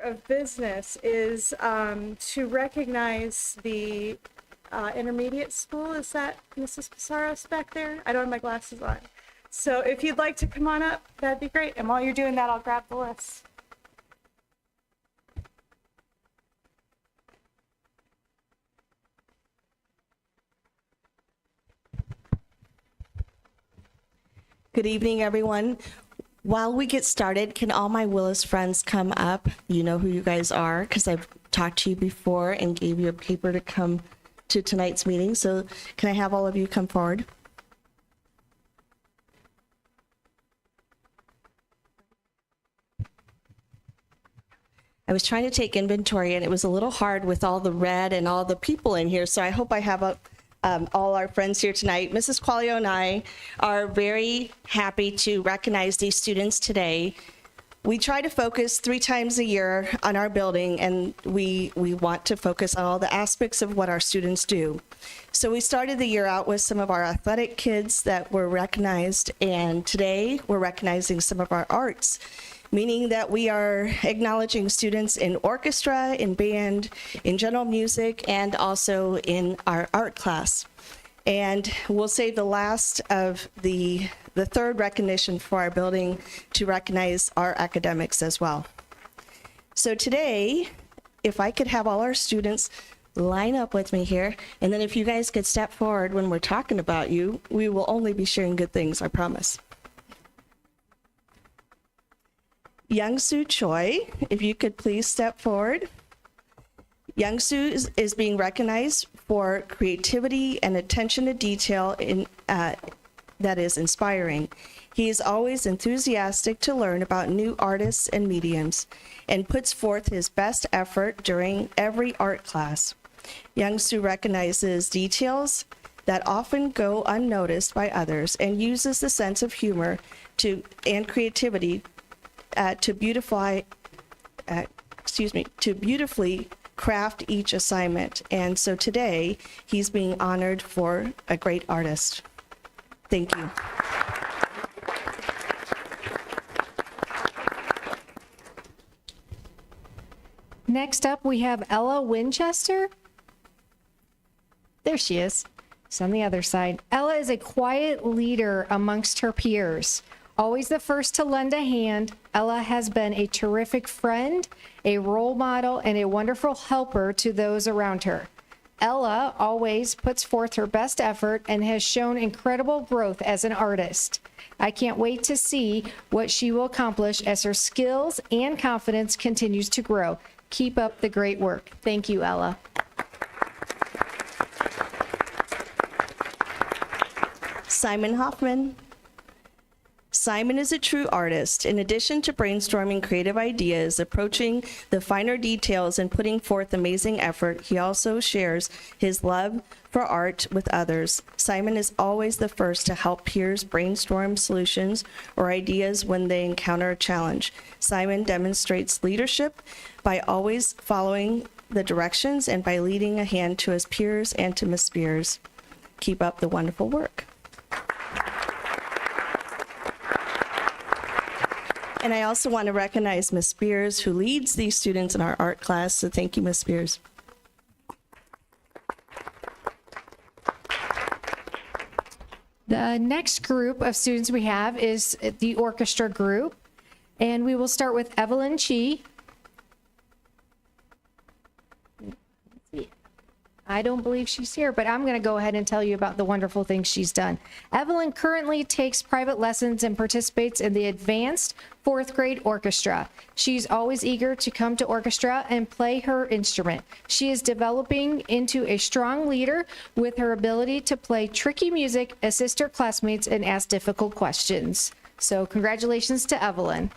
of business is to recognize the intermediate school. Is that Mrs. Pizarro's back there? I don't have my glasses on. So if you'd like to come on up, that'd be great. And while you're doing that, I'll grab the list. Good evening, everyone. While we get started, can all my Willis friends come up? You know who you guys are because I've talked to you before and gave you a paper to come to tonight's meeting. So can I have all of you come forward? I was trying to take inventory and it was a little hard with all the red and all the people in here. So I hope I have all our friends here tonight. Mrs. Quaglio and I are very happy to recognize these students today. We try to focus 3 times a year on our building, and we want to focus on all the aspects of what our students do. So we started the year out with some of our athletic kids that were recognized, and today we're recognizing some of our arts, meaning that we are acknowledging students in orchestra, in band, in general music, and also in our art class. And we'll save the last of the third recognition for our building to recognize our academics as well. So today, if I could have all our students line up with me here, and then if you guys could step forward when we're talking about you, we will only be sharing good things, I promise. Young-Soo Choi, if you could please step forward. Young-Soo is being recognized for creativity and attention to detail that is inspiring. He is always enthusiastic to learn about new artists and mediums and puts forth his best effort during every art class. Young-Soo recognizes details that often go unnoticed by others and uses the sense of humor and creativity to beautifully craft each assignment. And so today, he's being honored for a great artist. Thank you. Next up, we have Ella Winchester. There she is. She's on the other side. Ella is a quiet leader amongst her peers. Always the first to lend a hand, Ella has been a terrific friend, a role model, and a wonderful helper to those around her. Ella always puts forth her best effort and has shown incredible growth as an artist. I can't wait to see what she will accomplish as her skills and confidence continues to grow. Keep up the great work. Thank you, Ella. Simon Hoffman. Simon is a true artist. In addition to brainstorming creative ideas, approaching the finer details, and putting forth amazing effort, he also shares his love for art with others. Simon is always the first to help peers brainstorm solutions or ideas when they encounter a challenge. Simon demonstrates leadership by always following the directions and by leading a hand to his peers and to Miss Spears. Keep up the wonderful work. And I also want to recognize Miss Spears, who leads these students in our art class. So thank you, Miss Spears. The next group of students we have is the orchestra group. And we will start with Evelyn Chi. I don't believe she's here, but I'm going to go ahead and tell you about the wonderful things she's done. Evelyn currently takes private lessons and participates in the advanced 4th grade orchestra. She's always eager to come to orchestra and play her instrument. She is developing into a strong leader with her ability to play tricky music, assist her classmates, and ask difficult questions. So congratulations to Evelyn.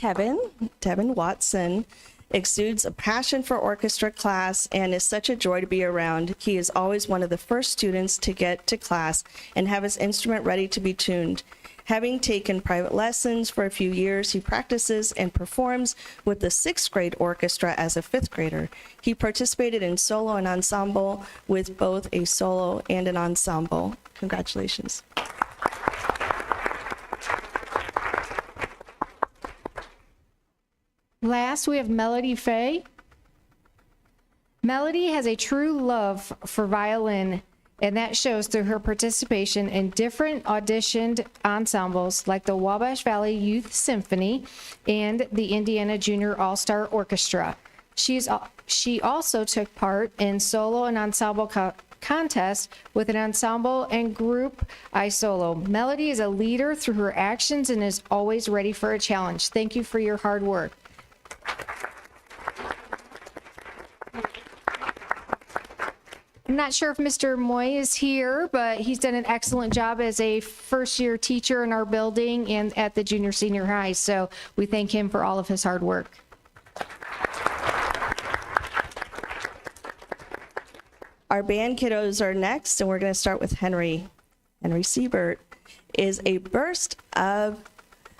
Tevin Watson exudes a passion for orchestra class and is such a joy to be around. He is always one of the first students to get to class and have his instrument ready to be tuned. Having taken private lessons for a few years, he practices and performs with the 6th grade orchestra as a 5th grader. He participated in solo and ensemble with both a solo and an ensemble. Congratulations. Last, we have Melody Faye. Melody has a true love for violin, and that shows through her participation in different auditioned ensembles like the Wabash Valley Youth Symphony and the Indiana Junior All-Star Orchestra. She also took part in solo and ensemble contests with an ensemble and group I solo. Melody is a leader through her actions and is always ready for a challenge. Thank you for your hard work. I'm not sure if Mr. Moy is here, but he's done an excellent job as a first-year teacher in our building and at the junior senior high. So we thank him for all of his hard work. Our band kiddos are next, and we're going to start with Henry. Henry Siebert is a burst of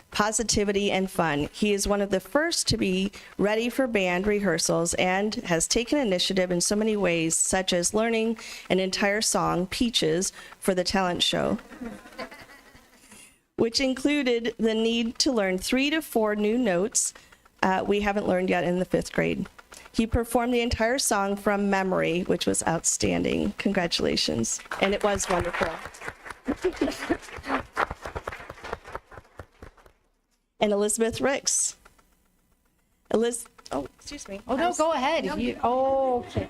positivity and fun. He is one of the first to be ready for band rehearsals and has taken initiative in so many ways, such as learning an entire song, Peaches, for the talent show, which included the need to learn 3 to 4 new notes we haven't learned yet in the 5th grade. He performed the entire song from memory, which was outstanding. Congratulations. And it was wonderful. And Elizabeth Ricks. Oh, excuse me. Oh, no, go ahead. Okay.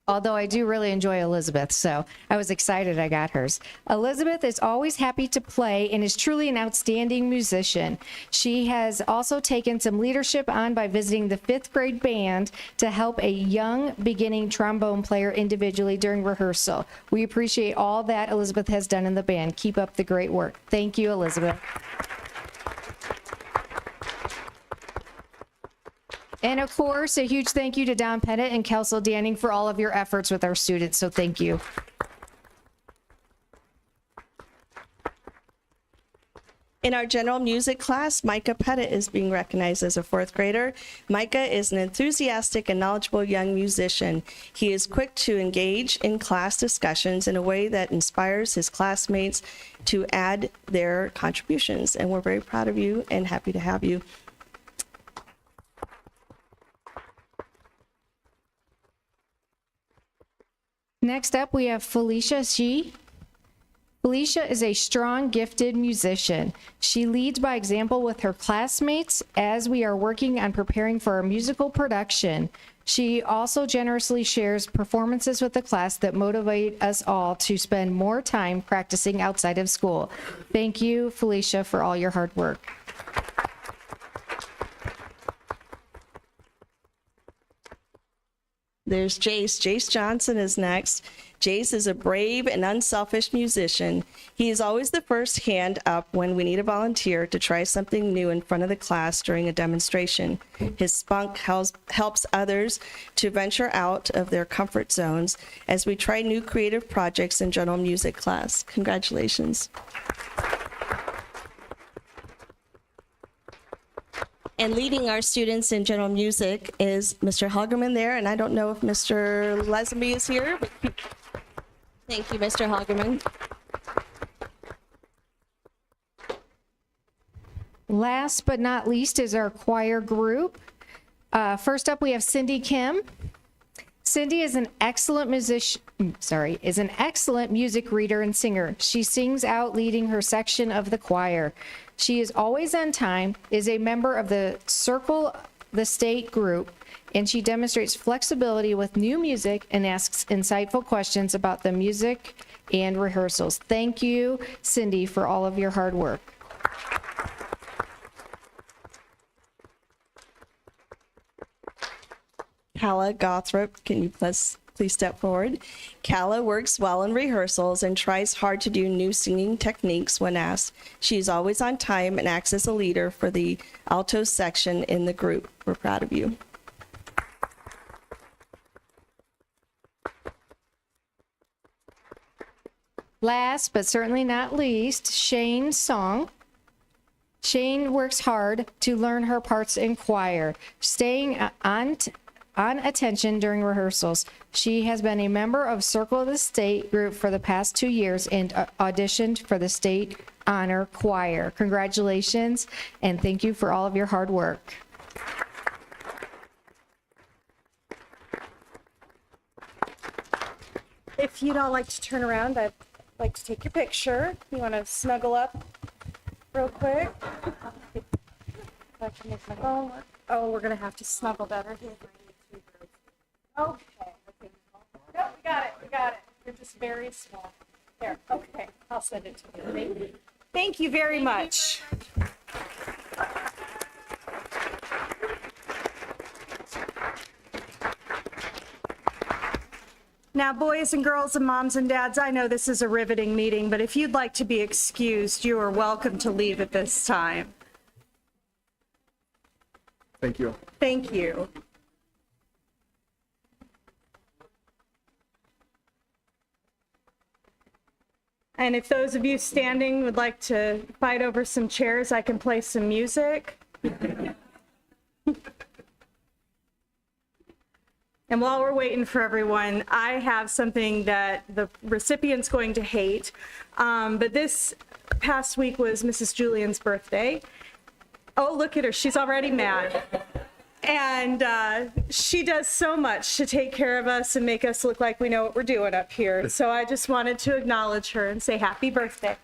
Although I do really enjoy Elizabeth, so I was excited I got hers. Elizabeth is always happy to play and is truly an outstanding musician. She has also taken some leadership on by visiting the 5th grade band to help a young beginning trombone player individually during rehearsal. We appreciate all that Elizabeth has done in the band. Keep up the great work. Thank you, Elizabeth. And of course, a huge thank you to Don Pettit and Kelsey Danning for all of your efforts with our students, so thank you. In our general music class, Micah Pettit is being recognized as a 4th grader. Micah is an enthusiastic and knowledgeable young musician. He is quick to engage in class discussions in a way that inspires his classmates to add their contributions. And we're very proud of you and happy to have you. Next up, we have Felicia Shi. Felicia is a strong, gifted musician. She leads by example with her classmates as we are working on preparing for our musical production. She also generously shares performances with the class that motivate us all to spend more time practicing outside of school. Thank you, Felicia, for all your hard work. There's Jace. Jace Johnson is next. Jace is a brave and unselfish musician. He is always the first hand up when we need a volunteer to try something new in front of the class during a demonstration. His spunk helps others to venture out of their comfort zones as we try new creative projects in general music class. Congratulations. And leading our students in general music is Mr. Hagerman there, and I don't know if Mr. Lesenby is here, but thank you, Mr. Hagerman. Last but not least is our choir group. First up, we have Cindy Kim. Cindy is an excellent music reader and singer. She sings out leading her section of the choir. She is always on time, is a member of the Circle the State group, and she demonstrates flexibility with new music and asks insightful questions about the music and rehearsals. Thank you, Cindy, for all of your hard work. Calla Gothrop, can you please step forward? Calla works well in rehearsals and tries hard to do new singing techniques when asked. She's always on time and acts as a leader for the alto section in the group. We're proud of you. Last but certainly not least, Shane Song. Shane works hard to learn her parts in choir, staying on attention during rehearsals. She has been a member of Circle of the State group for the past 2 years and auditioned for the State Honor Choir. Congratulations, and thank you for all of your hard work. If you'd all like to turn around, I'd like to take your picture. You want to snuggle up real quick? If I can make my phone work. Oh, we're going to have to snuggle better. Okay. No, we got it. We got it. You're just very small. There. Okay. I'll send it to you. Thank you. Thank you very much. Now, boys and girls and moms and dads, I know this is a riveting meeting, but if you'd like to be excused, you are welcome to leave at this time. Thank you. Thank you. And if those of you standing would like to fight over some chairs, I can play some music. And while we're waiting for everyone, I have something that the recipient's going to hate. But this past week was Mrs. Julian's birthday. Oh, look at her. She's already mad. And she does so much to take care of us and make us look like we know what we're doing up here. So I just wanted to acknowledge her and say happy birthday.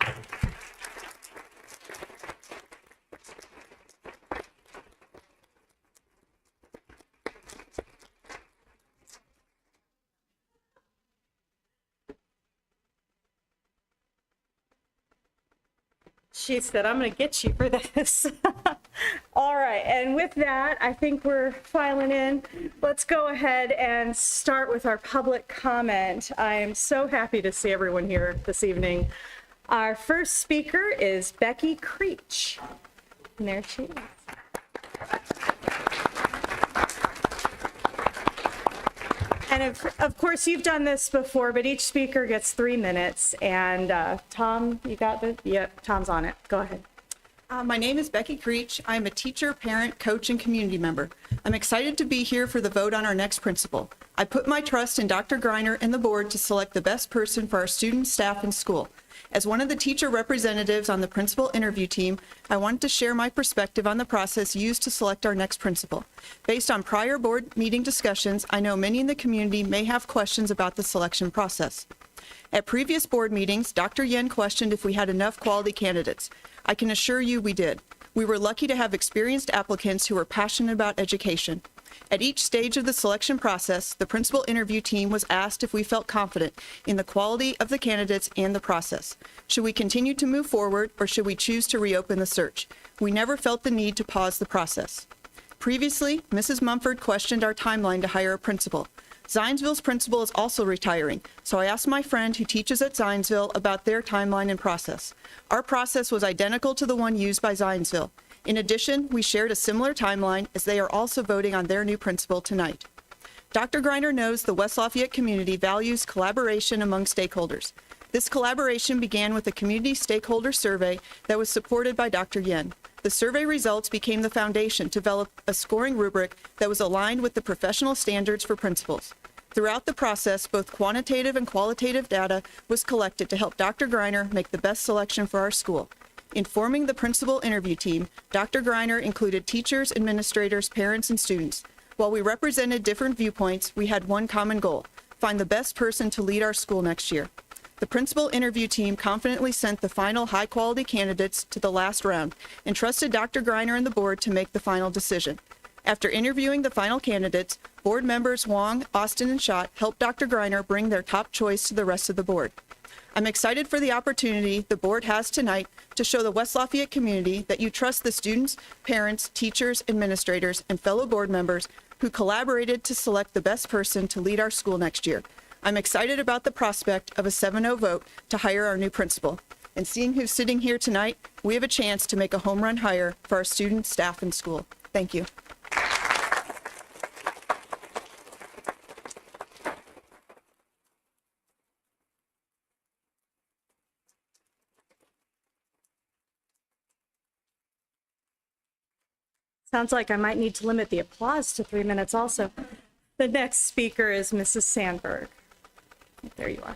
She said, I'm going to get you for this. All right. And with that, I think we're filing in. Let's go ahead and start with our public comment. I am so happy to see everyone here this evening. Our first speaker is Becky Creech. And there she is. And of course, you've done this before, but each speaker gets 3 minutes. And Tom, you got this? Yep, Tom's on it. Go ahead. My name is Becky Creech. I am a teacher, parent, coach, and community member. I'm excited to be here for the vote on our next principal. I put my trust in Dr. Greiner and the board to select the best person for our students, staff, and school. As one of the teacher representatives on the principal interview team, I wanted to share my perspective on the process used to select our next principal. Based on prior board meeting discussions, I know many in the community may have questions about the selection process. At previous board meetings, Dr. Yen questioned if we had enough quality candidates. I can assure you we did. We were lucky to have experienced applicants who were passionate about education. At each stage of the selection process, the principal interview team was asked if we felt confident in the quality of the candidates and the process. Should we continue to move forward, or should we choose to reopen the search? We never felt the need to pause the process. Previously, Mrs. Mumford questioned our timeline to hire a principal. Zionsville's principal is also retiring, so I asked my friend who teaches at Zionsville about their timeline and process. Our process was identical to the one used by Zionsville. In addition, we shared a similar timeline as they are also voting on their new principal tonight. Dr. Greiner knows the West Lafayette community values collaboration among stakeholders. This collaboration began with a community stakeholder survey that was supported by Dr. Yen. The survey results became the foundation to develop a scoring rubric that was aligned with the professional standards for principals. Throughout the process, both quantitative and qualitative data was collected to help Dr. Greiner make the best selection for our school. In forming the principal interview team, Dr. Greiner included teachers, administrators, parents, and students. While we represented different viewpoints, we had one common goal: find the best person to lead our school next year. The principal interview team confidently sent the final high-quality candidates to the last round and trusted Dr. Greiner and the board to make the final decision. After interviewing the final candidates, board members Wong, Austin, and Schott helped Dr. Greiner bring their top choice to the rest of the board. I'm excited for the opportunity the board has tonight to show the West Lafayette community that you trust the students, parents, teachers, administrators, and fellow board members who collaborated to select the best person to lead our school next year. I'm excited about the prospect of a 7-0 vote to hire our new principal. And seeing who's sitting here tonight, we have a chance to make a home run hire for our students, staff, and school. Thank you. Sounds like I might need to limit the applause to 3 minutes also. The next speaker is Mrs. Sandberg. There you are.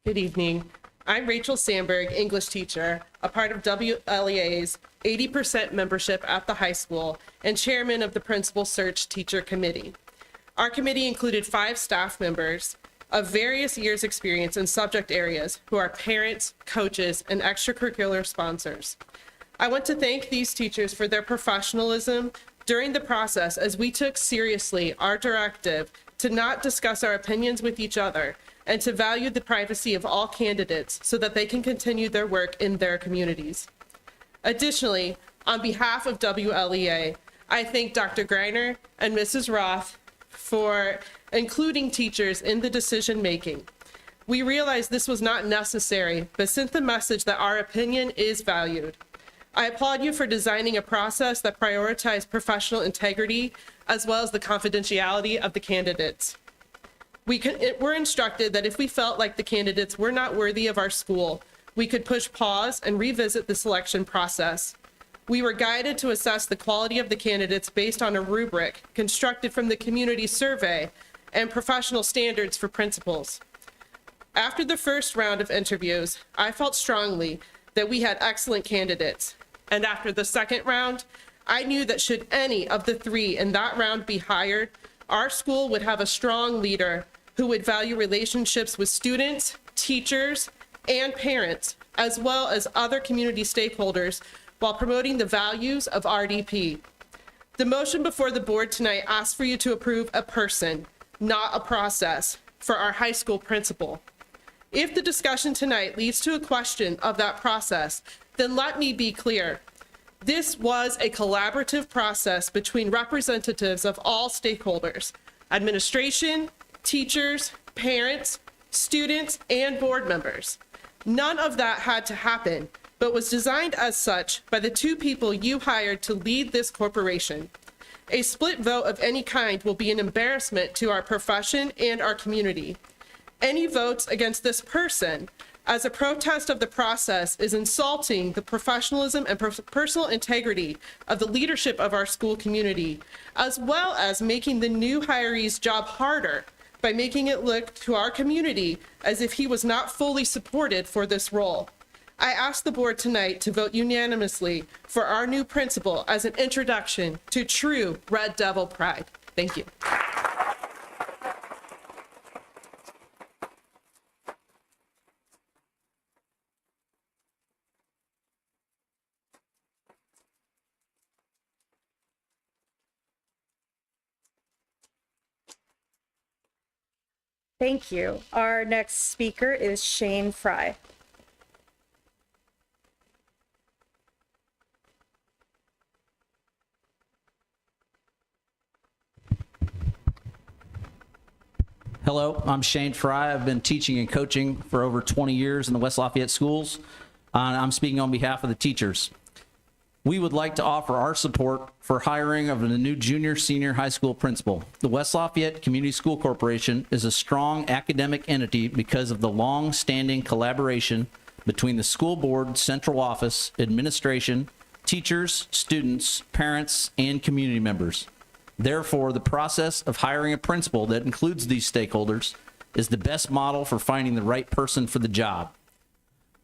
Good evening. I'm Rachel Sandberg, English teacher, a part of WLEA's 80% membership at the high school and chairman of the Principal Search Teacher Committee. Our committee included 5 staff members of various years' experience in subject areas who are parents, coaches, and extracurricular sponsors. I want to thank these teachers for their professionalism during the process as we took seriously our directive to not discuss our opinions with each other and to value the privacy of all candidates so that they can continue their work in their communities. Additionally, on behalf of WLEA, I thank Dr. Greiner and Mrs. Roth for including teachers in the decision-making. We realized this was not necessary, but sent the message that our opinion is valued. I applaud you for designing a process that prioritized professional integrity as well as the confidentiality of the candidates. We were instructed that if we felt like the candidates were not worthy of our school, we could push pause and revisit the selection process. We were guided to assess the quality of the candidates based on a rubric constructed from the community survey and professional standards for principals. After the first round of interviews, I felt strongly that we had excellent candidates. And after the second round, I knew that should any of the 3 in that round be hired, our school would have a strong leader who would value relationships with students, teachers, and parents, as well as other community stakeholders, while promoting the values of RDP. The motion before the board tonight asks for you to approve a person, not a process, for our high school principal. If the discussion tonight leads to a question of that process, then let me be clear. This was a collaborative process between representatives of all stakeholders, administration, teachers, parents, students, and board members. None of that had to happen, but was designed as such by the 2 people you hired to lead this corporation. A split vote of any kind will be an embarrassment to our profession and our community. Any votes against this person as a protest of the process is insulting the professionalism and personal integrity of the leadership of our school community, as well as making the new hiree's job harder by making it look to our community as if he was not fully supported for this role. I ask the board tonight to vote unanimously for our new principal as an introduction to true Red Devil pride. Thank you. Thank you. Our next speaker is Shane Fry. Hello, I'm Shane Fry. I've been teaching and coaching for over 20 years in the West Lafayette schools. I'm speaking on behalf of the teachers. We would like to offer our support for hiring of a new junior senior high school principal. The West Lafayette Community School Corporation is a strong academic entity because of the long-standing collaboration between the school board, central office, administration, teachers, students, parents, and community members. Therefore, the process of hiring a principal that includes these stakeholders is the best model for finding the right person for the job.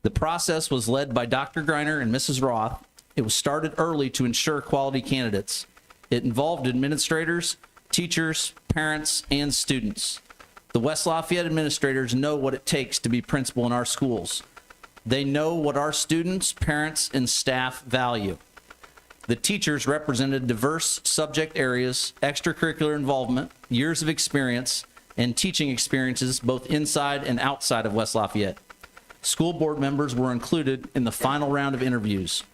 The process was led by Dr. Greiner and Mrs. Roth. It was started early to ensure quality candidates. It involved administrators, teachers, parents, and students. The West Lafayette administrators know what it takes to be principal in our schools. They know what our students, parents, and staff value. The teachers represented diverse subject areas, extracurricular involvement, years of experience, and teaching experiences both inside and outside of West Lafayette. School board members were included in the final round of interviews.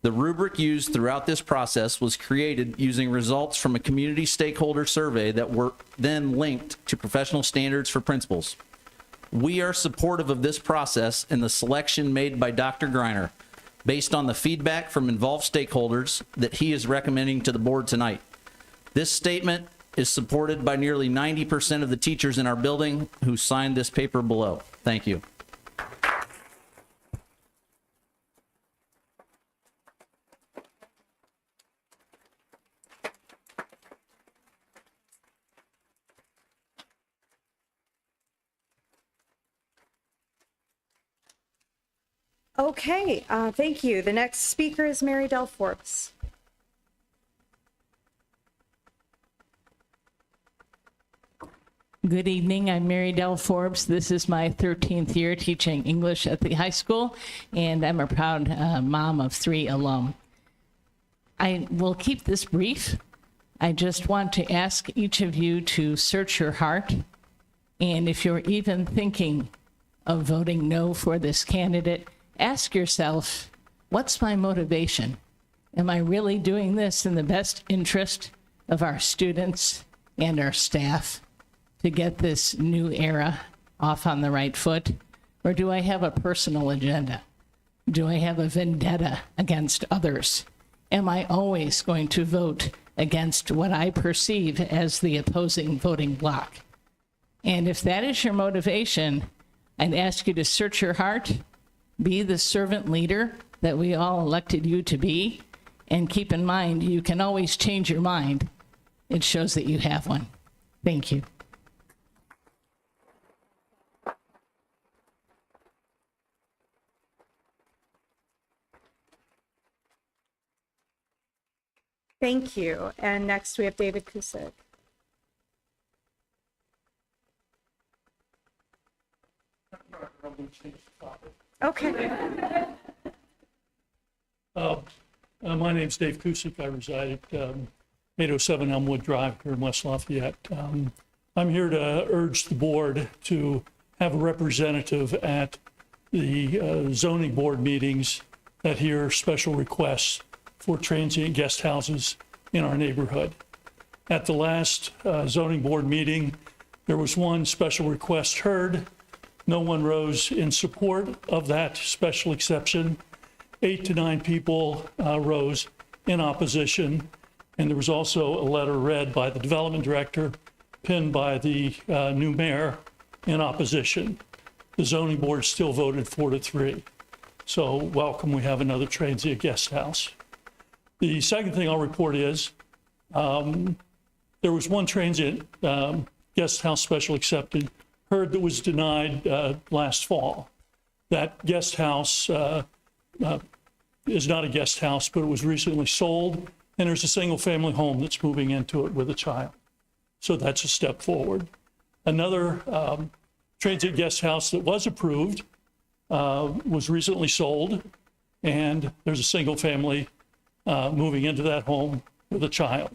The rubric used throughout this process was created using results from a community stakeholder survey that were then linked to professional standards for principals. We are supportive of this process and the selection made by Dr. Greiner based on the feedback from involved stakeholders that he is recommending to the board tonight. This statement is supported by nearly 90% of the teachers in our building who signed this paper below. Thank you. Okay, thank you. The next speaker is Mary Dell Forbes. Good evening. I'm Mary Dell Forbes. This is my 13th year teaching English at the high school, and I'm a proud mom of 3 alum. I will keep this brief. I just want to ask each of you to search your heart, and if you're even thinking of voting no for this candidate, ask yourself, what's my motivation? Am I really doing this in the best interest of our students and our staff to get this new era off on the right foot? Or do I have a personal agenda? Do I have a vendetta against others? Am I always going to vote against what I perceive as the opposing voting bloc? And if that is your motivation, I'd ask you to search your heart, be the servant leader that we all elected you to be, and keep in mind, you can always change your mind. It shows that you have one. Thank you. Thank you. And next we have David Kusick. Okay. My name's Dave Kusick. I reside at 807 Elmwood Drive here in West Lafayette. I'm here to urge the board to have a representative at the zoning board meetings that hear special requests for transient guest houses in our neighborhood. At the last zoning board meeting, there was one special request heard. No one rose in support of that special exception. 8 to 9 people rose in opposition. And there was also a letter read by the development director, pinned by the new mayor in opposition. The zoning board still voted 4-3. So welcome, we have another transient guest house. The second thing I'll report is there was one transient guest house special excepted heard that was denied last fall. That guest house is not a guest house, but it was recently sold, and there's a single family home that's moving into it with a child. So that's a step forward. Another transient guest house that was approved was recently sold, and there's a single family moving into that home with a child.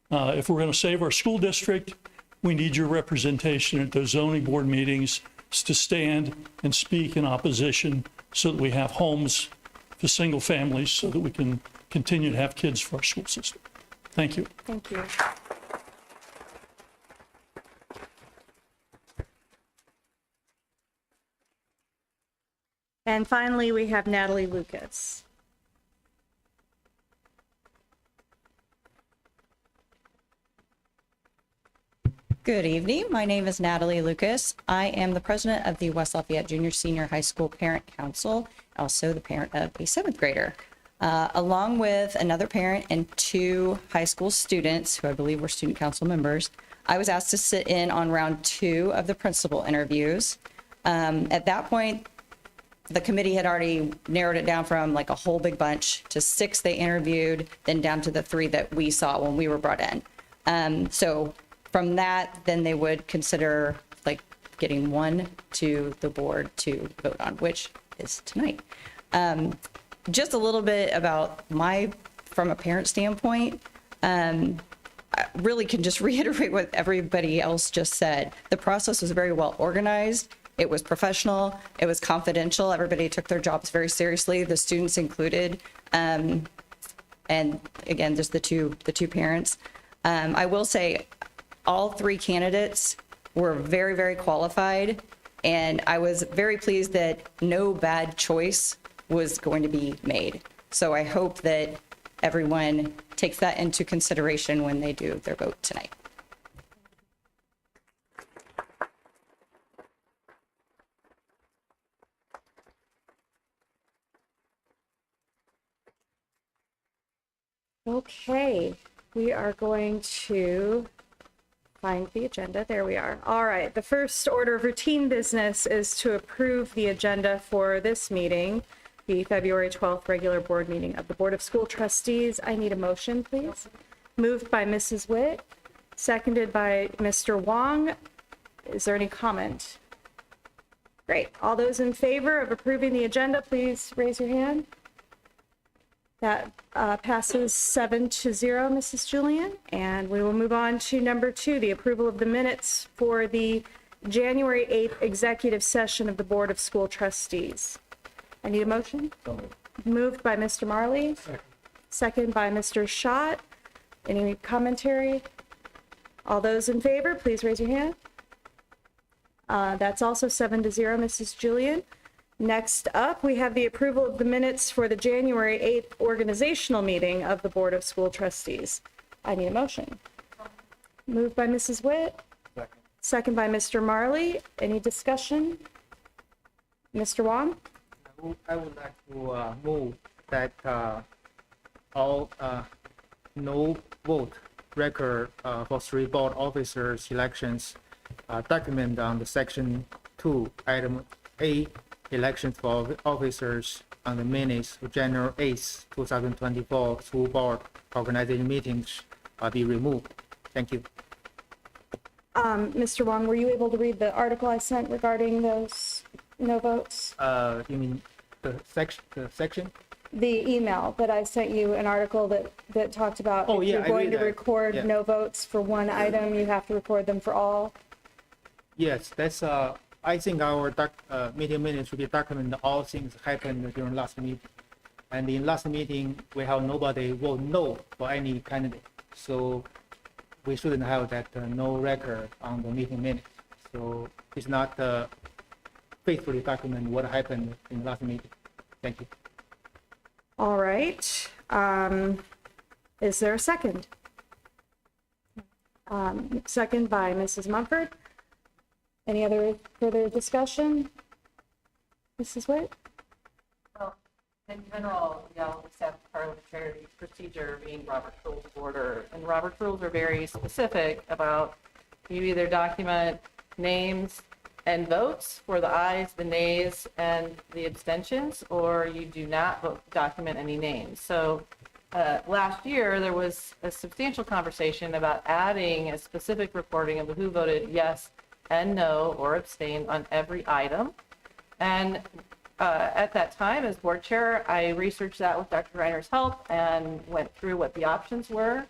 If we're going to save our school district, we need your representation at those zoning board meetings to stand and speak in opposition so that we have homes for single families so that we can continue to have kids for our school system. Thank you. Thank you. And finally, we have Natalie Lucas. Good evening. My name is Natalie Lucas. I am the president of the West Lafayette Junior Senior High School Parent Council, also the parent of a 7th grader, along with another parent and 2 high school students who I believe were student council members. I was asked to sit in on round 2 of the principal interviews. At that point, the committee had already narrowed it down from like a whole big bunch to 6 they interviewed, then down to the 3 that we saw when we were brought in. So from that, then they would consider like getting 1 to the board to vote on, which is tonight. Just a little bit about from a parent standpoint, I really can just reiterate what everybody else just said. The process was very well organized. It was professional. It was confidential. Everybody took their jobs very seriously, the students included. And again, just the two parents. I will say all 3 candidates were very, very qualified. And I was very pleased that no bad choice was going to be made. So I hope that everyone takes that into consideration when they do their vote tonight. Okay, we are going to find the agenda. There we are. All right, the first order of routine business is to approve the agenda for this meeting. the February 12th regular board meeting of the Board of School Trustees. I need a motion, please. Moved by Mrs. Witt, seconded by Mr. Wong. Is there any comment? Great. All those in favor of approving the agenda, please raise your hand. That passes 7-0, Mrs. Julian. And we will move on to number 2, the approval of the minutes for the January 8th executive session of the Board of School Trustees. I need a motion. Moved by Mr. Marley, second by Mr. Schott. Any commentary? All those in favor, please raise your hand. That's also 7-0, Mrs. Julian. Next up, we have the approval of the minutes for the January 8th organizational meeting of the Board of School Trustees. I need a motion. Moved by Mrs. Witt. Second by Mr. Marley. Any discussion? Mr. Wong? I would like to move that all no vote record for 3 board officers elections document on the section 2, item A, elections for officers on the minutes of January 8th, 2024 school board organization meetings be removed. Thank you. Mr. Wong, were you able to read the article I sent regarding those no votes? You mean the section? The email that I sent you, an article that talked about Oh, if yeah, you're I going read to that. record Yeah. no votes for one item, you have to record them for all. Yes, that's I think our meeting minutes should be document all things happened during last meeting. And in last meeting, we have nobody vote no for any candidate. So we shouldn't have that no record on the meeting minutes. So it's not faithfully document what happened in last meeting. Thank you. All right. Is there a second? Second by Mrs. Mumford. Any other further discussion? Mrs. Witt? Well, in general, y'all accept parliamentary procedure being Robert's Rules of Order, and Robert's Rules are very specific about you either document names and votes for the ayes, the nays, and the abstentions, or you do not document any names. So last year, there was a substantial conversation about adding a specific recording of who voted yes and no or abstained on every item. And at that time, as board chair, I researched that with Dr. Reiner's help and went through what the options were.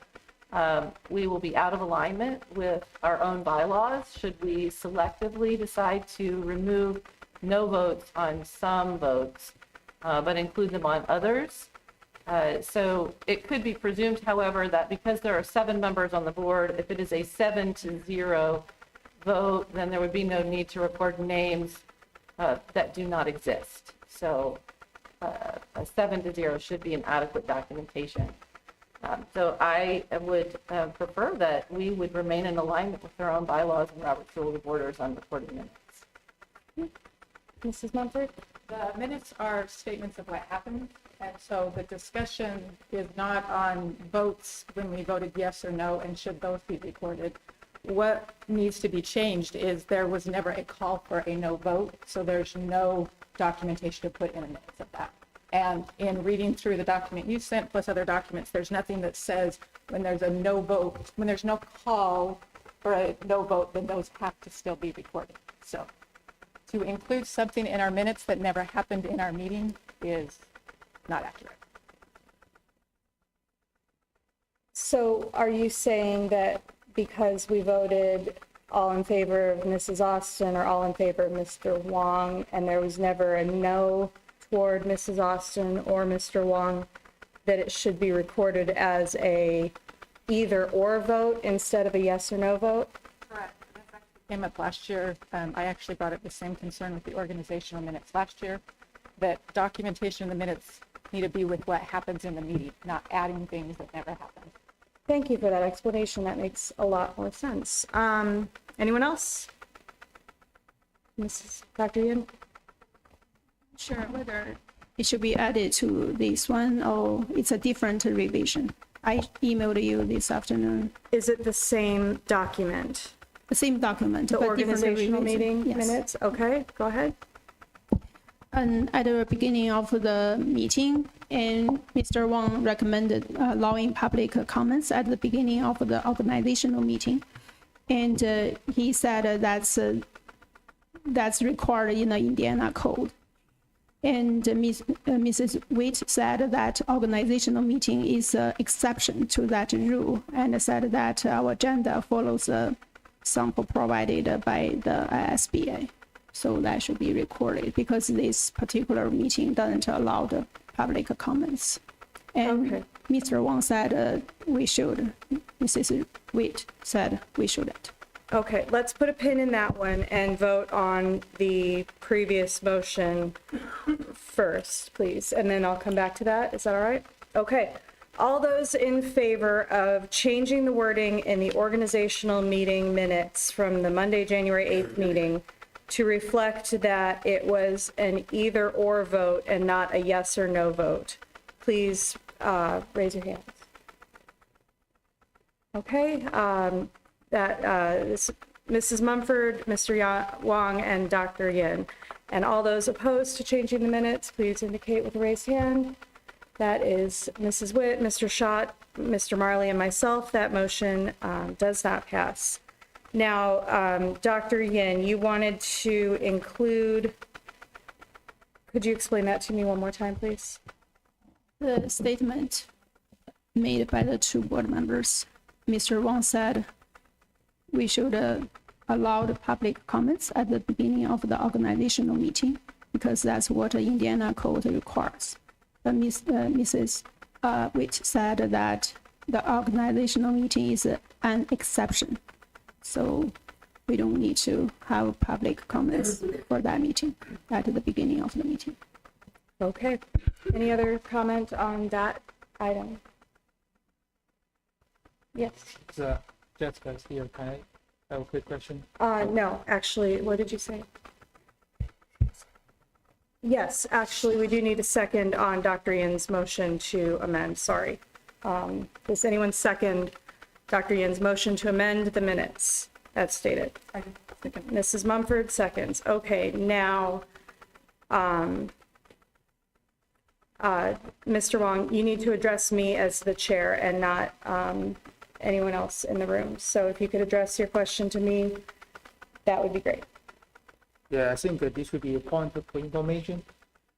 We will be out of alignment with our own bylaws should we selectively decide to remove no votes on some votes, but include them on others. So it could be presumed, however, that because there are 7 members on the board, if it is a 7-0 vote, then there would be no need to record names that do not exist. So a 7-0 should be an adequate documentation. So I would prefer that we would remain in alignment with our own bylaws and Robert's Rules of Orders on recording minutes. Mrs. Mumford? The minutes are statements of what happened, and so the discussion is not on votes when we voted yes or no, and should those be recorded. What needs to be changed is there was never a call for a no vote, so there's no documentation to put in the minutes of that. And in reading through the document you sent plus other documents, there's nothing that says when there's a no vote, when there's no call for a no vote, then those have to still be recorded. So to include something in our minutes that never happened in our meeting is not accurate. So are you saying that because we voted all in favor of Mrs. Austin or all in favor of Mr. Wong, and there was never a no toward Mrs. Austin or Mr. Wong, that it should be recorded as a either or vote instead of a yes or no vote? Correct. This actually came up last year. I actually brought up the same concern with the organizational minutes last year, that documentation of the minutes need to be with what happens in the meeting, not adding things that never happened. Thank you for that explanation. That makes a lot more sense. Anyone else? Dr. Yin? Sure, whether it should be added to this one or it's a different revision. I emailed you this afternoon. Is it the same document? The same document, The but different organizational revision. meeting Yes. minutes? Okay, go ahead. at the beginning of the meeting, and Mr. Wang recommended allowing public comments at the beginning of the organizational meeting. And he said that's required in the Indiana code. And Mrs. Witt said that organizational meeting is an exception to that rule, and said that our agenda follows a sample provided by the ISBA. So that should be recorded because this particular meeting doesn't allow the public comments. And Okay. Mr. Wang said we should. Mrs. Witt said we shouldn't. Okay, let's put a pin in that one and vote on the previous motion first, please, and then I'll come back to that. Is that all right? Okay. All those in favor of changing the wording in the organizational meeting minutes from the Monday, January 8th meeting to reflect that it was an either or vote and not a yes or no vote, please raise your hands. Okay, Mrs. Mumford, Mr. Wang, and Dr. Yin. And all those opposed to changing the minutes, please indicate with a raised hand. That is Mrs. Witt, Mr. Schott, Mr. Marley, and myself. That motion does not pass. Now, Dr. Yin, you wanted to include, could you explain that to me one more time, please? The statement made by the two board members, Mr. Wang said we should allow the public comments at the beginning of the organizational meeting because that's what the Indiana code requires. But Mrs. Witt said that the organizational meeting is an exception. So we don't need to have public comments for that meeting at the beginning of the meeting. Okay. Any other comment on that item? Yes. Jessica's here. Can I have a quick question? No, actually, what did you say? Yes, actually, we do need a second on Dr. Yin's motion to amend, sorry. Does anyone second Dr. Yin's motion to amend the minutes as stated? Mrs. Mumford seconds. Okay, now, Mr. Wong, you need to address me as the chair and not anyone else in the room. So if you could address your question to me, that would be great. Yeah, I think this should be a point of information.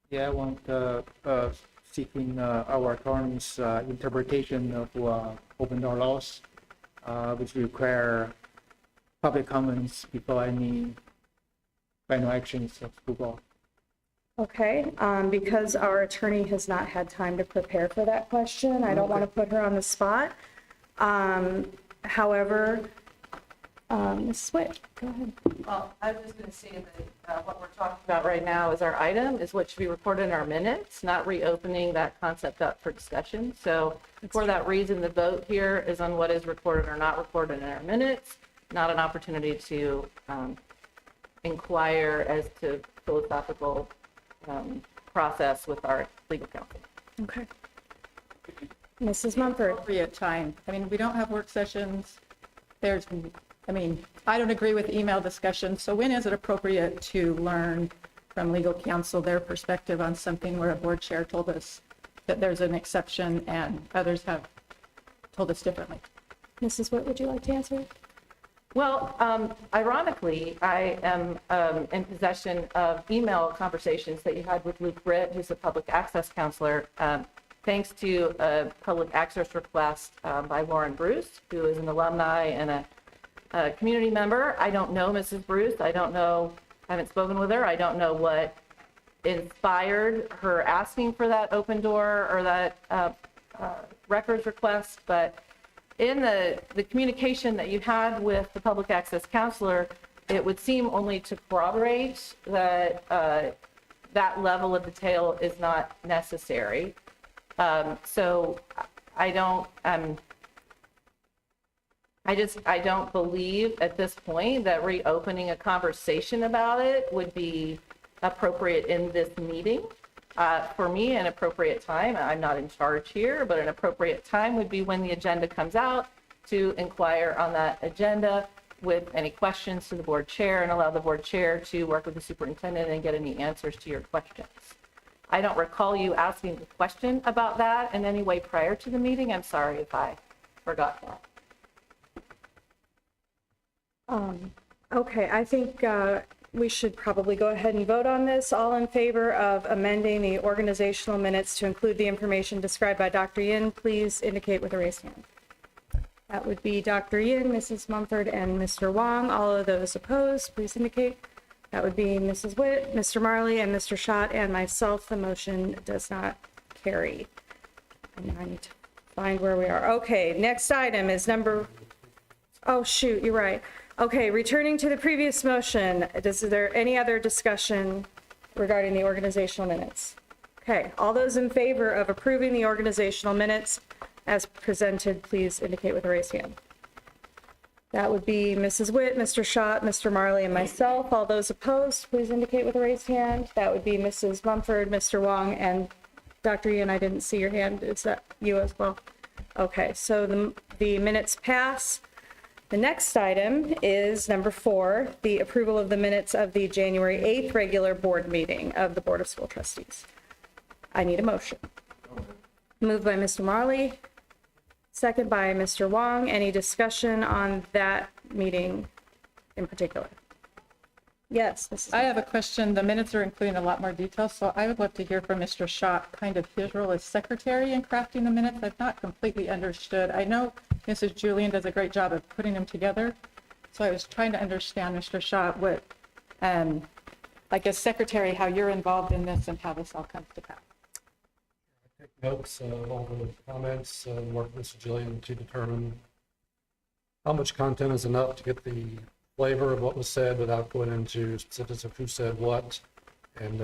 Yeah, I want seeking our attorney's interpretation of open door laws, which require public comments before any final actions of school board. Okay, because our attorney has not had time to prepare for that question, I don't want to put her on the spot. However, Ms. Witt, go ahead. Well, I was just going to say that what we're talking about right now is our item is what should be recorded in our minutes, not reopening that concept up for discussion. So for that reason, the vote here is on what is recorded or not recorded in our minutes, not an opportunity to inquire as to philosophical process with our legal counsel. Okay. Mrs. Mumford. Appropriate time. I mean, we don't have work sessions. I don't agree with email discussion. So when is it appropriate to learn from legal counsel their perspective on something where a board chair told us that there's an exception and others have told us differently? Mrs. Witt, would you like to answer? Well, ironically, I am in possession of email conversations that you had with Luke Britt, who's a public access counselor, thanks to a public access request by Lauren Bruce, who is an alumni and a community member. I don't know Mrs. Bruce. I haven't spoken with her. I don't know what inspired her asking for that open door or that records request, but in the communication that you had with the public access counselor, it would seem only to corroborate that that level of detail is not necessary. So I don't believe at this point that reopening a conversation about it would be appropriate in this meeting. For me, an appropriate time, I'm not in charge here, but an appropriate time would be when the agenda comes out to inquire on that agenda with any questions to the board chair and allow the board chair to work with the superintendent and get any answers to your questions. I don't recall you asking a question about that in any way prior to the meeting. I'm sorry if I forgot that. Okay, I think we should probably go ahead and vote on this. All in favor of amending the organizational minutes to include the information described by Dr. Yin, please indicate with a raised hand. That would be Dr. Yin, Mrs. Mumford, and Mr. Wong. All of those opposed, please indicate. That would be Mrs. Witt, Mr. Marley, and Mr. Schott, and myself. The motion does not carry. And now I need to find where we are. Okay, next item is oh, shoot, you're right. Okay, returning to the previous motion, is there any other discussion regarding the organizational minutes? Okay, all those in favor of approving the organizational minutes as presented, please indicate with a raised hand. That would be Mrs. Witt, Mr. Schott, Mr. Marley, and myself. All those opposed, please indicate with a raised hand. That would be Mrs. Mumford, Mr. Wong, and Dr. Ian, I didn't see your hand. Is that you as well? Okay, so the minutes pass. The next item is number 4, the approval of the minutes of the January 8th regular board meeting of the Board of School Trustees. I need a motion. Moved by Mr. Marley, second by Mr. Wong. Any discussion on that meeting in particular? Yes, I have a question. The minutes are including a lot more detail, so I would love to hear from Mr. Schott, kind of his role as secretary in crafting the minutes. I've not completely understood. I know Mrs. Julian does a great job of putting them together, so I was trying to understand, Mr. Schott, what, like as secretary, how you're involved in this and how this all comes to pass. I take notes of all the comments, work with Mrs. Julian to determine how much content is enough to get the flavor of what was said without going into specifics of who said what, and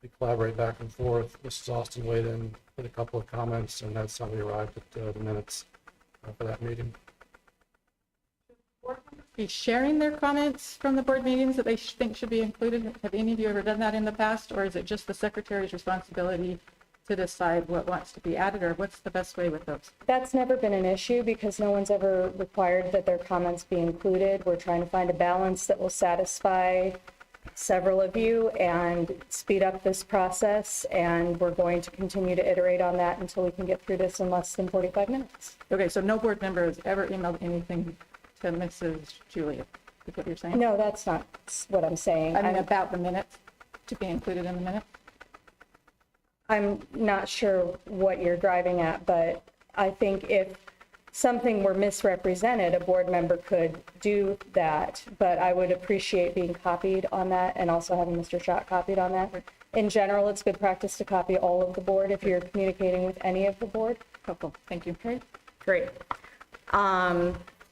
we collaborate back and forth. Mrs. Austin weighed in with a couple of comments, and that's how we arrived at the minutes for that meeting. Be sharing their comments from the board meetings that they think should be included? Have any of you ever done that in the past, or is it just the secretary's responsibility to decide what wants to be added, or what's the best way with those? That's never been an issue because no one's ever required that their comments be included. We're trying to find a balance that will satisfy several of you and speed up this process, and we're going to continue to iterate on that until we can get through this in less than 45 minutes. Okay, so no board member has ever emailed anything to Mrs. Julia, is what you're saying? No, that's not what I'm saying. I mean, about the minutes, to be included in the minutes? I'm not sure what you're driving at, but I think if something were misrepresented, a board member could do that, but I would appreciate being copied on that and also having Mr. Schott copied on that. In general, it's good practice to copy all of the board if you're communicating with any of the board. Helpful, thank you. Okay, great.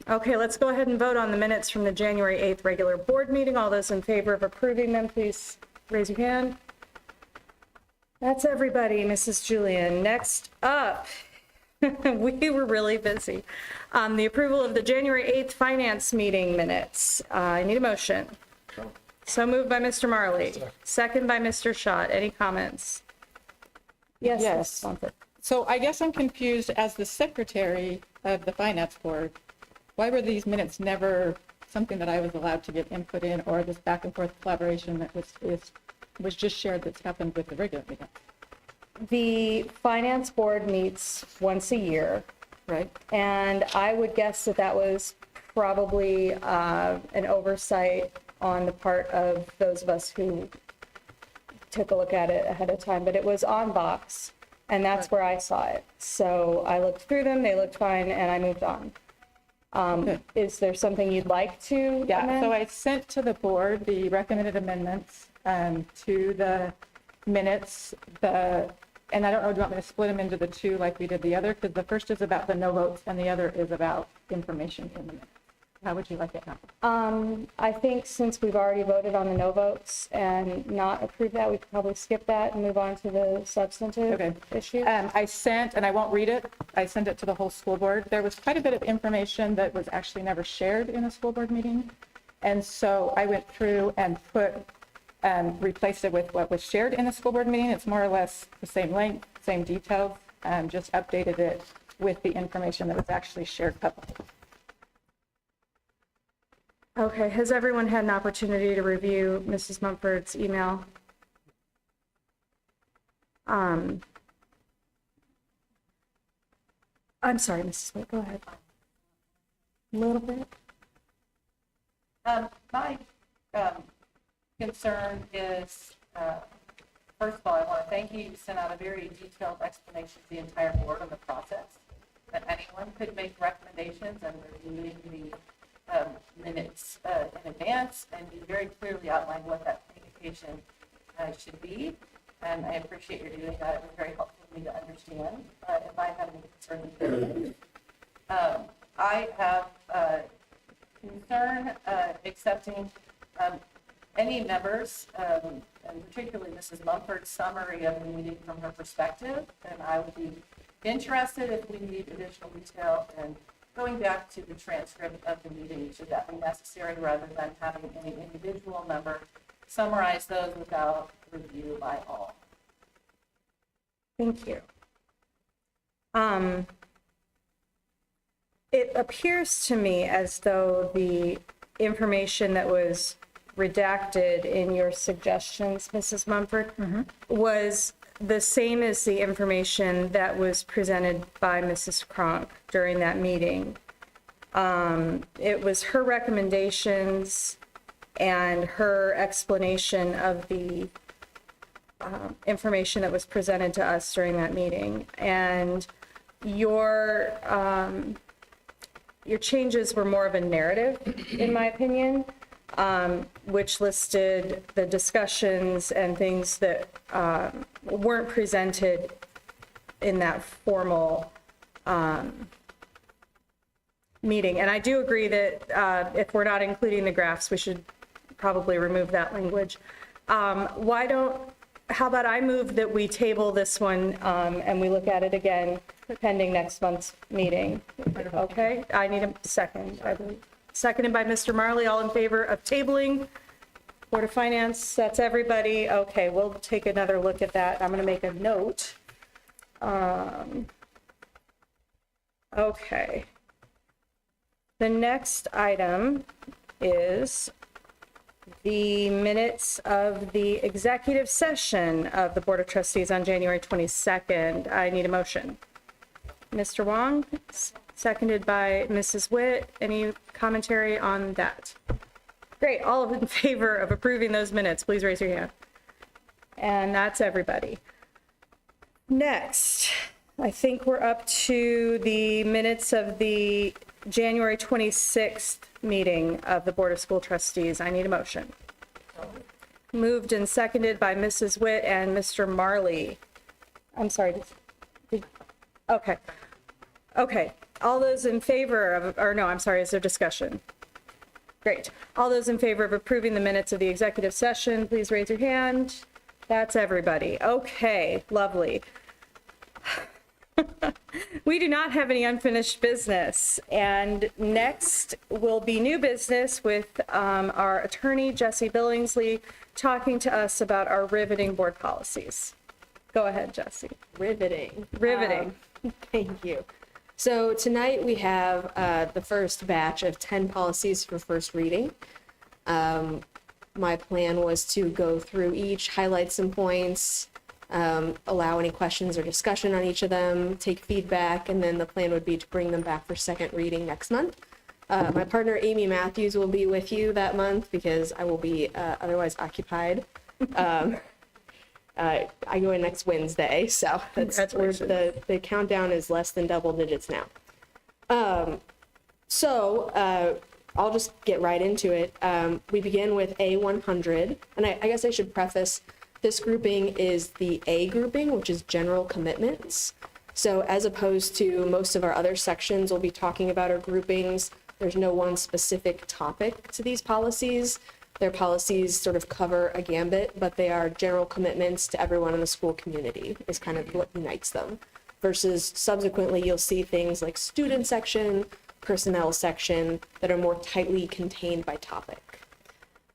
Okay, let's go ahead and vote on the minutes from the January 8th regular board meeting. All those in favor of approving them, please raise your hand. That's everybody, Mrs. Julian. Next up, we were really busy. The approval of the January 8th finance meeting minutes. I need a motion. So moved by Mr. Marley, second by Mr. Schott. Any comments? Yes. Yes. So I guess I'm confused as the secretary of the finance board. Why were these minutes never something that I was allowed to get input in, or this back and forth collaboration that was just shared that's happened with the regular meeting? The finance board meets once a year. Right. And I would guess that that was probably an oversight on the part of those of us who took a look at it ahead of time, but it was on Box, and that's where I saw it. So I looked through them, they looked fine, and I moved on. Is there something you'd like to amend? So I sent to the board the recommended amendments to the minutes, and I don't know, do you want me to split them into the two like we did the other? Because the first is about the no votes and the other is about information in the minutes. How would you like it now? I think since we've already voted on the no votes and not approved that, we could probably skip that and move on to the substantive issue. I sent, and I won't read it, I sent it to the whole school board. There was quite a bit of information that was actually never shared in a school board meeting. And so I went through and replaced it with what was shared in the school board meeting. It's more or less the same length, same details, just updated it with the information that was actually shared publicly. Okay, has everyone had an opportunity to review Mrs. Mumford's email? I'm sorry, Mrs. White, go ahead. A little bit. My concern is, first of all, I want to thank you. You sent out a very detailed explanation to the entire board on the process, that anyone could make recommendations and reviewing the minutes in advance, and you very clearly outlined what that communication should be. And I appreciate your doing that. It was very helpful for me to understand if I have any concerns with it. I have concern accepting any members, and particularly Mrs. Mumford's summary of the meeting from her perspective. And I would be interested if we need additional detail and going back to the transcript of the meeting, should that be necessary, rather than having any individual member summarize those without review by all. Thank you. It appears to me as though the information that was redacted in your suggestions, Mrs. Mumford, was the same as the information that was presented by Mrs. Cronk during that meeting. It was her recommendations and her explanation of the information that was presented to us during that meeting. And your changes were more of a narrative, in my opinion, which listed the discussions and things that weren't presented in that formal meeting. And I do agree that if we're not including the graphs, we should probably remove that language. How about I move that we table this one and we look at it again pending next month's meeting? Okay, I need a second, I believe. Seconded by Mr. Marley. All in favor of tabling? Board of Finance, that's everybody. Okay, we'll take another look at that. I'm going to make a note. Okay. The next item is the minutes of the executive session of the Board of Trustees on January 22nd. I need a motion. Mr. Wong, seconded by Mrs. Witt. Any commentary on that? Great. All in favor of approving those minutes, please raise your hand. And that's everybody. Next, I think we're up to the minutes of the January 26th meeting of the Board of School Trustees. I need a motion. Moved and seconded by Mrs. Witt and Mr. Marley. I'm sorry. Okay. Okay. All those in favor of, or no, I'm sorry, is there discussion? Great. All those in favor of approving the minutes of the executive session, please raise your hand. That's everybody. Okay, lovely. We do not have any unfinished business. And next will be new business with our attorney, Jesse Billingsley, talking to us about our riveting board policies. Go ahead, Jesse. Riveting. Thank you. So tonight we have the first batch of 10 policies for first reading. My plan was to go through each, highlight some points, allow any questions or discussion on each of them, take feedback, and then the plan would be to bring them back for second reading next month. My partner, Amy Matthews, will be with you that month because I will be otherwise occupied. I go in next Wednesday, so that's the countdown is less than double digits now. I'll just get right into it. We begin with A100, and I guess I should preface, this grouping is the A grouping, which is general commitments. So as opposed to most of our other sections we'll be talking about our groupings, there's no one specific topic to these policies. Their policies sort of cover a gambit, but they are general commitments to everyone in the school community is kind of what unites them. Versus subsequently, you'll see things like student section, personnel section that are more tightly contained by topic.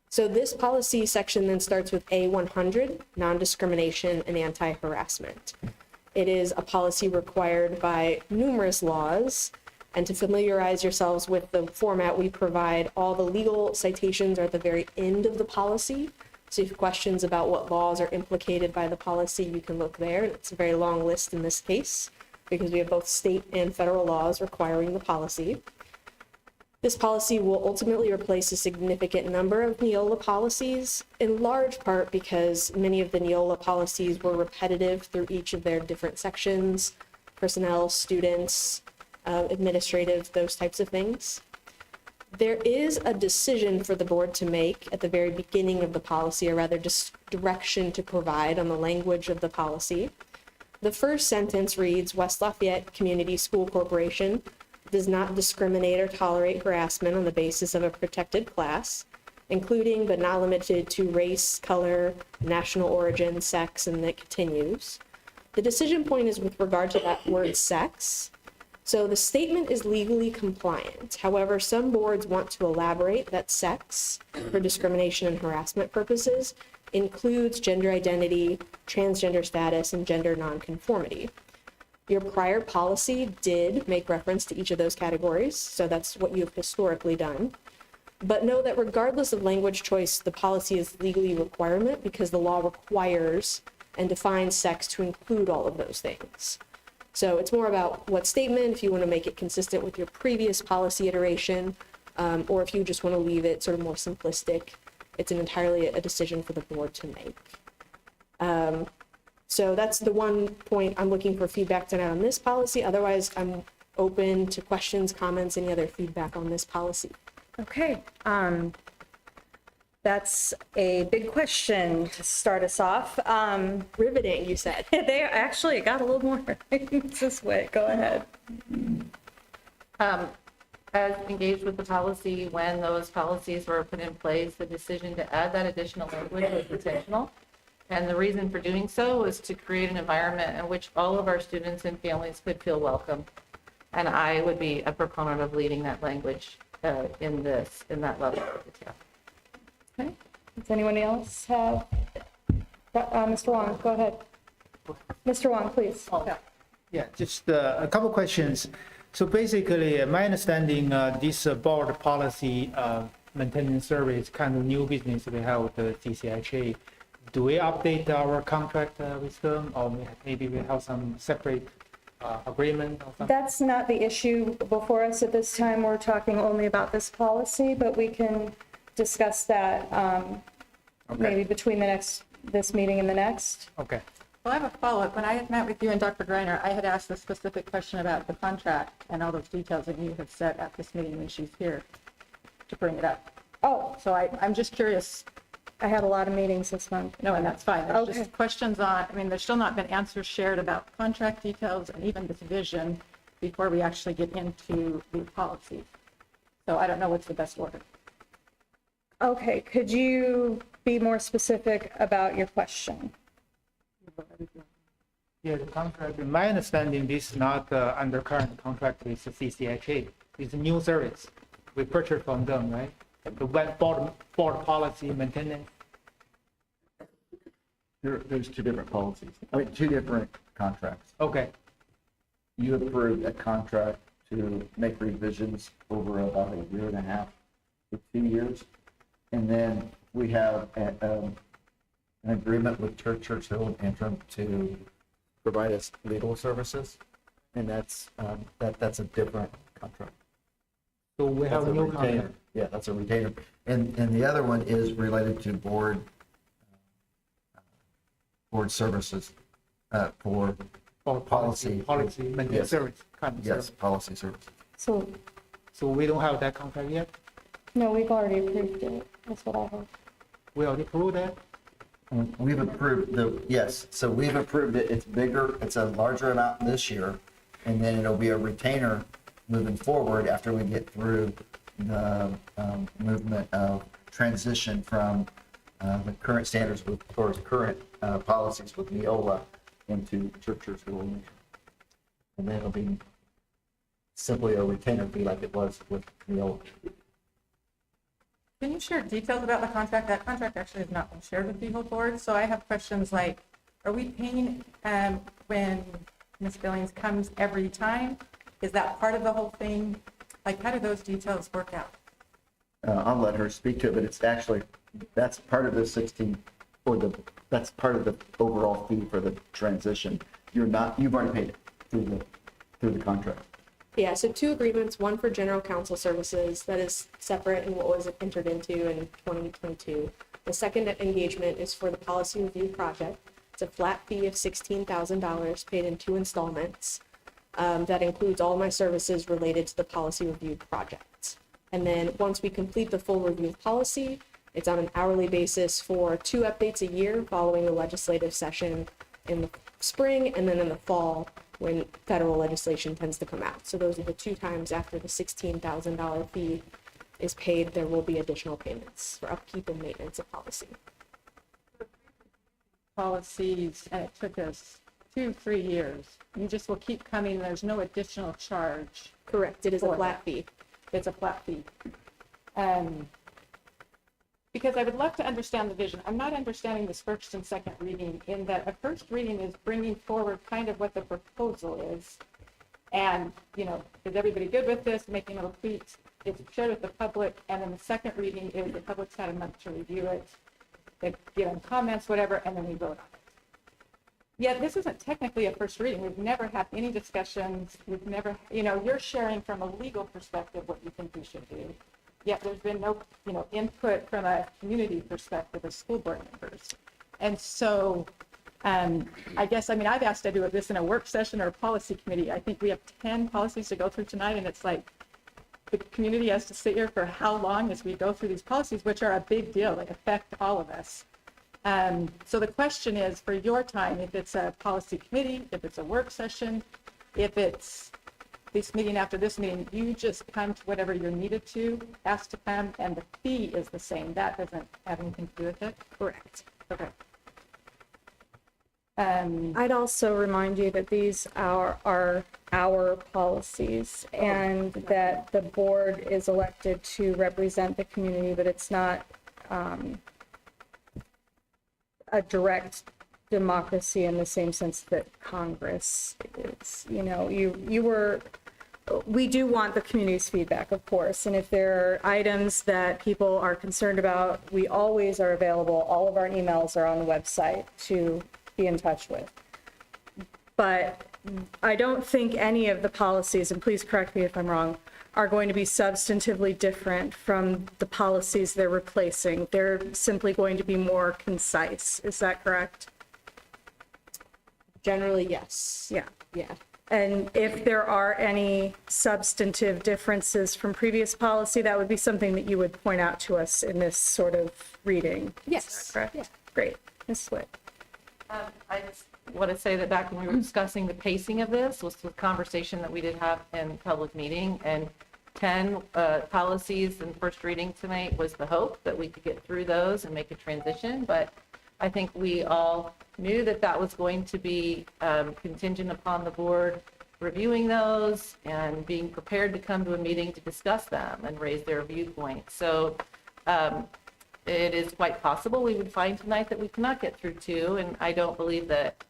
So this policy section then starts with A100, non-discrimination and anti-harassment. It is a policy required by numerous laws, And to familiarize yourselves with the format we provide, all the legal citations are at the very end of the policy. So if you have questions about what laws are implicated by the policy, you can look there. It's a very long list in this case because we have both state and federal laws requiring the policy. This policy will ultimately replace a significant number of Neola policies, in large part because many of the Neola policies were repetitive through each of their different sections, personnel, students, administrative, those types of things. There is a decision for the board to make at the very beginning of the policy, or rather just direction to provide on the language of the policy. The first sentence reads, West Lafayette Community School Corporation does not discriminate or tolerate harassment on the basis of a protected class, including but not limited to race, color, national origin, sex, and it continues. The decision point is with regard to that word sex. So the statement is legally compliant. However, some boards want to elaborate that sex, for discrimination and harassment purposes, includes gender identity, transgender status, and gender nonconformity. Your prior policy did make reference to each of those categories, so that's what you've historically done. But know that regardless of language choice, the policy is legally a requirement because the law requires and defines sex to include all of those things. So it's more about what statement, if you want to make it consistent with your previous policy iteration, or if you just want to leave it sort of more simplistic, it's entirely a decision for the board to make. So that's the one point I'm looking for feedback tonight on this policy. Otherwise, I'm open to questions, comments, any other feedback on this policy. Okay, that's a big question to start us off. Riveting, you said. They actually got a little more this way. Go ahead. As engaged with the policy, when those policies were put in place, the decision to add that additional language was intentional. And the reason for doing so was to create an environment in which all of our students and families could feel welcome. And I would be a proponent of leading that language in that level of detail. Okay. Does anyone else have? Mr. Wong, go ahead. Mr. Wong, please. Yeah, just a couple questions. So basically, my understanding, this board policy maintenance service is kind of new business we have with the CCHA. Do we update our contract with them, or maybe we have some separate agreement or something? This not the issue before us at this time. We're talking only about this policy, but we can discuss that maybe between this meeting and the next. Okay. Well, I have a follow-up. When I had met with you and Dr. Greiner, I had asked a specific question about the contract and all those details that you have said at this meeting when she's here to bring it up. Oh, So I'm just curious. I had a lot of meetings this month. No, and that's fine. There's Okay. just questions on, I mean, there's still not been answers shared about contract details and even this vision before we actually get into the policy. So I don't know what's the best order. Okay, could you be more specific about your question? Yeah, the contract, in my understanding, this is not under current contract with the CCHA. It's a new service. We purchased from them, right? The web board policy maintenance. There's two different policies. I mean, two different contracts. Okay. You approved a contract to make revisions over about a year and a half to 2 years. And then we have an agreement with Churchill and Antrim to provide us legal services. And that's a different contract. So we have a new retainer. contract. Yeah, that's a retainer. And the other one is related to board services for policy. Policy maintenance Yes. service. Kind of Yes, service. policy service. So we don't have that contract yet? No, we've already approved it. That's what I heard. We already approved that? We've approved yes, so we've approved it. It's bigger, it's a larger amount this year. And then it'll be a retainer moving forward after we get through the movement of transition from the current standards or current policies with Neola into Churchill's rule. And then it'll be simply a retainer fee like it was with Neola. Can you share details about the contract? That contract actually has not been shared with the whole board. So I have questions like, are we paying when Ms. Billings comes every time? Is that part of the whole thing? Like, how do those details work out? I'll let her speak to it, but it's actually, that's part of the 16, that's part of the overall fee for the transition. You've already paid it through the contract. Yeah, so 2 agreements, one for general counsel services that is separate and what was entered into in 2022. The second engagement is for the policy review project. It's a flat fee of $16,000 paid in 2 installments. That includes all my services related to the policy review project. And then once we complete the full review of policy, it's on an hourly basis for 2 updates a year following the legislative session in the spring and then in the fall when federal legislation tends to come out. So those are the 2 times after the $16,000 fee is paid, there will be additional payments for upkeep and maintenance of policy. Policies, and it took us 2-3 years. You just will keep coming, there's no additional charge. Correct, it is a for flat that. fee. It's a flat fee. Because I would love to understand the vision. I'm not understanding this first and second reading in that a first reading is bringing forward kind of what the proposal is. And, you know, is everybody good with this, making little tweaks? It's shared with the public. And then the second reading is the public's had a month to review it. They give them comments, whatever, and then we vote on it. Yet this isn't technically a first reading. We've never had any discussions. We've never, you know, you're sharing from a legal perspective what you think we should do. Yet there's been no, you know, input from a community perspective of school board members. And so I guess, I mean, I've asked to do this in a work session or a policy committee. I think we have 10 policies to go through tonight, and it's like the community has to sit here for how long as we go through these policies, which are a big deal. They affect all of us. So the question is, for your time, if it's a policy committee, if it's a work session, if it's this meeting after this meeting, you just come to whatever you're needed to, asked to come, and the fee is the same. That doesn't have anything to do with it? Correct. Okay. I'd also remind you that these are our policies and that the board is elected to represent the community, but it's not a direct democracy in the same sense that Congress is. You know, we do want the community's feedback, of course, and if there are items that people are concerned about, we always are available. All of our emails are on the website to be in touch with. But I don't think any of the policies, and please correct me if I'm wrong, are going to be substantively different from the policies they're replacing. They're simply going to be more concise. Is that correct? Generally, yes. Yeah. Yeah. And if there are any substantive differences from previous policy, that would be something that you would point out to us in this sort of reading. Yes. Correct? Yeah. Great. Ms. Swift. I just want to say that back when we were discussing the pacing of this was the conversation that we did have in public meeting, and 10 policies in first reading tonight was the hope that we could get through those and make a transition. But I think we all knew that that was going to be contingent upon the board reviewing those and being prepared to come to a meeting to discuss them and raise their viewpoint. So it is quite possible we would find tonight that we cannot get through 2, and I don't believe that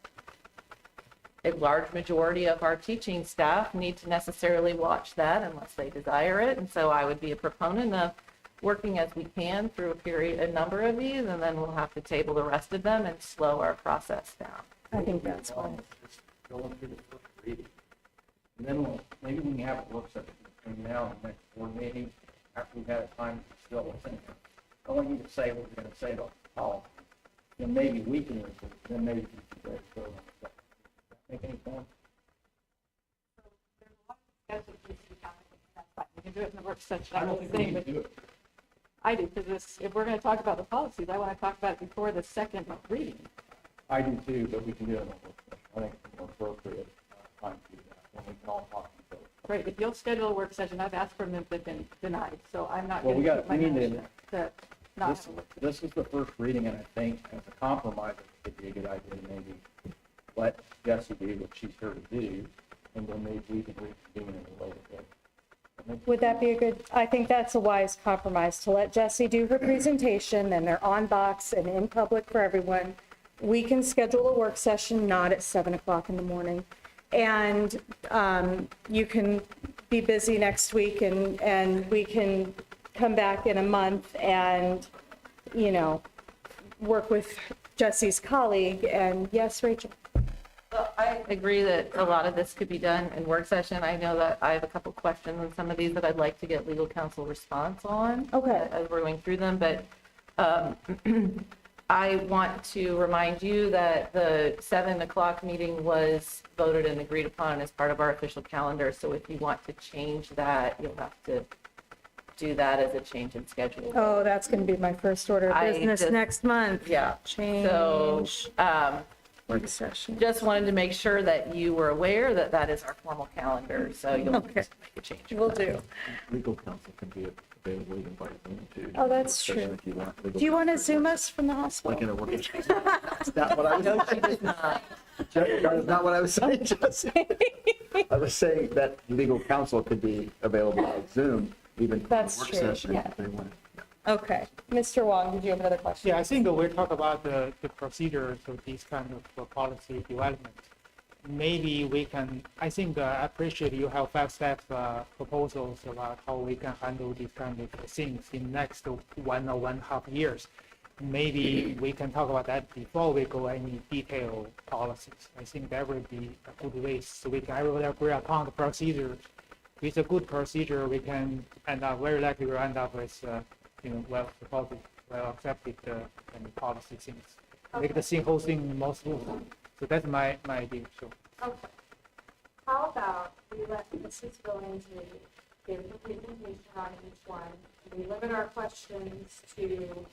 a large majority of our teaching staff need to necessarily watch that unless they desire it. And so I would be a proponent of working as we can through a number of these, and then we'll have to table the rest of them and slow our process down. I think that's fine. Going through the first reading. And then maybe we can have a work session between now and the next board meeting after we've had a time to still listen. I want you to say what we're going to say about the policy. Then maybe we can listen, then maybe we can go on the second. Make any sense? We can do it in the work session. I do, because if we're going to talk about the policies, I want to talk about it before the second reading. I do too, but we can do it in a work session. I think it's more appropriate time to do that when we can all talk to each other. Right, if you'll schedule a work session, I've asked for them, they've been denied, so I'm not Well, going we to got, put my we need motion to not have a work session. this is the first reading, and I think as a compromise, it would be a good idea to maybe let Jessie do what she's here to do, and then maybe we can reconvene in a later date. Would that be a good, I think that's a wise compromise, to let Jessie do her presentation, then they're on box and in public for everyone. We can schedule a work session, not at 7 o'clock in the morning. And you can be busy next week and we can come back in a month and, you know, work with Jesse's colleague. And yes, Rachel? Well, I agree that a lot of this could be done in work session. I know that I have a couple questions on some of these that I'd like to get legal counsel response on. Okay. As we're going through them, but I want to remind you that the 7 o'clock meeting was voted and agreed upon as part of our official calendar. So if you want to change that, you'll have to do that as a change in schedule. Oh, that's going to be my first order of business next month. Yeah. Change. So, work session. just wanted to make sure that you were aware that that is our formal calendar, so you'll just make a change. Will do. Legal counsel can be available even by Zoom too. Oh, that's true. If you want. Do you want to Zoom us from the hospital? Like in a work session. That's not what I was No, she does not. That's not what I was saying, Jesse. I was saying that legal counsel could be available on Zoom, even for That's work true, session yeah. if they want. Okay. Mr. Wong, did you have another question? Yeah, I think we talk about the procedures of this kind of policy development. Maybe we can, I think I appreciate you have 5-step proposals about how we can handle these kind of things in next 1 or 1.5 years. Maybe we can talk about that before we go any detailed policies. I think that would be a good way so we can everybody agree upon the procedures. With a good procedure, we can end up, very likely we'll end up with well supported, well accepted and policy things. Make the whole thing more smooth. So that's my idea. So. Okay. How about we let Mrs. Billingsley give the presentation on each one? We limit our questions to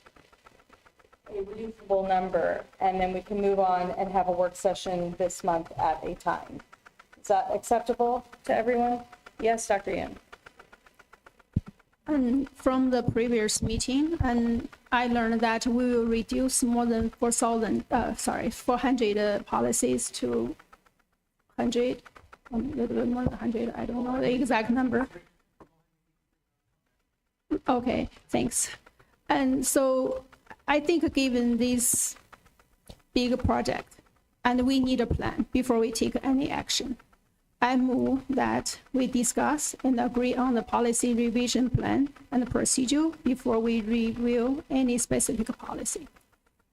A reasonable number, and then we can move on and have a work session this month at a time. Is that acceptable to everyone? Yes, Dr. Yin? And from the previous meeting, and I learned that we will reduce more than 400 policies to 100, a little bit more than 100. I don't know the exact number. Okay, thanks. And so I think given this big project, and we need a plan before we take any action, I move that we discuss and agree on the policy revision plan and the procedure before we review any specific policy.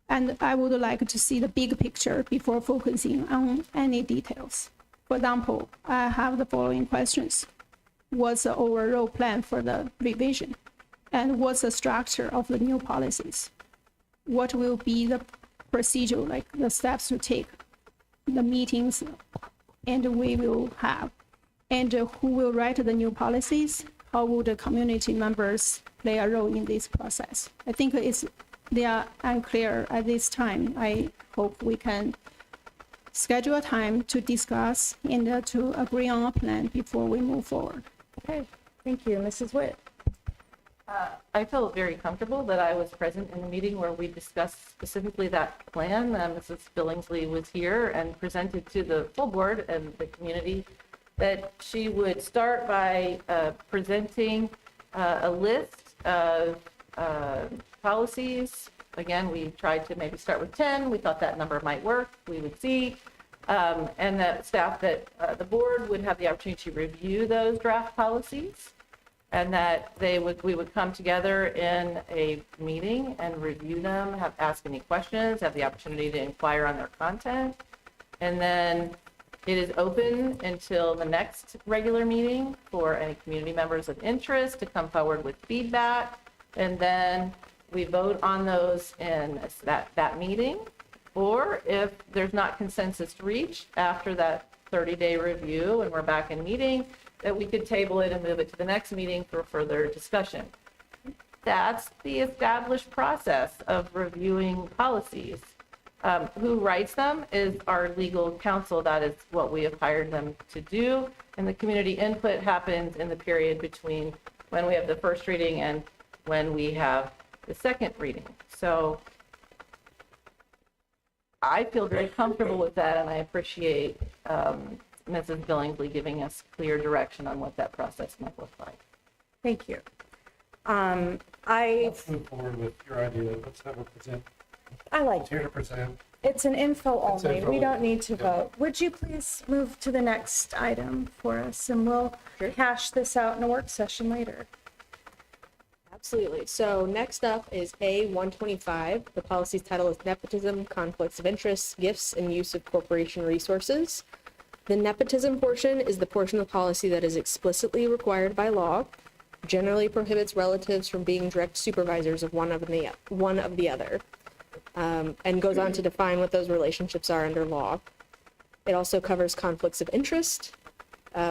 And I would like to see the big picture before focusing on any details. For example, I have the following questions. What's the overall plan for the revision? And what's the structure of the new policies? What will be the procedure, like the steps to take, the meetings, and we will have, and who will write the new policies? How will the community members play a role in this process? I think they are unclear at this time. I hope we can schedule a time to discuss and to agree on a plan before we move forward. Okay, thank you. Mrs. Witt? I feel very comfortable that I was present in the meeting where we discussed specifically that plan. Mrs. Billingsley was here and presented to the full board and the community that she would start by presenting a list of policies. Again, we tried to maybe start with 10. We thought that number might work. We would see. And that staff, that the board would have the opportunity to review those draft policies, and that we would come together in a meeting and review them, ask any questions, have the opportunity to inquire on their content. And then it is open until the next regular meeting for any community members of interest to come forward with feedback. And then we vote on those in that meeting. Or if there's not consensus reached after that 30-day review and we're back in meeting, that we could table it and move it to the next meeting for further discussion. That's the established process of reviewing policies. Who writes them is our legal counsel. That is what we have hired them to do. And the community input happens in the period between when we have the first reading and when we have the second reading. So I feel very comfortable with that, and I appreciate Mrs. Billingsley giving us clear direction on what that process might look like. Thank you. Let's move forward with your idea. Let's have her present. I like Here to present. It's an info It's only. info We don't need to only, vote. Would you please move to the next item for us, and we'll hash this out in a work session later. Absolutely. So next up is A125. The policy's title is Nepotism, Conflicts of Interest, Gifts, and Use of Corporation Resources. The nepotism portion is the portion of the policy that is explicitly required by law, generally prohibits relatives from being direct supervisors of one of the other, and goes on to define what those relationships are under law. It also covers conflicts of interest,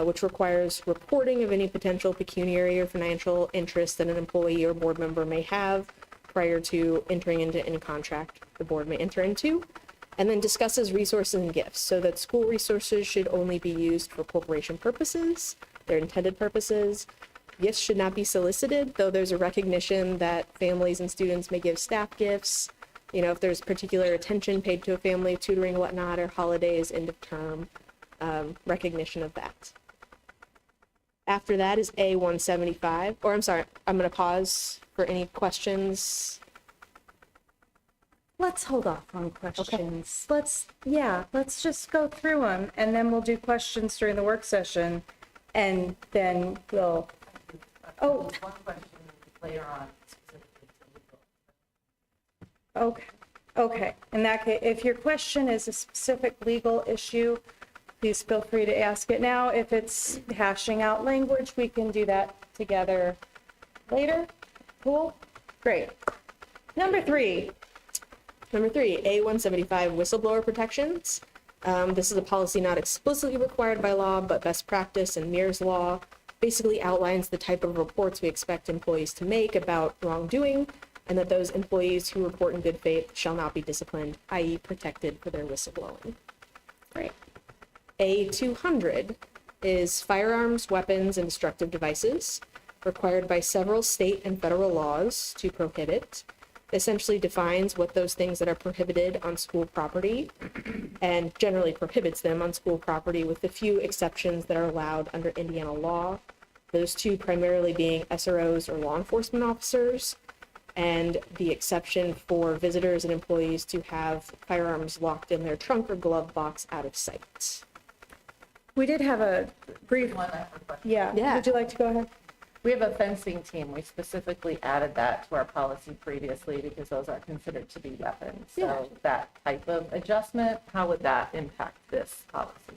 which requires reporting of any potential pecuniary or financial interest that an employee or board member may have prior to entering into any contract the board may enter into, and then discusses resources and gifts, so that school resources should only be used for corporation purposes, their intended purposes. Gifts should not be solicited, though there's a recognition that families and students may give staff gifts, you know, if there's particular attention paid to a family, tutoring, whatnot, or holidays, end of term, recognition of that. After that is A175, or I'm sorry, I'm going to pause for any questions. Let's hold off on questions. Let's just go through them, and then we'll do questions during the work session, and then we'll, One question later on specifically to legal. okay. In that case, if your question is a specific legal issue, please feel free to ask it now. If it's hashing out language, we can do that together later. Cool? Great. Number three, A175, whistleblower protections. This is a policy not explicitly required by law, but best practice and mirrors law. Basically outlines the type of reports we expect employees to make about wrongdoing, and that those employees who report in good faith shall not be disciplined, i.e. protected for their whistleblowing. Great. A200 is firearms, weapons, and destructive devices, required by several state and federal laws to prohibit. Essentially defines what those things that are prohibited on school property, and generally prohibits them on school property, with the few exceptions that are allowed under Indiana law. Those two primarily being SROs or law enforcement officers, and the exception for visitors and employees to have firearms locked in their trunk or glove box out of sight. we did have a brief, Yeah. Would you like to go ahead? We have a fencing team. We specifically added that to our policy previously because those are considered to be weapons. So that type of adjustment, how would that impact this policy?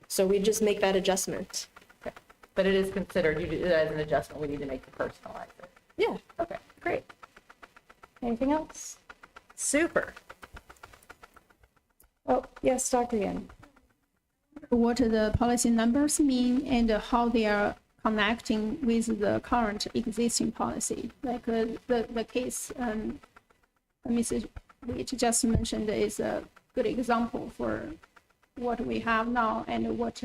So we just make that adjustment. Okay. But it is considered, you do it as an adjustment, we need to make to personalize it. Yeah. Okay. Great. Anything else? Super. Oh, yes, Dr. Yin. What the policy numbers mean and how they are connecting with the current existing policy. Like the case Mrs. Rich just mentioned is a good example for what we have now and what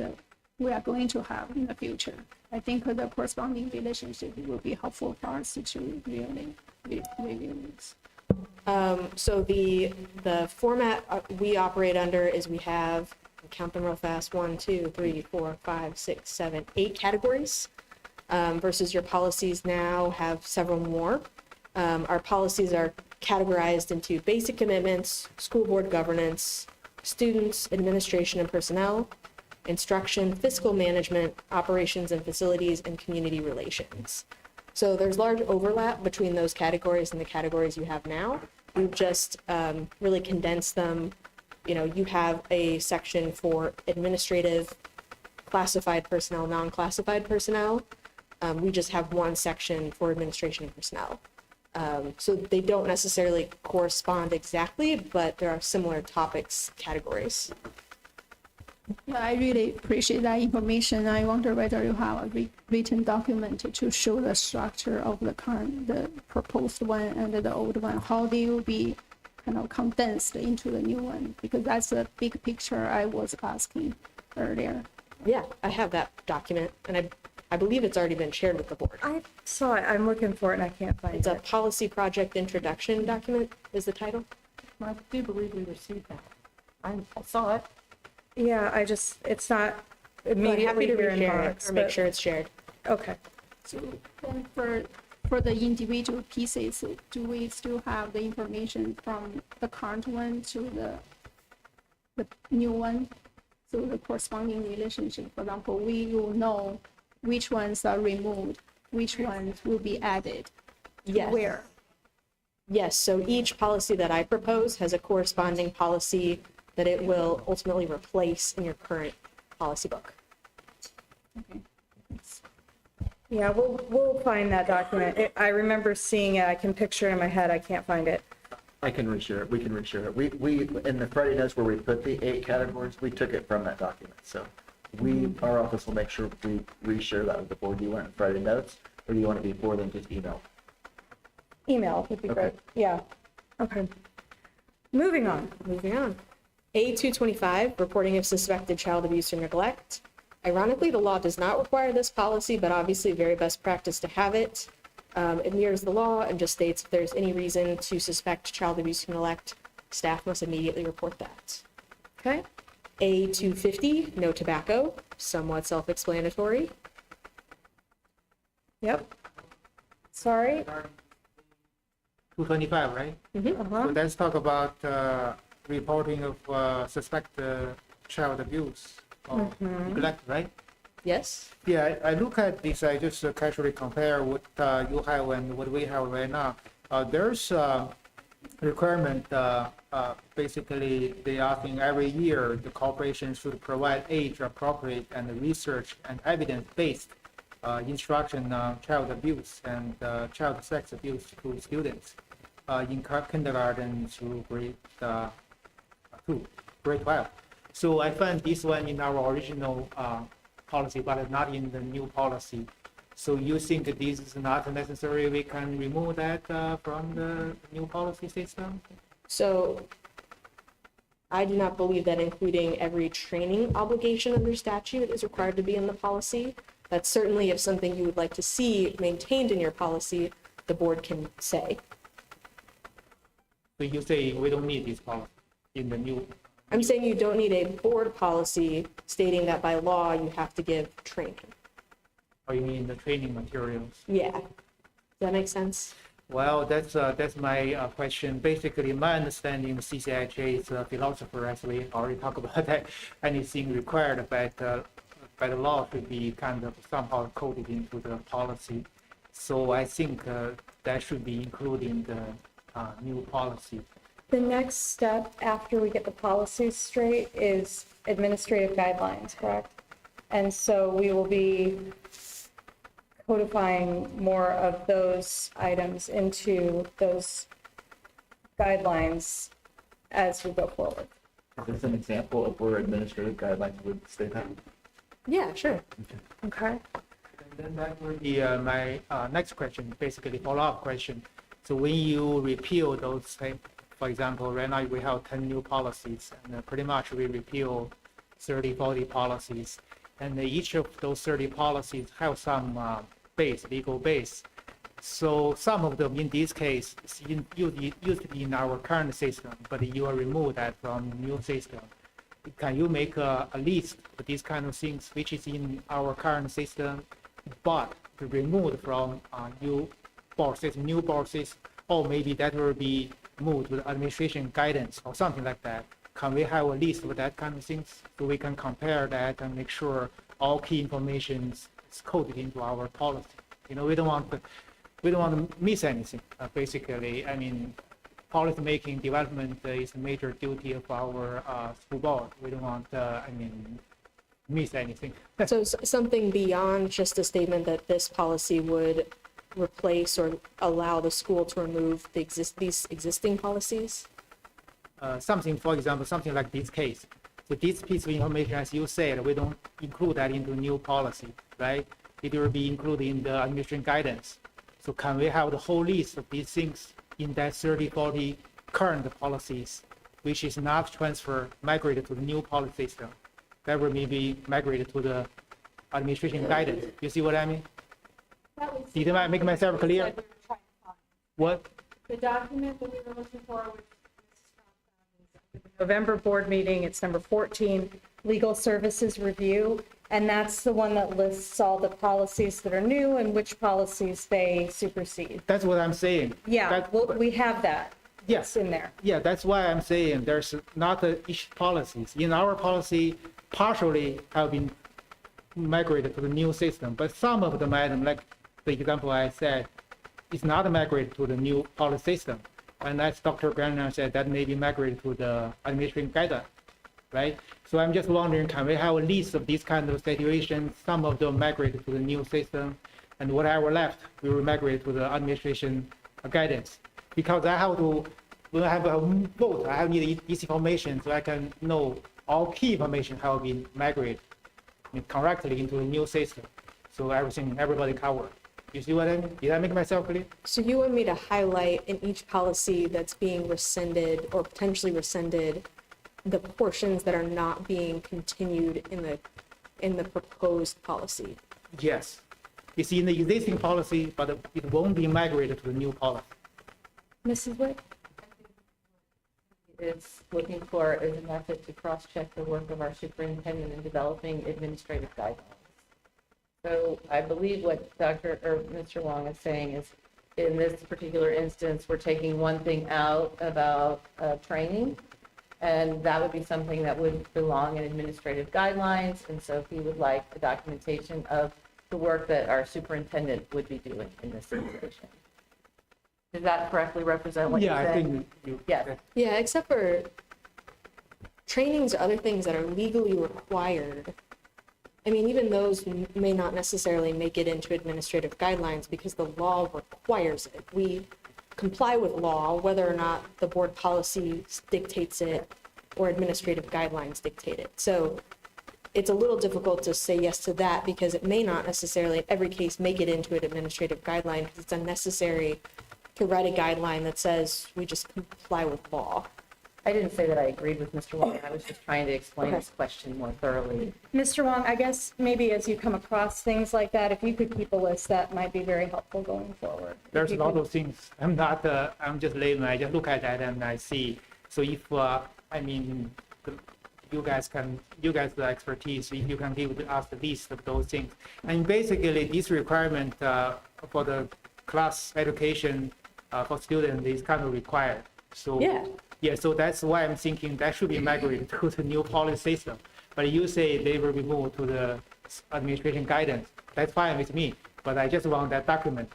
we are going to have in the future. I think the corresponding relationship will be helpful for us to really review this. So the format we operate under is we have, count them real fast, 1, 2, 3, 4, 5, 6, 7, 8 categories, versus your policies now have several more. Our policies are categorized into basic commitments, school board governance, students, administration and personnel, instruction, fiscal management, operations and facilities, and community relations. So there's large overlap between those categories and the categories you have now. We've just really condensed them. You know, you have a section for administrative, classified personnel, non-classified personnel. We just have one section for administration and personnel. So they don't necessarily correspond exactly, but there are similar topics categories. Yeah, I really appreciate that information. I wonder whether you have a written document to show the structure of the proposed one and the old one, how they will be kind of condensed into the new one, because that's the big picture I was asking earlier. Yeah, I have that document, and I believe it's already been shared with the board. I saw it. I'm looking for it and I can't find It's it. a policy project introduction document is the title. I do believe we received that. I saw it. Yeah, it's not immediately Happy to here in reshare box, it or make but- sure it's shared. Okay. So then for the individual pieces, do we still have the information from the current one to the the new one through the corresponding relationship. For example, we will know which ones are removed, which ones will be added, to Yes. where. Yes, so each policy that I propose has a corresponding policy that it will ultimately replace in your current policy book. Okay. Yeah, we'll find that document. I remember seeing it. I can picture it in my head. I can't find it. I can reshare it. We can reshare it. We, in the Friday notes where we put the 8 categories, we took it from that document. So our office will make sure we reshare that with the board. Do you want it in Friday notes, or do you want it before then just email? Email would be Okay. great. Yeah. Okay. Moving on. Moving on. A225, reporting of suspected child abuse or neglect. Ironically, the law does not require this policy, but obviously very best practice to have it. It mirrors the law and just states if there's any reason to suspect child abuse or neglect, staff must immediately report that. Okay. A250, no tobacco, somewhat self-explanatory. Yep. Sorry. 225, right? So let's talk about reporting of suspected child abuse or neglect, right? Yes. Yeah, I look at this, I just casually compare what you have and what we have right now. There's a requirement, basically they are asking every year the corporation should provide age-appropriate and research and evidence-based instruction on child abuse and child sex abuse to students in kindergarten through grade 12. So I found this one in our original policy, but not in the new policy. So you think that this is not necessary? We can remove that from the new policy system? So I do not believe that including every training obligation under statute is required to be in the policy. That's certainly if something you would like to see maintained in your policy, the board can say. So you say we don't need this policy in the new? I'm saying you don't need a board policy stating that by law you have to give training. Or you mean the training materials? Yeah. Does that make sense? Well, that's my question. Basically, my understanding of CCIJ is a philosopher, as we already talked about, that anything required by the law should be kind of somehow coded into the policy. So I think that should be included in the new policy. The next step after we get the policies straight is administrative guidelines, correct? And so we will be codifying more of those items into those guidelines as we go forward. Is this an example of where administrative guidelines would state that? Yeah, sure. Okay. And then that would be my next question, basically follow-up question. So when you repeal those, for example, right now we have 10 new policies, and pretty much we repeal 30, 40 policies. And each of those 30 policies have some legal base. So some of them in this case used to be in our current system, but you will remove that from new system. Can you make a list of these kind of things which is in our current system, but removed from new board system, or maybe that will be moved with administration guidance or something like that? Can we have a list of that kind of things so we can compare that and make sure all key information is coded into our policy? You know, we don't want to miss anything. Basically, I mean, policy making development is a major duty of our school board. We don't want, miss anything. So something beyond just a statement that this policy would replace or allow the school to remove these existing policies? Something, for example, something like this case. So this piece of information, as you said, we don't include that into new policy, right? It will be included in the administration guidance. So can we have the whole list of these things in that 30, 40 current policies, which is not migrated to the new policy system? That will maybe migrated to the administration guidance. You see what I mean? Did I make myself clear? What? The document that we were looking for was November board meeting. It's number 14, legal services review. And that's the one that lists all the policies that are new and which policies they supersede. That's what I'm saying. Yeah, we have that. Yes. in there. Yeah, that's why I'm saying there's not each policies. In our policy, partially have been migrated to the new system, but some of them, like the example I said, is not migrated to the new policy system. And as Dr. Gardner said, that may be migrated to the administration guideline, right? So I'm just wondering, can we have a list of these kind of situations? Some of them migrated to the new system, and whatever left, we will migrate to the administration guidance. Because I have to, when I have a vote, I need this information so I can know all key information have been migrated correctly into the new system. So everybody covered. You see what I mean? Did I make myself clear? So you want me to highlight in each policy that's being rescinded or potentially rescinded the portions that are not being continued in the proposed policy? Yes. It's in the existing policy, but it won't be migrated to the new policy. Mrs. Wood? Is looking for is a method to cross-check the work of our superintendent in developing administrative guidelines. So I believe what Mr. Wong is saying is, in this particular instance, we're taking one thing out about training, and that would be something that would belong in administrative guidelines. And so he would like the documentation of the work that our superintendent would be doing in this situation. Does that correctly represent what you're saying? Yeah, I think you. Yes. Yeah, except for trainings or other things that are legally required. I mean, even those may not necessarily make it into administrative guidelines because the law requires it. We comply with law, whether or not the board policy dictates it or administrative guidelines dictate it. So it's a little difficult to say yes to that because it may not necessarily in every case make it into an administrative guideline because it's unnecessary to write a guideline that says we just comply with law. I didn't say that I agreed with Mr. Wong. I was just trying to explain this question more thoroughly. Mr. Wong, I guess maybe as you come across things like that, if you could keep a list, that might be very helpful going forward. There's a lot of things. I'm just layman. I just look at that and I see. So if, you guys the expertise, if you can give us the list of those things. And basically this requirement for the class education for students is kind of required. So yeah, so that's why I'm thinking that should be migrated to the new policy system. But you say they will be moved to the administration guidance. That's fine with me, but I just want that document.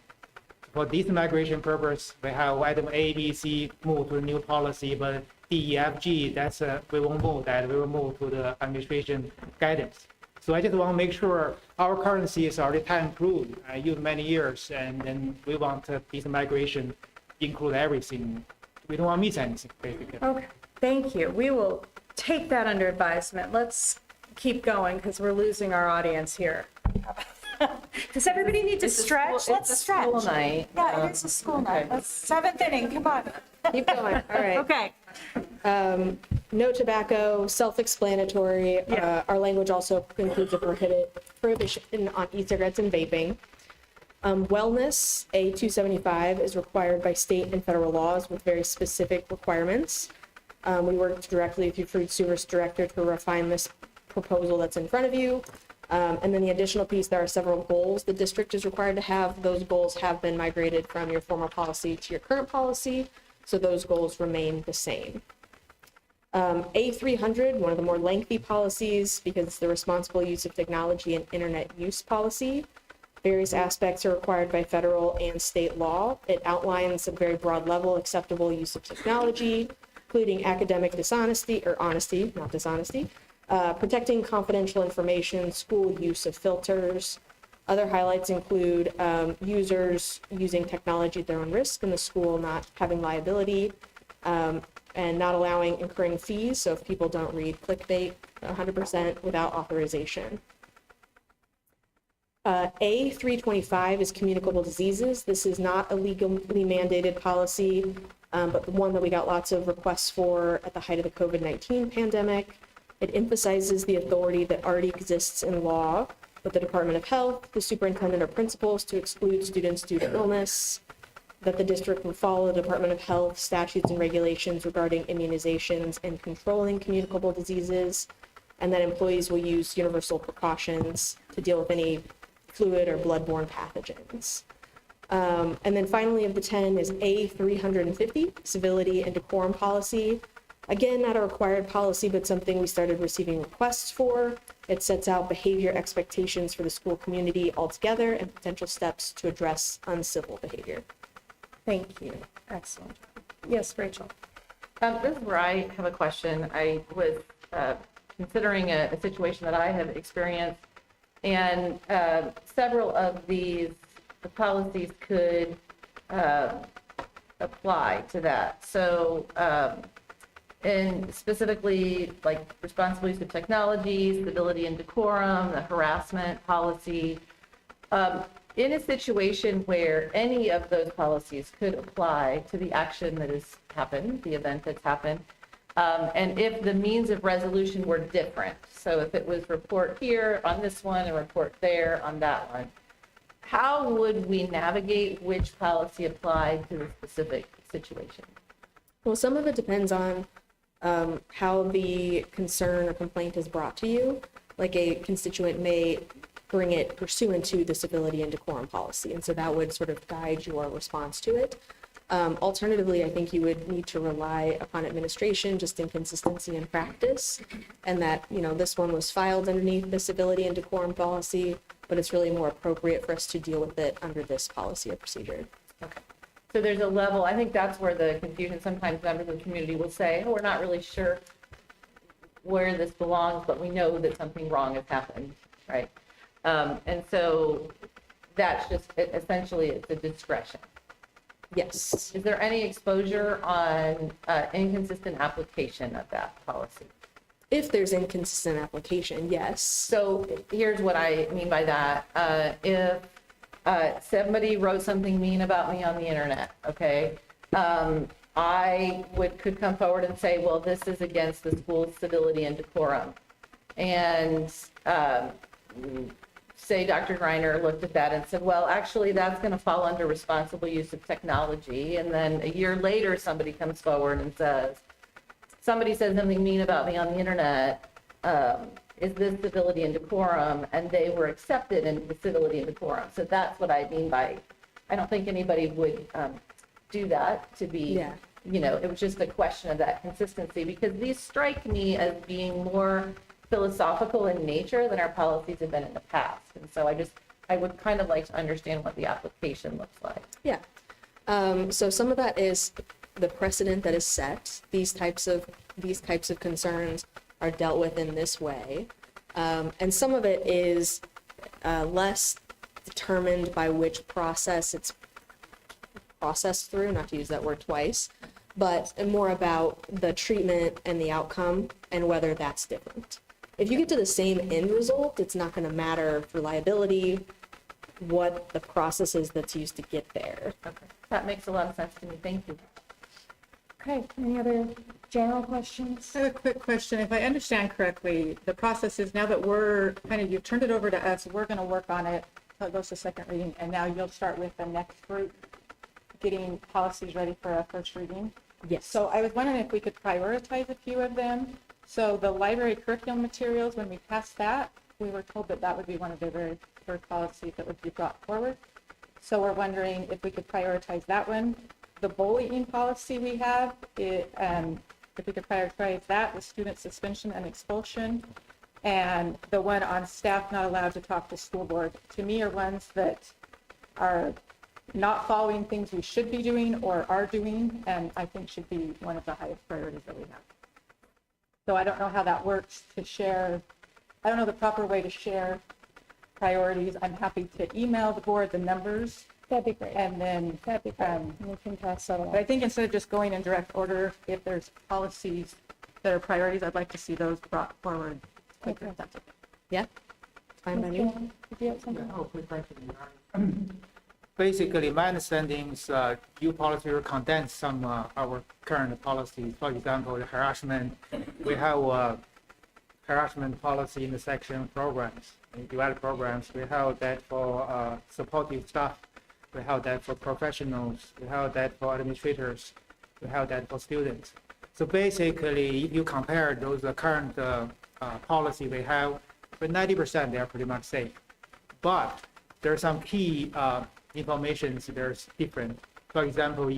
For this migration purpose, we have item A, B, C move to the new policy, but D, E, F, G, that's we won't move that. We will move to the administration guidance. So I just want to make sure our currency is already time-proven. I use many years, and then we want this migration include everything. We don't want to miss anything, basically. Okay, thank you. We will take that under advisement. Let's keep going because we're losing our audience here. Does everybody need to stretch? Let's stretch. School night. Yeah, it is a school night. Let's seventh inning. Come on. Keep going. All right. Okay. No tobacco, self-explanatory. Our language also includes a prohibition on e-cigarettes and vaping. Wellness, A275, is required by state and federal laws with very specific requirements. We worked directly with your food service director to refine this proposal that's in front of you. And then the additional piece, there are several goals the district is required to have. Those goals have been migrated from your former policy to your current policy, so those goals remain the same. A300, one of the more lengthy policies because it's the responsible use of technology and internet use policy. Various aspects are required by federal and state law. It outlines a very broad level acceptable use of technology, including academic dishonesty, or honesty, not dishonesty, protecting confidential information, school use of filters. Other highlights include users using technology at their own risk and the school not having liability, and not allowing incurring fees. So if people don't read clickbait 100% without authorization. A325 is communicable diseases. This is not a legally mandated policy, but the one that we got lots of requests for at the height of the COVID-19 pandemic. It emphasizes the authority that already exists in law with the Department of Health, the superintendent or principals to exclude students due to illness, that the district will follow the Department of Health statutes and regulations regarding immunizations and controlling communicable diseases, and that employees will use universal precautions to deal with any fluid or bloodborne pathogens. And then finally of the 10 is A350, civility and decorum policy. Again, not a required policy, but something we started receiving requests for. It sets out behavior expectations for the school community altogether and potential steps to address uncivil behavior. Thank you. Excellent. Yes, Rachel. This is where I have a question. I was considering a situation that I have experienced, and several of the policies could apply to that. So, and specifically like responsible use of technology, civility and decorum, the harassment policy. In a situation where any of those policies could apply to the action that has happened, the event that's happened, and if the means of resolution were different, so if it was report here on this one and report there on that one, how would we navigate which policy applied to the specific situation? Well, some of it depends on how the concern or complaint is brought to you. Like a constituent may bring it pursuant to the civility and decorum policy, and so that would sort of guide your response to it. Alternatively, I think you would need to rely upon administration, just in consistency in practice, and that, you know, this one was filed underneath the civility and decorum policy, but it's really more appropriate for us to deal with it under this policy or procedure. Okay. So there's a level, I think that's where the confusion, sometimes members of the community will say, oh, we're not really sure where this belongs, but we know that something wrong has happened, right? And so that's just essentially it's a discretion. Yes. Is there any exposure on inconsistent application of that policy? If there's inconsistent application, yes. So here's what I mean by that. If somebody wrote something mean about me on the internet, okay, I could come forward and say, well, this is against the school's civility and decorum. And say Dr. Greiner looked at that and said, well, actually, that's going to fall under responsible use of technology. And then a year later, somebody comes forward and says, somebody said something mean about me on the internet. Is this civility and decorum? And they were accepted into the civility and decorum. So that's what I mean by, I don't think anybody would do that to be, you know, it was just a question of that consistency, because these strike me as being more philosophical in nature than our policies have been in the past. And so I would kind of like to understand what the application looks like. Yeah. So some of that is the precedent that is set. These types of concerns are dealt with in this way. And some of it is less determined by which process it's processed through, not to use that word twice, but more about the treatment and the outcome and whether that's different. If you get to the same end result, it's not going to matter for liability what the process is that's used to get there. Okay, that makes a lot of sense to me. Thank you. Okay, any other general questions? I have a quick question. If I understand correctly, the process is now that we're you've turned it over to us, we're going to work on it so it goes to second reading, and now you'll start with the next group getting policies ready for a first reading. Yes. So I was wondering if we could prioritize a few of them. So the library curriculum materials, when we passed that, we were told that that would be one of the very first policies that would be brought forward. So we're wondering if we could prioritize that one. The bullying policy we have, if we could prioritize that, the student suspension and expulsion, and the one on staff not allowed to talk to school board, to me are ones that are not following things we should be doing or are doing, and I think should be one of the highest priorities that we have. So I don't know how that works to share. I don't know the proper way to share priorities. I'm happy to email the board the numbers. That'd be great. And then That'd be great. We can pass that along. But I think instead of just going in direct order, if there's policies that are priorities, I'd like to see those brought forward quicker. If that's okay. Yeah, fine by me. Did you have something? Basically, my understanding is new policy will condense some our current policies. For example, the harassment, we have harassment policy in the section programs, in developed programs. We have that for supportive staff. We have that for professionals. We have that for administrators. We have that for students. So basically, if you compare those current policy we have, for 90% they are pretty much safe. But there are some key information, there's different. For example,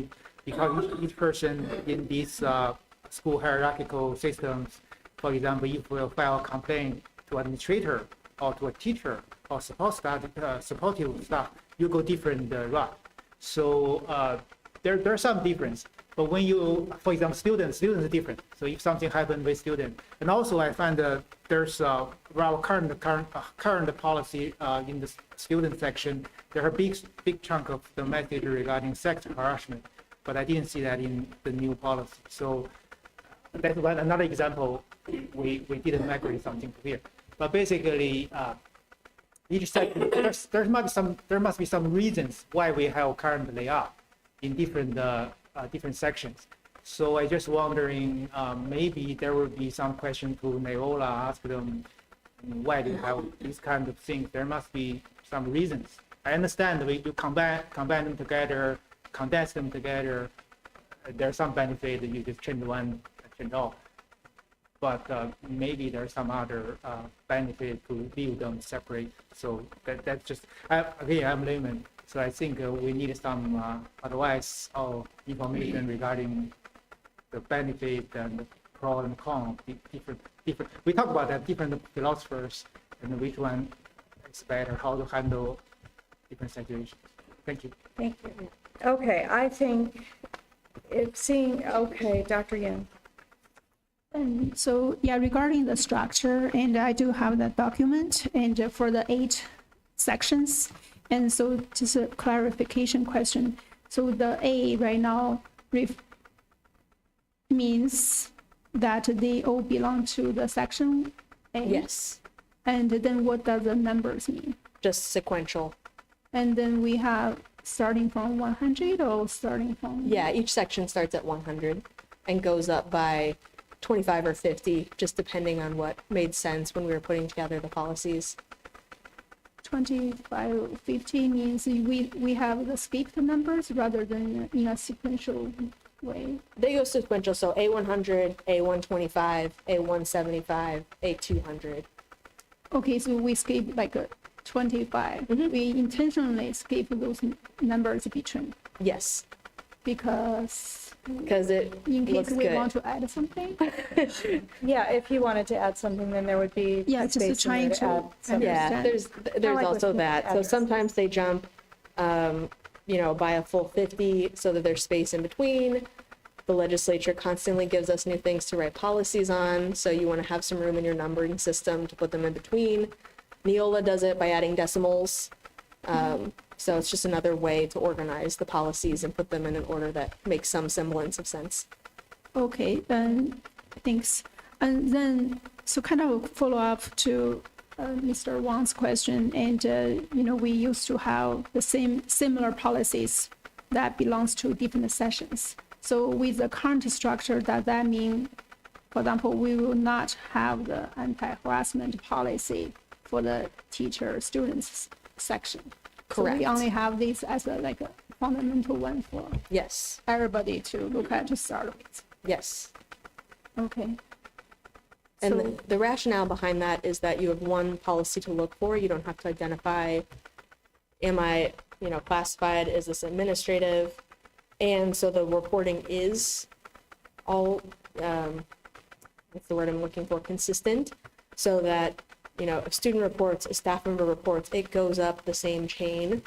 because each person in these school hierarchical systems, for example, if we file a complaint to administrator or to a teacher or supportive staff, you go different route. So there are some difference. But when you, for example, students are different. So if something happened with student, and also I find there's our current policy in the student section, there are big chunk of the message regarding sex harassment, but I didn't see that in the new policy. So that's another example. We didn't agree something here, but basically each section there must be some reasons why we have current layout in different sections. So I just wondering, maybe there will be some question to Neola, ask them why they have these kind of things. There must be some reasons. I understand you combine them together, condense them together. There's some benefit that you just change one, change all. But maybe there's some other benefit to leave them separate. So that's just, again, I'm layman. So I think we need some advice or information regarding the benefit and the pro and con of different. We talk about that different philosophers and which one is better, how to handle different situations. Thank you. Thank you. Okay, I think okay, Dr. Yin. And so, yeah, regarding the structure, and I do have that document, and for the 8 sections. And so just a clarification question. So the A right now means that they all belong to the section A? Yes. And then what does the numbers mean? Just sequential. And then we have starting from 100 or starting from? Yeah, each section starts at 100 and goes up by 25 or 50, just depending on what made sense when we were putting together the policies. 25 or 50 means we have the skipped numbers rather than in a sequential way. They go sequential, so A100, A125, A175, A200. Okay, so we skip like 25. We intentionally skip those numbers between. Yes. Because it in case looks we good. want to add something. Yeah, if you wanted to add something, then there would be just trying to add something. Yeah, there's like also with that. So adding sometimes they jump, by a full 50 so that there's space in between. The legislature constantly gives us new things to write policies on, so you want to have some room in your numbering system to put them in between. Neola does it by adding decimals. So it's just another way to organize the policies and put them in an order that makes some semblance of sense. Okay, thanks. And then, so kind of follow up to Mr. Wang's question, and we used to have the similar policies that belongs to different sessions. So with the current structure, does that mean, for example, we will not have the anti-harassment policy for the teacher-students section? Correct. So we only have this as a fundamental one for Yes. everybody to look at to start with. Yes. Okay. And So- the rationale behind that is that you have one policy to look for. You don't have to identify, am I, classified, is this administrative? And so the reporting is all, what's the word I'm looking for, consistent, so that, if student reports, a staff member reports, it goes up the same chain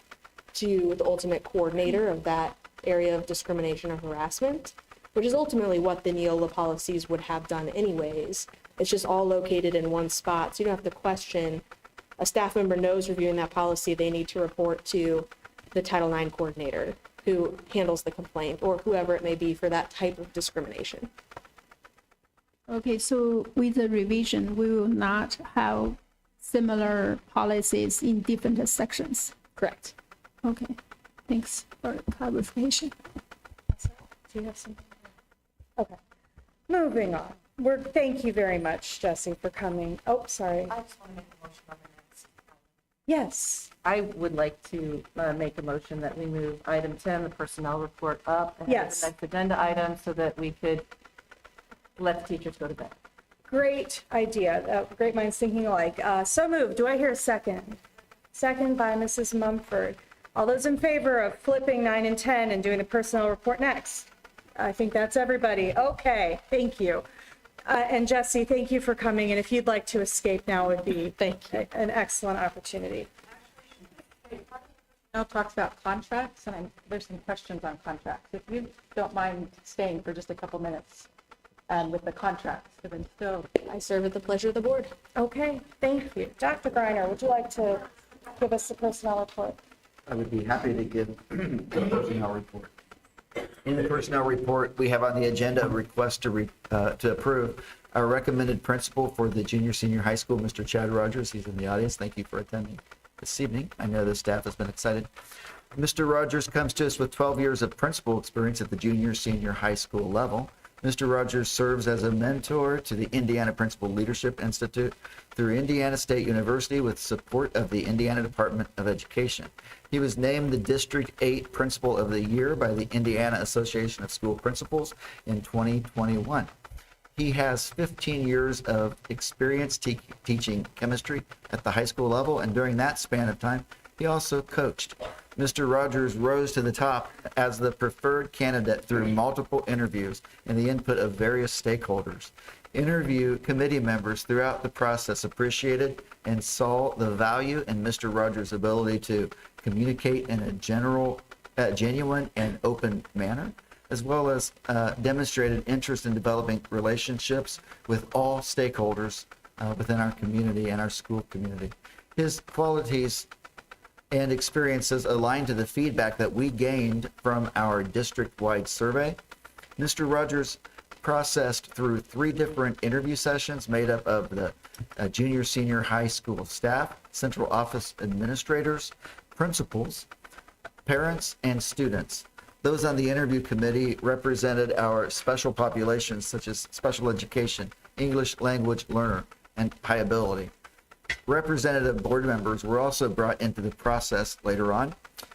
to the ultimate coordinator of that area of discrimination or harassment, which is ultimately what the Neola policies would have done anyways. It's just all located in one spot, so you don't have to question. A staff member knows reviewing that policy, they need to report to the Title IX coordinator who handles the complaint, or whoever it may be for that type of discrimination. Okay, so with the revision, we will not have similar policies in different sections. Correct. Okay, thanks for clarification. Do you have something? Okay. Moving on. Thank you very much, Jesse, for coming. Oh, sorry. I just want to make a motion on the next. Yes. I would like to make a motion that we move item 10, the personnel report, up and have Yes. the next agenda item so that we could let the teachers go to bed. Great idea. Great minds thinking alike. So moved. Do I hear a second? Second by Mrs. Mumford. All those in favor of flipping 9 and 10 and doing the personnel report next? I think that's everybody. Okay, thank you. And Jesse, thank you for coming. And if you'd like to escape now would be an excellent opportunity. Now talks about contracts, and there's some questions on contracts. If you don't mind staying for just a couple minutes with the contracts, because I'm still. I serve at the pleasure of the board. Okay, thank you. Dr. Greiner, would you like to give us the personnel report? I would be happy to give the personnel report. In the personnel report, we have on the agenda a request to approve our recommended principal for the junior senior high school, Mr. Chad Rogers. He's in the audience. Thank you for attending this evening. I know the staff has been excited. Mr. Rogers comes to us with 12 years of principal experience at the junior senior high school level. Mr. Rogers serves as a mentor to the Indiana Principal Leadership Institute through Indiana State University with support of the Indiana Department of Education. He was named the District 8 Principal of the Year by the Indiana Association of School Principals in 2021. He has 15 years of experience teaching chemistry at the high school level, and during that span of time, he also coached. Mr. Rogers rose to the top as the preferred candidate through multiple interviews and the input of various stakeholders. Interview committee members throughout the process appreciated and saw the value in Mr. Rogers' ability to communicate in a genuine and open manner, as well as demonstrated interest in developing relationships with all stakeholders within our community and our school community. His qualities and experiences align to the feedback that we gained from our district-wide survey. Mr. Rogers processed through 3 different interview sessions made up of the junior senior high school staff, central office administrators, principals, parents, and students. Those on the interview committee represented our special populations such as special education, English language learner, and high ability. Representative board members were also brought into the process later on,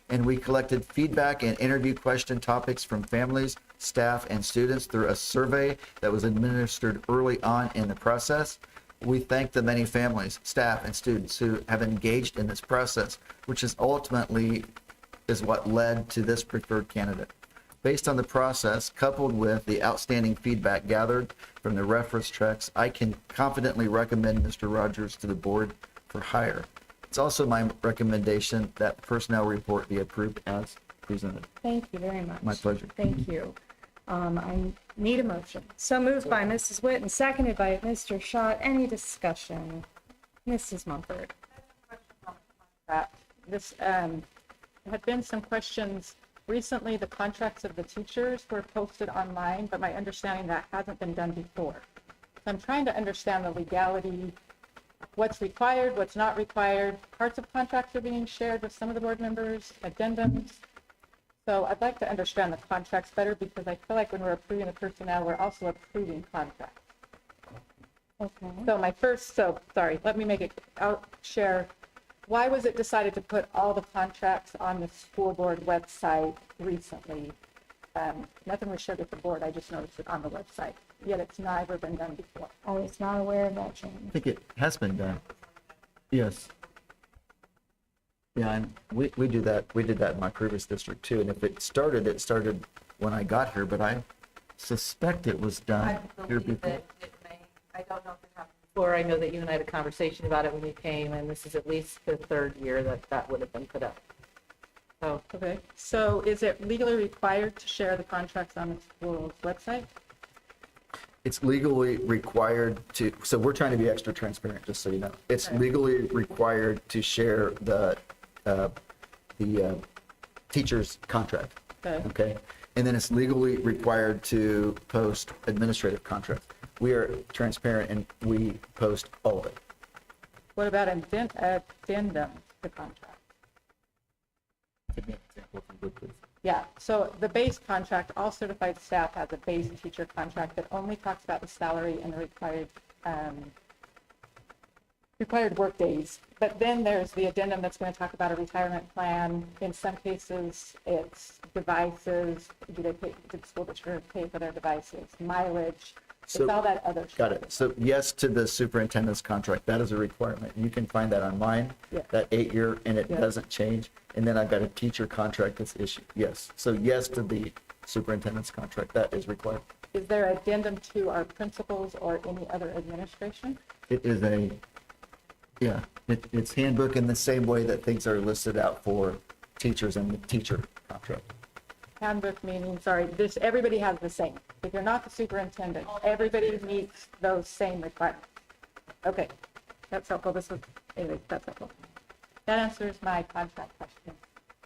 and we collected feedback and interview question topics from families, staff, and students through a survey that was administered early on in the process. We thank the many families, staff, and students who have engaged in this process, which is ultimately what led to this preferred candidate. Based on the process, coupled with the outstanding feedback gathered from the reference checks, I can confidently recommend Mr. Rogers to the board for hire. It's also my recommendation that the personnel report be approved as presented. Thank you very much. My pleasure. Thank you. I need a motion. So moved by Mrs. Witt and seconded by Mr. Schott. Any discussion? Mrs. Mumford. This had been some questions. Recently, the contracts of the teachers were posted online, but my understanding that hasn't been done before. So I'm trying to understand the legality, what's required, what's not required. Parts of contracts are being shared with some of the board members, addendums. So I'd like to understand the contracts better because I feel like when we're approving the personnel, we're also approving contracts. Okay. So sorry, let me make it, I'll share. Why was it decided to put all the contracts on the school board website recently? Nothing was shared with the board. I just noticed it on the website, yet it's never been done before. I was not aware of that change. I think it has been done. Yes. Yeah, and we do that. We did that in my previous district too. And if it started when I got here, but I suspect it was done here before. I don't know if it happened before. I know that you and I had a conversation about it when you came, and this is at least the 3rd year that would have been put up. So, okay. So is it legally required to share the contracts on the school's website? It's legally required to, so we're trying to be extra transparent, just so you know. It's legally required to share the teacher's contract. Okay. And then it's legally required to post administrative contracts. We are transparent and we post all of it. What about addendum to contract? Yeah, so the base contract, all certified staff has a base teacher contract that only talks about the salary and the required work days. But then there's the addendum that's going to talk about a retirement plan. In some cases, it's devices. Do the school district pay for their devices? Mileage. It's all that other stuff. Got it. So yes to the superintendent's contract. That is a requirement. You can find that on mine, Yeah. that 8-year, and it Yeah. doesn't change. And then I've got a teacher contract that's issued. Yes. So yes to the superintendent's contract. That is required. Is there addendum to our principals or any other administration? It is it's handbook in the same way that things are listed out for teachers and the teacher contract. Handbook meaning, sorry, this, everybody has the same. If you're not the superintendent, everybody meets those same requirements. Okay, that's helpful. This was, anyway, that's helpful. That answers my contract question.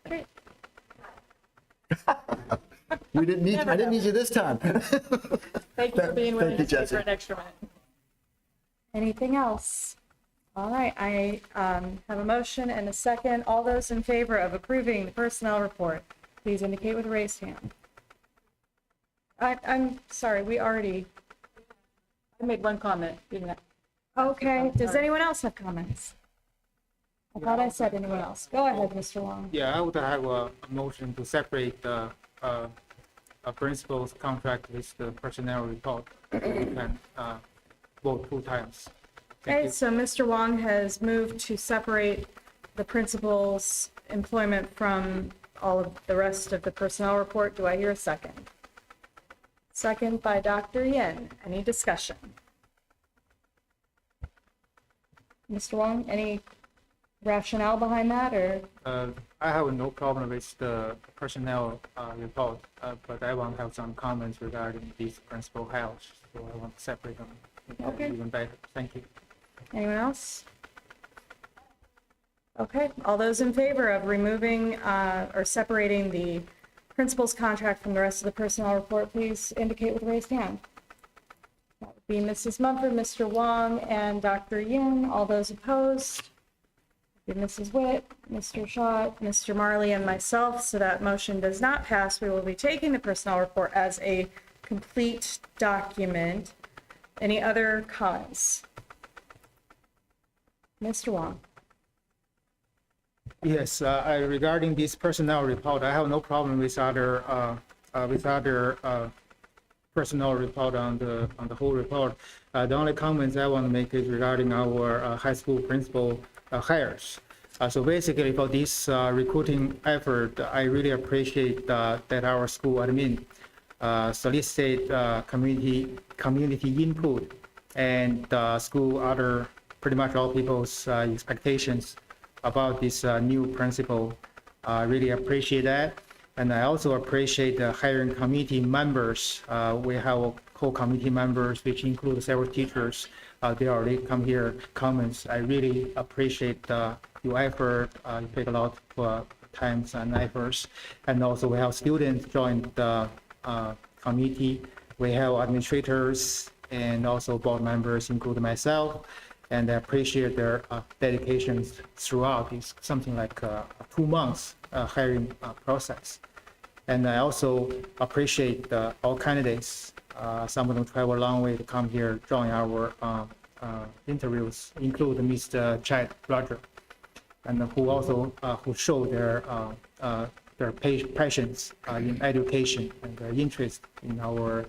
Great. I didn't need you this time. Thank you for being willing Thank you, to stay Jesse. for an extra minute. Anything else? All right, I have a motion and a second. All those in favor of approving the personnel report, please indicate with a raised hand. I'm sorry, I made one comment, didn't I? Okay, does sorry. anyone else have comments? I thought I said anyone else. Go ahead, Mr. Wong. Yeah, I would have a motion to separate the a principal's contract with the personnel report. We can vote 2 times. Thank Okay, you. so Mr. Wong has moved to separate the principal's employment from all of the rest of the personnel report. Do I hear a second? Second by Dr. Yin. Any discussion? Mr. Wong, any rationale behind that, or? I have no problem with the personnel report, but I want to have some comments regarding these principal health. So I want to separate them Okay. even better. Thank you. Anyone else? Okay, all those in favor of removing or separating the principal's contract from the rest of the personnel report, please indicate with a raised hand. That would be Mrs. Mumford, Mr. Wong, and Dr. Yin. All those opposed? Would be Mrs. Witt, Mr. Schott, Mr. Marley, and myself. So that motion does not pass. We will be taking the personnel report as a complete document. Any other comments? Mr. Wong. Yes, regarding this personnel report, I have no problem with other personnel report on the whole report. The only comments I want to make is regarding our high school principal hires. So basically, for this recruiting effort, I really appreciate that our school admin solicit community input and school other pretty much all people's expectations about this new principal. I really appreciate that. And I also appreciate the hiring committee members. We have co-committee members, which include several teachers. They already come here, comments. I really appreciate your effort. You take a lot of time and efforts. And also we have students join the committee. We have administrators and also board members, including myself. And I appreciate their dedications throughout. It's something like 2 months hiring process. And I also appreciate all candidates. Some of them travel a long way to come here, join our interviews, include Mr. Chad Roger, and who also who show their passions in education and their interest in our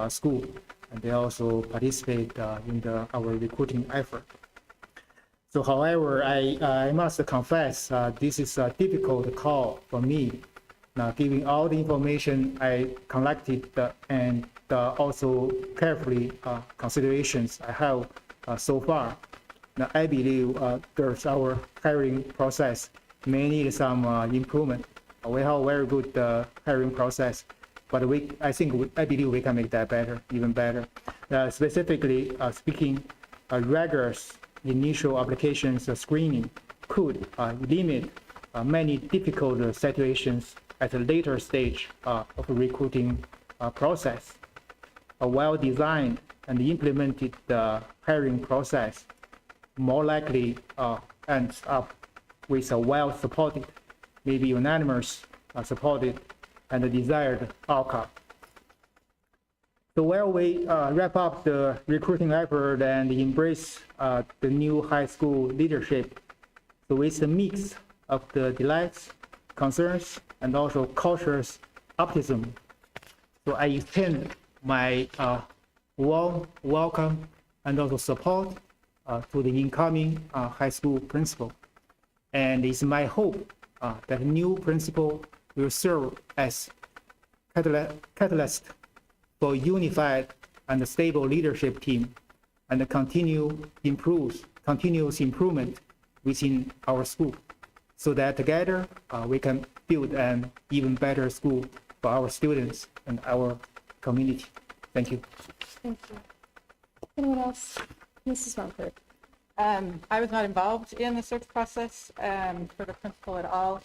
school. And they also participate in our recruiting effort. So however, I must confess, this is a difficult call for me. Now, giving all the information I collected and also carefully considerations I have so far, now I believe there's our hiring process may need some improvement. We have a very good hiring process, but I believe we can make that better, even better. Specifically speaking, rigorous initial applications screening could limit many difficult situations at a later stage of the recruiting process. A well-designed and implemented hiring process more likely ends up with a well-supported, maybe unanimous supported and a desired outcome. So while we wrap up the recruiting effort and embrace the new high school leadership, so with a mix of the delights, concerns, and also cautious optimism, so I extend my warm welcome and also support to the incoming high school principal. And it's my hope that new principal will serve as catalyst for unified and stable leadership team and continuous improvement within our school, so that together we can build an even better school for our students and our community. Thank you. Thank you. Anyone else? Mrs. Mumford. I was not involved in the search process for the principal at all.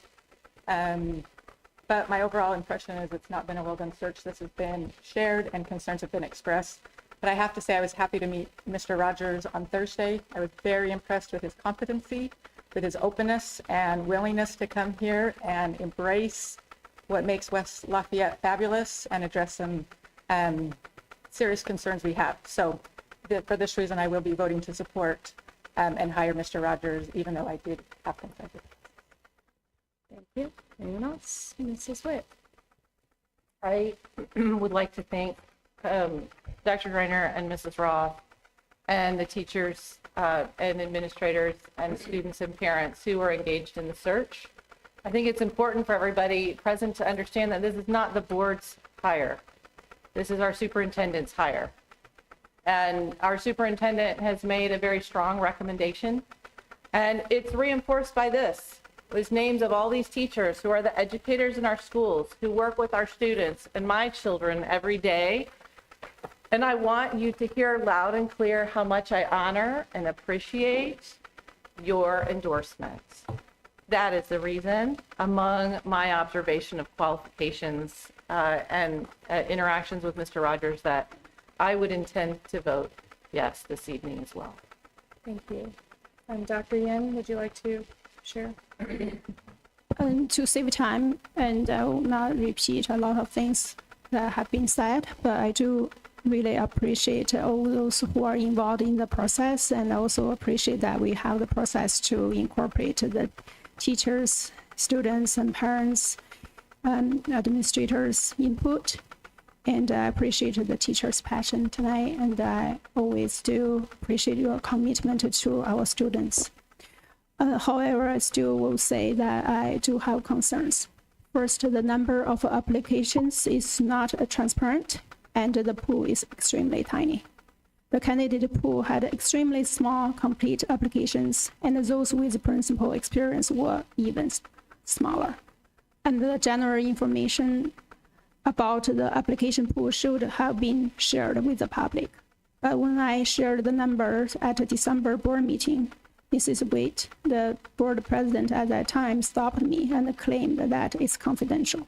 But my overall impression is it's not been a well-done search. This has been shared and concerns have been expressed. But I have to say I was happy to meet Mr. Rogers on Thursday. I was very impressed with his competency, with his openness and willingness to come here and embrace what makes West Lafayette fabulous and address some serious concerns we have. So for this reason, I will be voting to support and hire Mr. Rogers, even though I did have concerns. Thank you. Anyone else? Mrs. Witt. I would like to thank Dr. Greiner and Mrs. Roth and the teachers and administrators and students and parents who are engaged in the search. I think it's important for everybody present to understand that this is not the board's hire. This is our superintendent's hire. And our superintendent has made a very strong recommendation. And it's reinforced by this. There's names of all these teachers who are the educators in our schools, who work with our students and my children every day. And I want you to hear loud and clear how much I honor and appreciate your endorsements. That is the reason, among my observation of qualifications and interactions with Mr. Rogers, that I would intend to vote yes this evening as well. Thank you. Dr. Yin, would you like to share? To save time, and I will not repeat a lot of things that have been said, but I do really appreciate all those who are involved in the process, and also appreciate that we have the process to incorporate the teachers, students, and parents, and administrators' input. And I appreciate the teachers' passion tonight, and I always do appreciate your commitment to our students. However, I still will say that I do have concerns. First, the number of applications is not transparent, and the pool is extremely tiny. The candidate pool had extremely small complete applications, and those with principal experience were even smaller. And the general information about the application pool should have been shared with the public. But when I shared the numbers at the December board meeting, Mrs. Witt, the board president at that time, stopped me and claimed that it's confidential.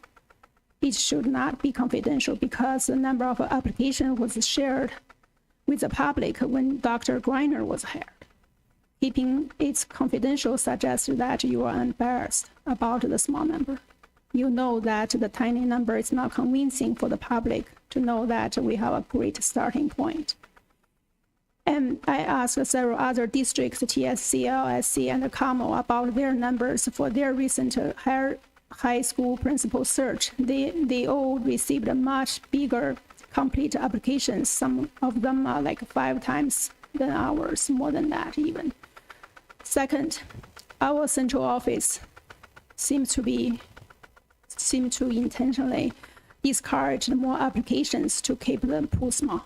It should not be confidential because the number of applications was shared with the public when Dr. Greiner was hired. Keeping it confidential suggests that you are embarrassed about the small number. You know that the tiny number is not convincing for the public to know that we have a great starting point. And I asked several other districts, TSC, LSC, and Carmel, about their numbers for their recent high school principal search. They all received a much bigger complete applications. Some of them are like 5 times than ours, more than that even. Second, our central office seems to intentionally discourage more applications to keep the pool small.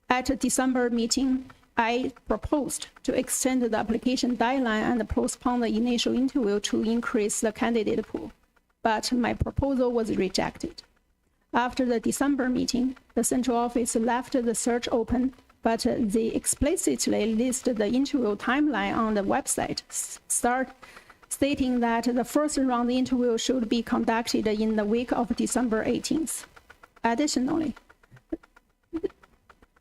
At a December meeting, I proposed to extend the application deadline and postpone the initial interview to increase the candidate pool, but my proposal was rejected. After the December meeting, the central office left the search open, but they explicitly listed the interview timeline on the website, stating that the first round interview should be conducted in the week of December 18th. Additionally,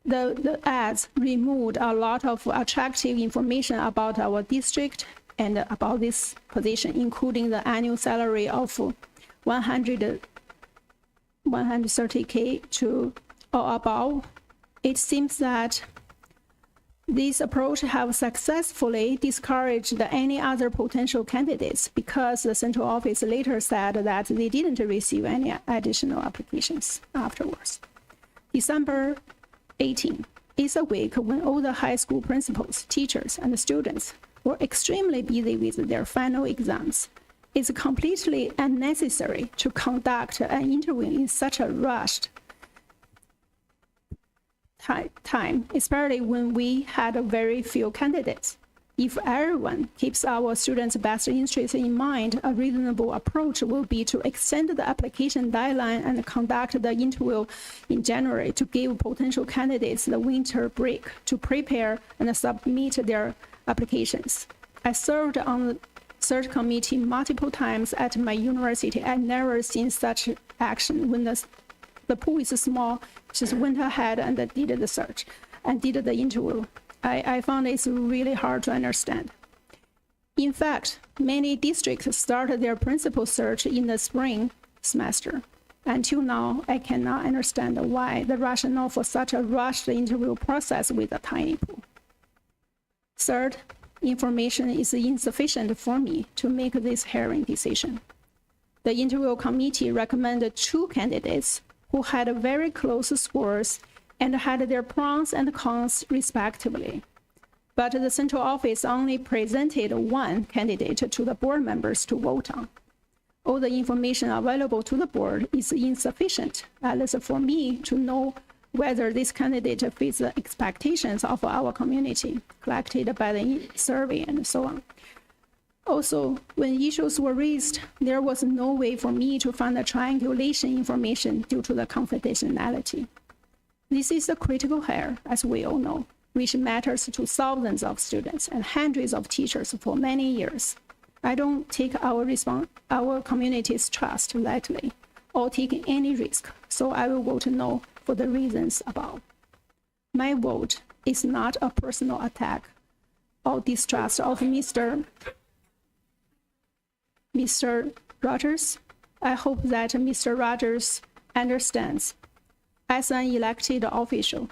the ads removed a lot of attractive information about our district and about this position, including the annual salary of $130K to or above. It seems that this approach have successfully discouraged any other potential candidates because the central office later said that they didn't receive any additional applications afterwards. December 18 is a week when all the high school principals, teachers, and students were extremely busy with their final exams. It's completely unnecessary to conduct an interview in such a rushed time, especially when we had very few candidates. If everyone keeps our students' best interests in mind, a reasonable approach will be to extend the application deadline and conduct the interview in January to give potential candidates the winter break to prepare and submit their applications. I served on the search committee multiple times at my university. I've never seen such action. When the pool is small, just went ahead and did the search and did the interview. I found it's really hard to understand. In fact, many districts started their principal search in the spring semester. Until now, I cannot understand why the rationale for such a rushed interview process with a tiny pool. Third, information is insufficient for me to make this hiring decision. The interview committee recommended 2 candidates who had very close scores and had their pros and cons respectively. But the central office only presented 1 candidate to the board members to vote on. All the information available to the board is insufficient, at least for me, to know whether this candidate fits the expectations of our community collected by the survey and so on. Also, when issues were raised, there was no way for me to find the triangulation information due to the confidentiality. This is a critical hire, as we all know, which matters to thousands of students and hundreds of teachers for many years. I don't take our community's trust lightly or take any risk, so I will vote no for the reasons above. My vote is not a personal attack or distrust of Mr. Rogers. I hope that Mr. Rogers understands. As an elected official,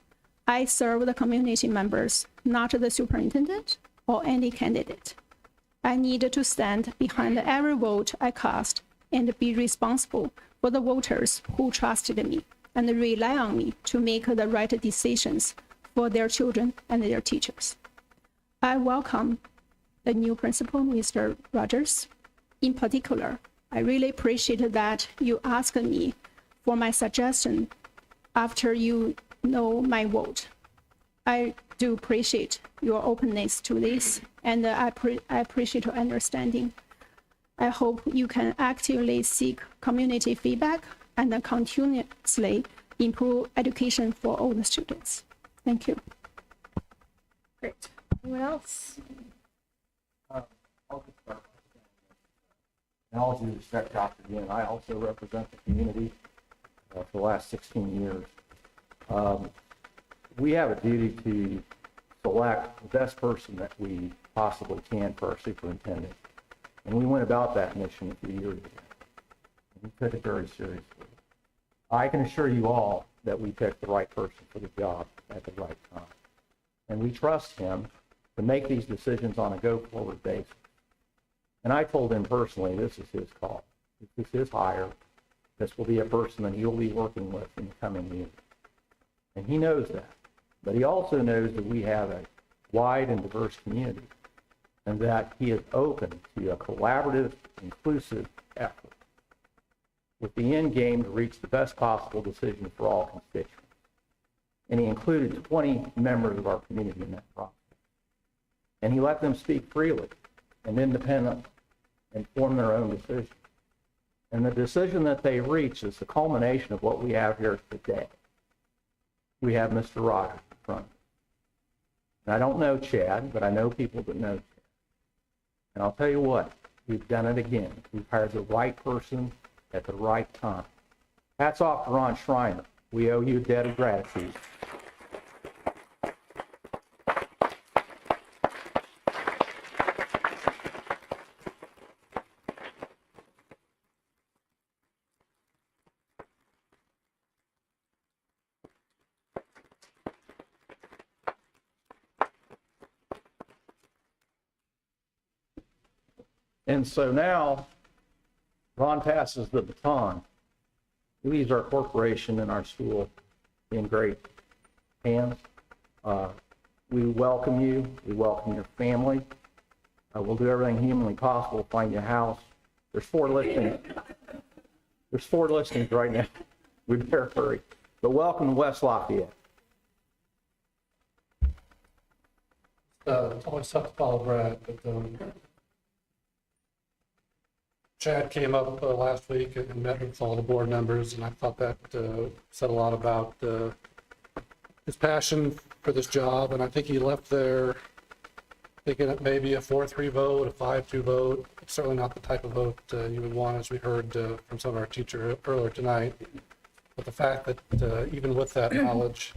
I serve the community members, not the superintendent or any candidate. I need to stand behind every vote I cast and be responsible for the voters who trusted me and rely on me to make the right decisions for their children and their teachers. I welcome the new principal, Mr. Rogers. In particular, I really appreciate that you asked me for my suggestion after you know my vote. I do appreciate your openness to this, and I appreciate your understanding. I hope you can actively seek community feedback and continuously improve education for all the students. Thank you. Great. Anyone else? I'll just start. And all due respect, Dr. Yin, I also represent the community for the last 16 years. We have a duty to select the best person that we possibly can for our superintendent. And we went about that mission a few years ago. We took it very seriously. I can assure you all that we picked the right person for the job at the right time. And we trust him to make these decisions on a go-forward basis. And I told him personally, this is his call. This is his hire. This will be a person that he'll be working with in the coming years. And he knows that. But he also knows that we have a wide and diverse community and that he is open to a collaborative, inclusive effort with the end game to reach the best possible decision for all constituents. And he included 20 members of our community in that process. And he let them speak freely and independently and form their own decisions. And the decision that they reach is the culmination of what we have here today. We have Mr. Rogers in front of us. And I don't know Chad, but I know people that know Chad. And I'll tell you what, we've done it again. We've hired the right person at the right time. Hats off to Ron Schreiner. We owe you a debt of gratitude. And so now, Ron passes the baton. He leaves our corporation and our school in great hands. We welcome you. We welcome your family. We'll do everything humanly possible to find you a house. There's 4 listings. There's 4 listings right now. We better hurry. But welcome to West Lafayette. It's always tough to follow Brad, but Chad came up last week and met with all the board members, and I thought that said a lot about his passion for this job, and I think he left there thinking it may be a 4-3 vote, a 5-2 vote. It's certainly not the type of vote you would want, as we heard from some of our teachers earlier tonight. But the fact that even with that knowledge,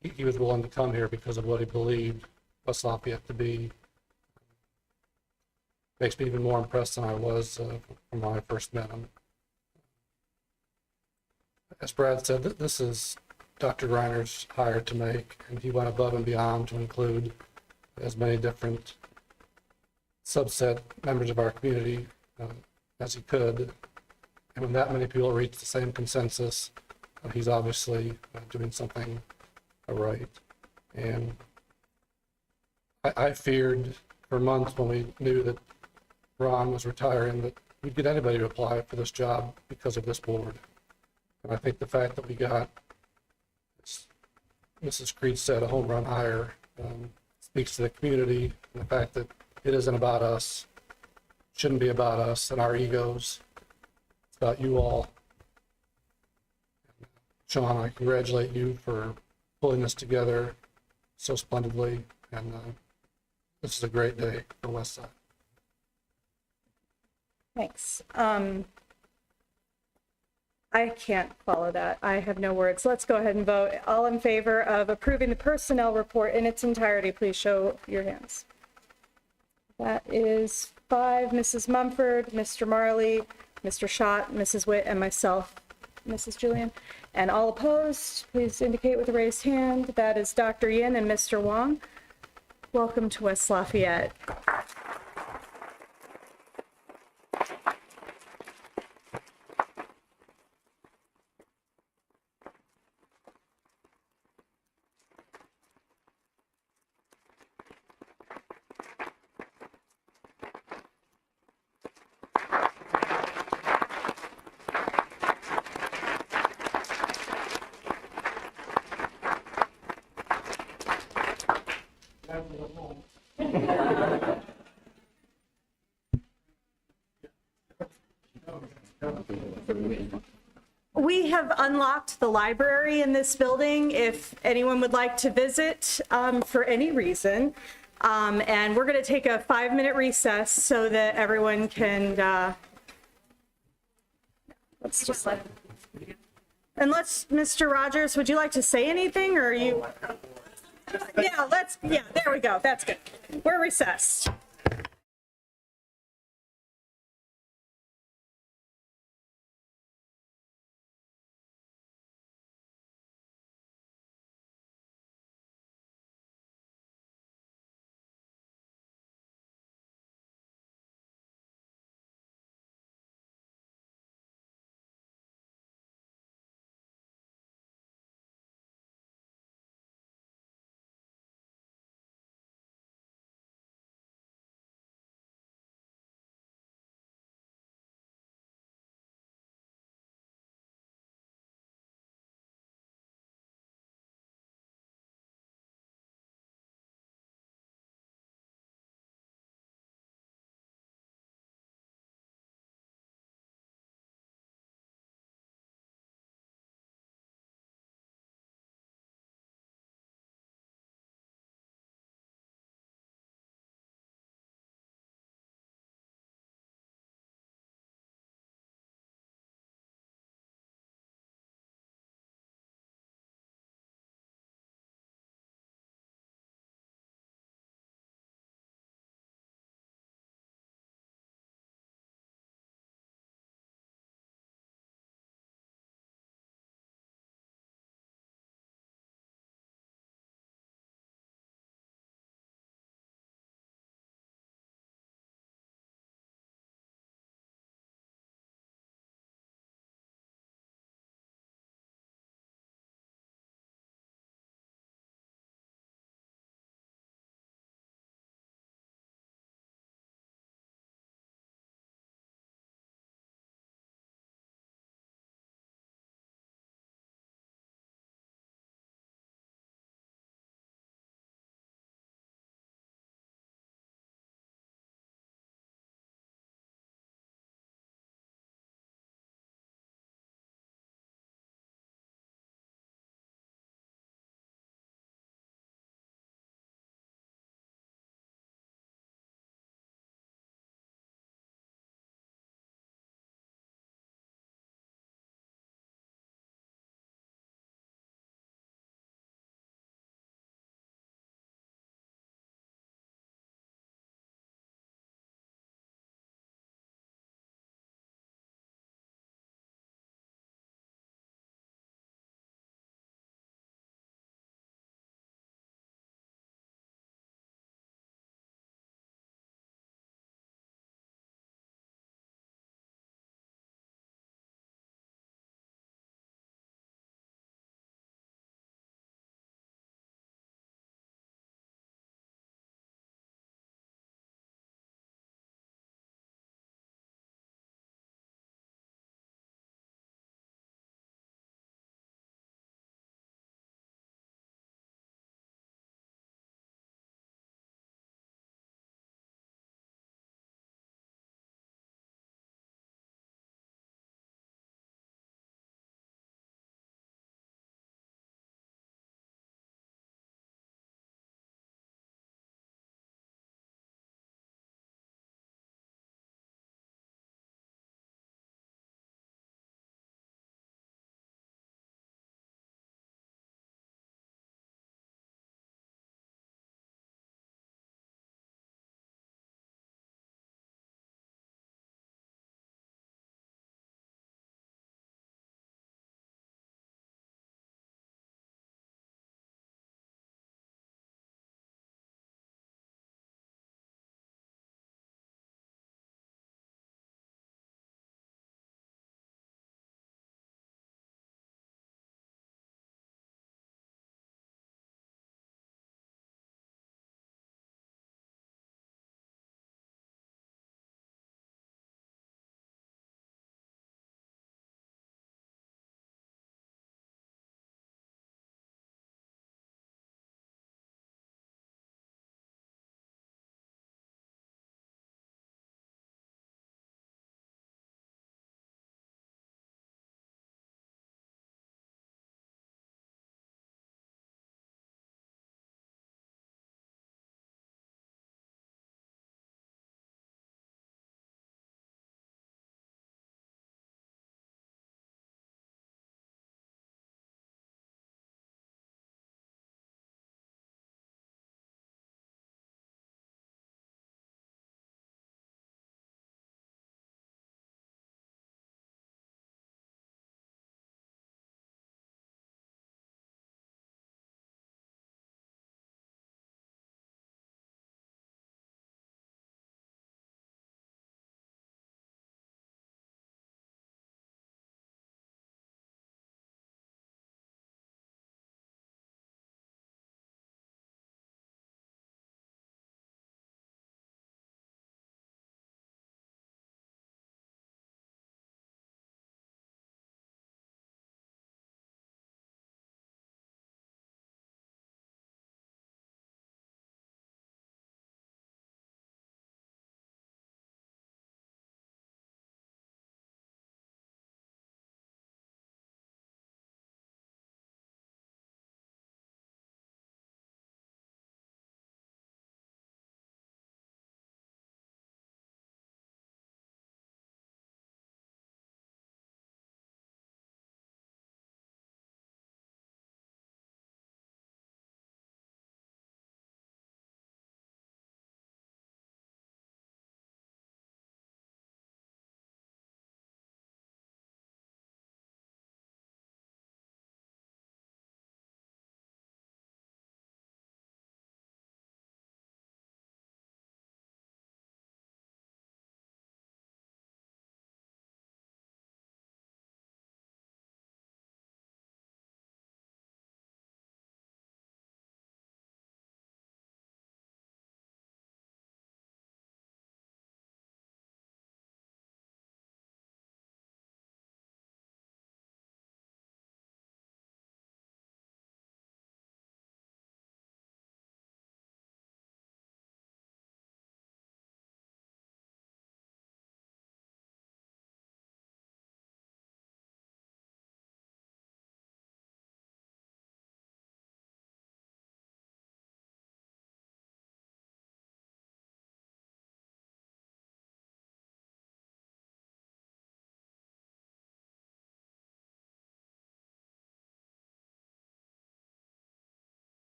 he was willing to come here because of what he believed West Lafayette to be makes me even more impressed than I was when I first met him. As Brad said, this is Dr. Griner's hire to make, and he went above and beyond to include as many different subset members of our community as he could. And when that many people reach the same consensus, he's obviously doing something right. And I feared for months when we knew that Ron was retiring that we'd get anybody to apply for this job because of this board. And I think the fact that we got, as Mrs. Creed said, a home run hire speaks to the community, and the fact that it isn't about us, shouldn't be about us and our egos. It's about you all. Sean, I congratulate you for pulling this together so splendidly, and this is a great day for Westside. Thanks. I can't follow that. I have no words. Let's go ahead and vote. All in favor of approving the personnel report in its entirety, please show your hands. That is 5, Mrs. Mumford, Mr. Marley, Mr. Schott, Mrs. Witt, and myself, Mrs. Julian. And all opposed, please indicate with a raised hand. That is Dr. Yin and Mr. Wong. Welcome to West Lafayette. We have unlocked the library in this building if anyone would like to visit for any reason. And we're going to take a 5-minute recess so that everyone can, let's just let, unless, Mr. Rogers, would you like to say anything, or are you? Yeah, there we go. That's good. We're recessed.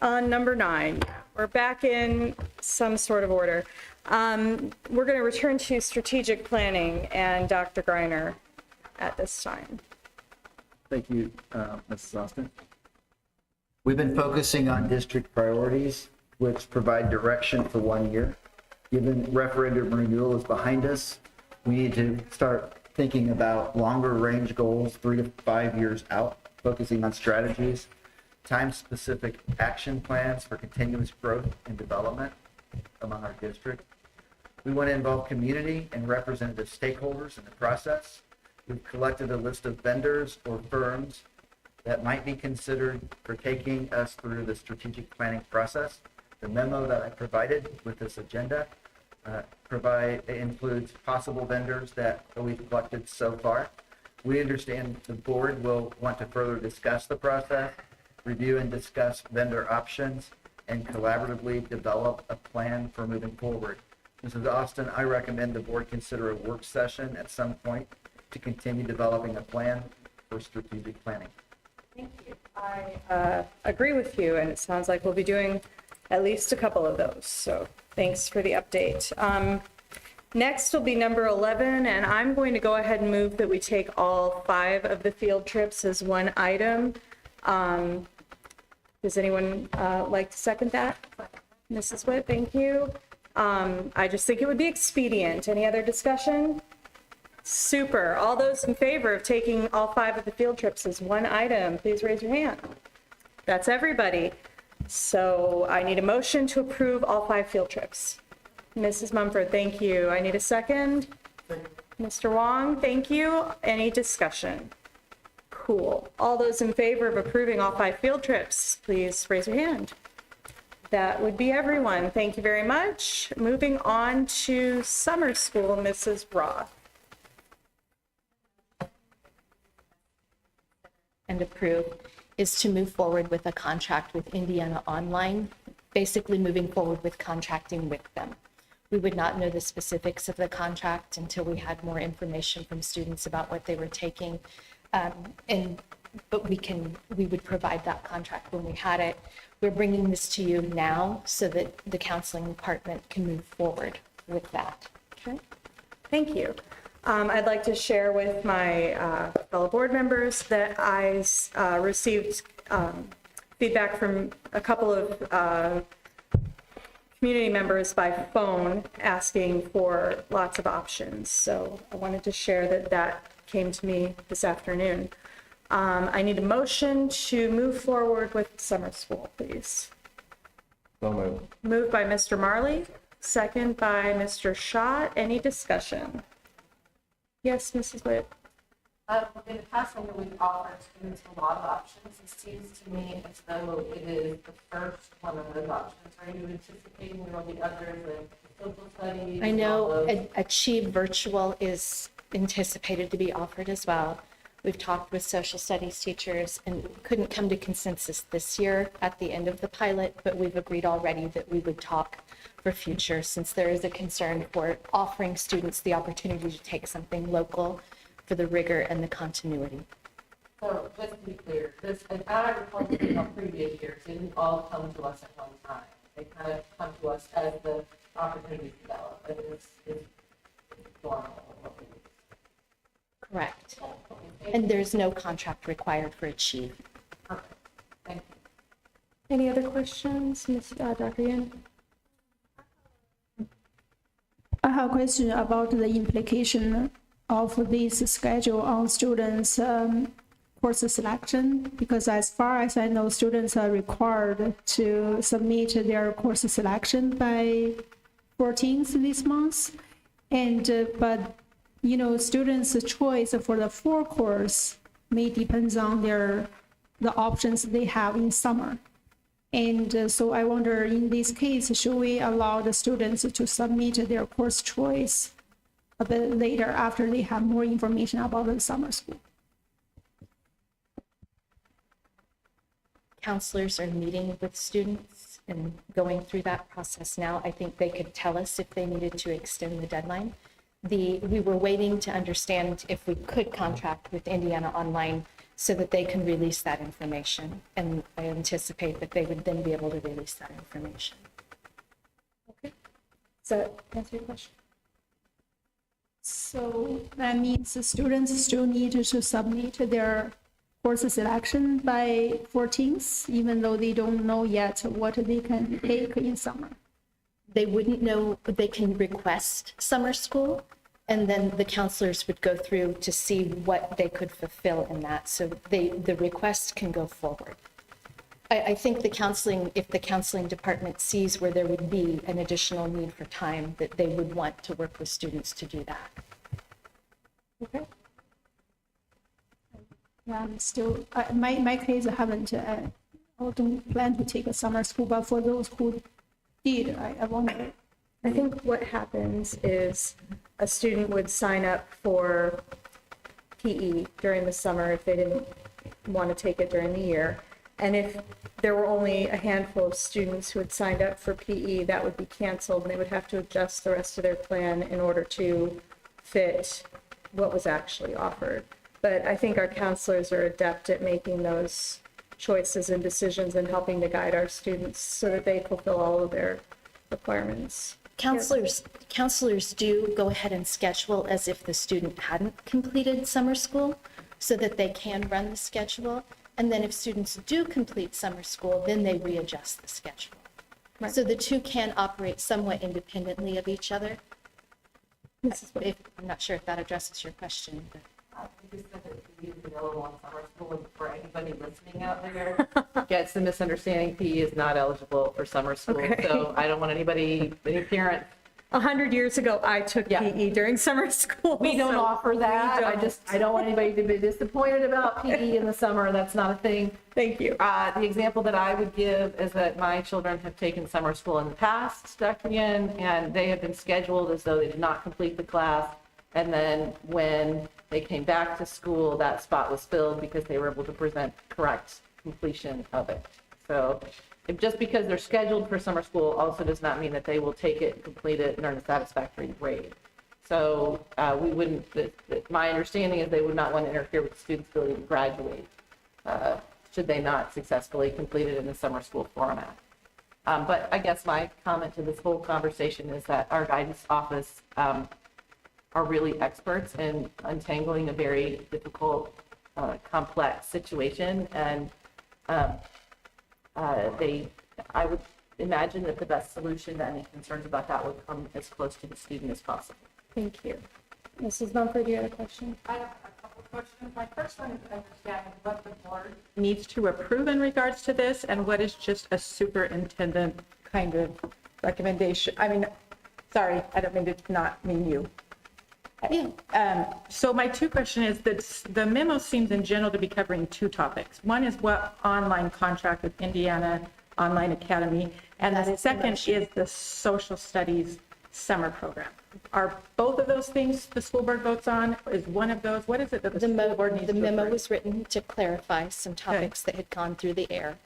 On number 9, we're back in some sort of order. We're going to return to strategic planning and Dr. Greiner at this time. Thank you, Mrs. Austin. We've been focusing on district priorities, which provide direction for 1 year. Given referendum renewal is behind us, we need to start thinking about longer range goals, 3 to 5 years out, focusing on strategies, time-specific action plans for continuous growth and development among our district. We want to involve community and representative stakeholders in the process. We've collected a list of vendors or firms that might be considered for taking us through the strategic planning process. The memo that I provided with this agenda includes possible vendors that we've collected so far. We understand the board will want to further discuss the process, review and discuss vendor options, and collaboratively develop a plan for moving forward. Mrs. Austin, I recommend the board consider a work session at some point to continue developing a plan for strategic planning. Thank you. I agree with you, and it sounds like we'll be doing at least a couple of those. So thanks for the update. Next will be number 11, and I'm going to go ahead and move that we take all 5 of the field trips as one item. Does anyone like to second that? Mrs. Witt, thank you. I just think it would be expedient. Any other discussion? Super. All those in favor of taking all 5 of the field trips as one item, please raise your hand. That's everybody. So I need a motion to approve all 5 field trips. Mrs. Mumford, thank you. I need a second. Mr. Wong, thank you. Any discussion? Cool. All those in favor of approving all 5 field trips, please raise your hand. That would be everyone. Thank you very much. Moving on to summer school, Mrs. Roth. And approve is to move forward with a contract with Indiana Online, basically moving forward with contracting with them. We would not know the specifics of the contract until we had more information from students about what they were taking. But we would provide that contract when we had it. We're bringing this to you now so that the counseling department can move forward with that. Okay, thank you. I'd like to share with my fellow board members that I received feedback from a couple of community members by phone asking for lots of options. So I wanted to share that came to me this afternoon. I need a motion to move forward with summer school, please. So moved. Moved by Mr. Marley, second by Mr. Schott. Any discussion? Yes, Mrs. Witt. In the past, I know we've offered students a lot of options. It seems to me as though it is the first one of those options. Are you anticipating there will be others like social studies? I know Achieve Virtual is anticipated to be offered as well. We've talked with social studies teachers and couldn't come to consensus this year at the end of the pilot, but we've agreed already that we would talk for future since there is a concern for offering students the opportunity to take something local for the rigor and the continuity. So just to be clear, this, as I recall from previous years, they didn't all come to us at one time. They kind of come to us as the opportunity develop. And it's normal. Correct. And there's no contract required for Achieve. Okay. Thank you. Any other questions, Dr. Yin? I have a question about the implication of this schedule on students' course selection, because as far as I know, students are required to submit their course selection by 14th this month. And but you know, students' choice for the full course may depend on the options they have in summer. And so I wonder, in this case, should we allow the students to submit their course choice a bit later after they have more information about the summer school? Counselors are meeting with students and going through that process now. I think they could tell us if they needed to extend the deadline. We were waiting to understand if we could contract with Indiana Online so that they can release that information. And I anticipate that they would then be able to release that information. Does that answer your question? So that means the students still need to submit their course selection by 14th, even though they don't know yet what they can take in summer. They wouldn't know, they can request summer school, and then the counselors would go through to see what they could fulfill in that. So the request can go forward. I think the counseling, if the counseling department sees where there would be an additional need for time, that they would want to work with students to do that. Okay. Yeah, I'm still, my kids haven't, or don't plan to take a summer school, but for those who did, I wonder. I think what happens is a student would sign up for PE during the summer if they didn't want to take it during the year. And if there were only a handful of students who had signed up for PE, that would be canceled, and they would have to adjust the rest of their plan in order to fit what was actually offered. But I think our counselors are adept at making those choices and decisions and helping to guide our students so that they fulfill all of their requirements. Counselors do go ahead and schedule as if the student hadn't completed summer school so that they can run the schedule. And then if students do complete summer school, then they readjust the schedule. Right. So the two can operate somewhat independently of each other. I'm not sure if that addresses your question. But. For anybody listening out there, gets the misunderstanding PE is not eligible for summer school. Okay. So I don't want any parent. 100 years ago, I took PE during summer school. We don't offer that. don't. I don't want anybody to be disappointed about PE in the summer. That's not a thing. Thank you. The example that I would give is that my children have taken summer school in the past, Dr. Yin, and they have been scheduled as though they did not complete the class. And then when they came back to school, that spot was filled because they were able to present correct completion of it. So just because they're scheduled for summer school also does not mean that they will take it, complete it, and earn a satisfactory grade. So we wouldn't, my understanding is they would not want to interfere with the student's ability to graduate should they not successfully complete it in the summer school format. But I guess my comment to this whole conversation is that our guidance office are really experts in untangling a very difficult, complex situation. And I would imagine that the best solution to any concerns about that would come as close to the student as possible. Thank you. Mrs. Mumford, you had a question? I have a couple of questions. My first one is understanding what the board needs to approve in regards to this and what is just a superintendent kind of recommendation. I mean, sorry, I don't mean to not mean you. So my two question is that the memo seems in general to be covering two topics. One is what online contract with Indiana Online Academy, and the second is the social studies summer program. Are both of those things the school board votes on? Is one of those? What is it that the school board needs to approve? The memo was written to clarify some topics that had gone through the air.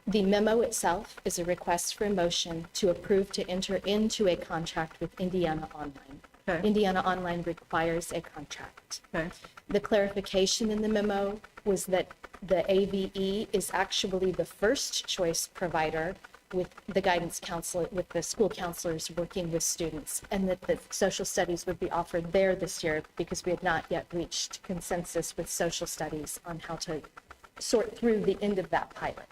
The memo itself is a request for a motion to approve to enter into a contract with Indiana Online. Okay. Indiana Online requires a contract. Okay. The clarification in the memo was that the AVE is actually the first choice provider with the guidance counselor, with the school counselors working with students, and that the social studies would be offered there this year because we had not yet reached consensus with social studies on how to sort through the end of that pilot.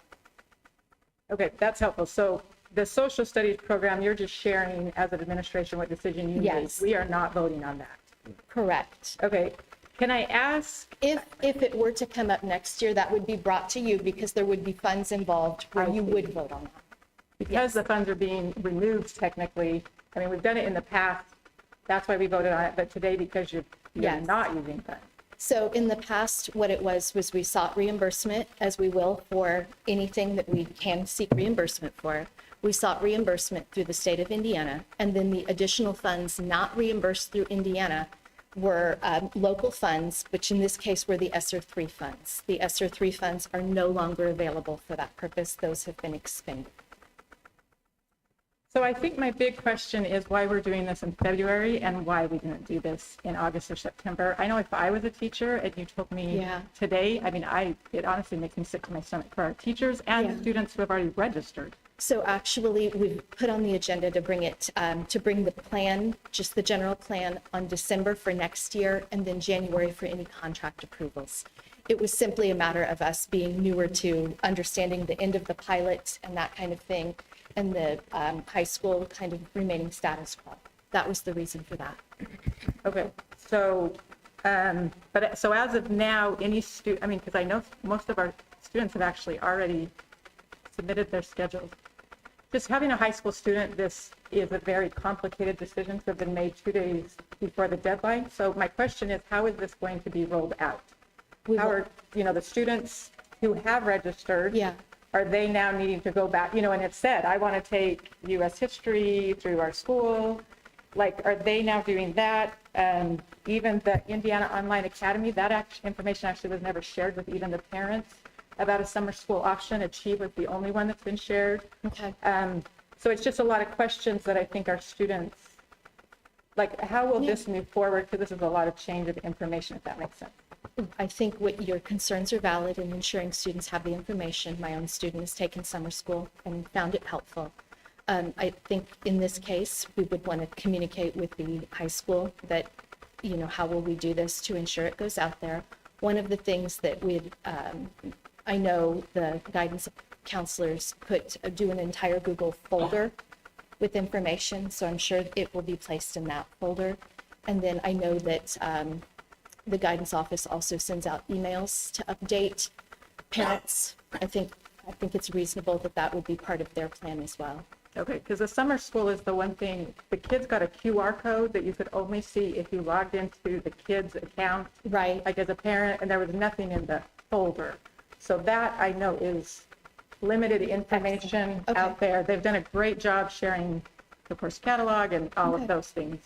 Okay, that's helpful. So the social studies program, you're just sharing as an administration what decision you made. Yes. We are not voting on that. Correct. Okay. Can I ask? If it were to come up next year, that would be brought to you because there would be funds involved where you would vote on that. Because the funds are being removed technically, I mean, we've done it in the past. That's why we voted on it. But today, because you're Yes. not using funds. So in the past, what it was we sought reimbursement, as we will for anything that we can seek reimbursement for. We sought reimbursement through the state of Indiana, and then the additional funds not reimbursed through Indiana were local funds, which in this case were the ESSER 3 funds. The ESSER 3 funds are no longer available for that purpose. Those have been expended. So I think my big question is why we're doing this in February and why we didn't do this in August or September. I know if I was a teacher and you told me Yeah. today, I mean, it honestly makes me sick to my stomach for our teachers and Yeah. students who have already registered. So actually, we've put on the agenda to bring it, to bring the plan, just the general plan, on December for next year, and then January for any contract approvals. It was simply a matter of us being newer to understanding the end of the pilot and that kind of thing, and the high school kind of remaining status quo. That was the reason for that. Okay, so, so as of now, any I mean, because I know most of our students have actually already submitted their schedules. Just having a high school student, this is a very complicated decision to have been made 2 days before the deadline. So my question is, how is this going to be rolled out? How are, the students who have registered, are they now needing to go back, and it said, I want to take US history through our school. Like, are they now doing that? Even the Indiana Online Academy, that information actually was never shared with even the parents about a summer school option. Achieve was the only one that's been shared. Okay. So it's just a lot of questions that I think our students, like, how will this move forward? Because this is a lot of change of information, if that makes sense. I think what your concerns are valid in ensuring students have the information. My own student has taken summer school and found it helpful. I think in this case, we would want to communicate with the high school that, how will we do this to ensure it goes out there? One of the things that I know the guidance counselors do an entire Google folder with information, so I'm sure it will be placed in that folder. And then I know that the guidance office also sends out emails to update parents. I think it's reasonable that would be part of their plan as well. Okay, because the summer school is the one thing, the kids got a QR code that you could only see if you logged into the kids' account. Right. Like as a parent, and there was nothing in the folder. So that I know is limited information out there. They've done a great job sharing the course catalog and all of those things.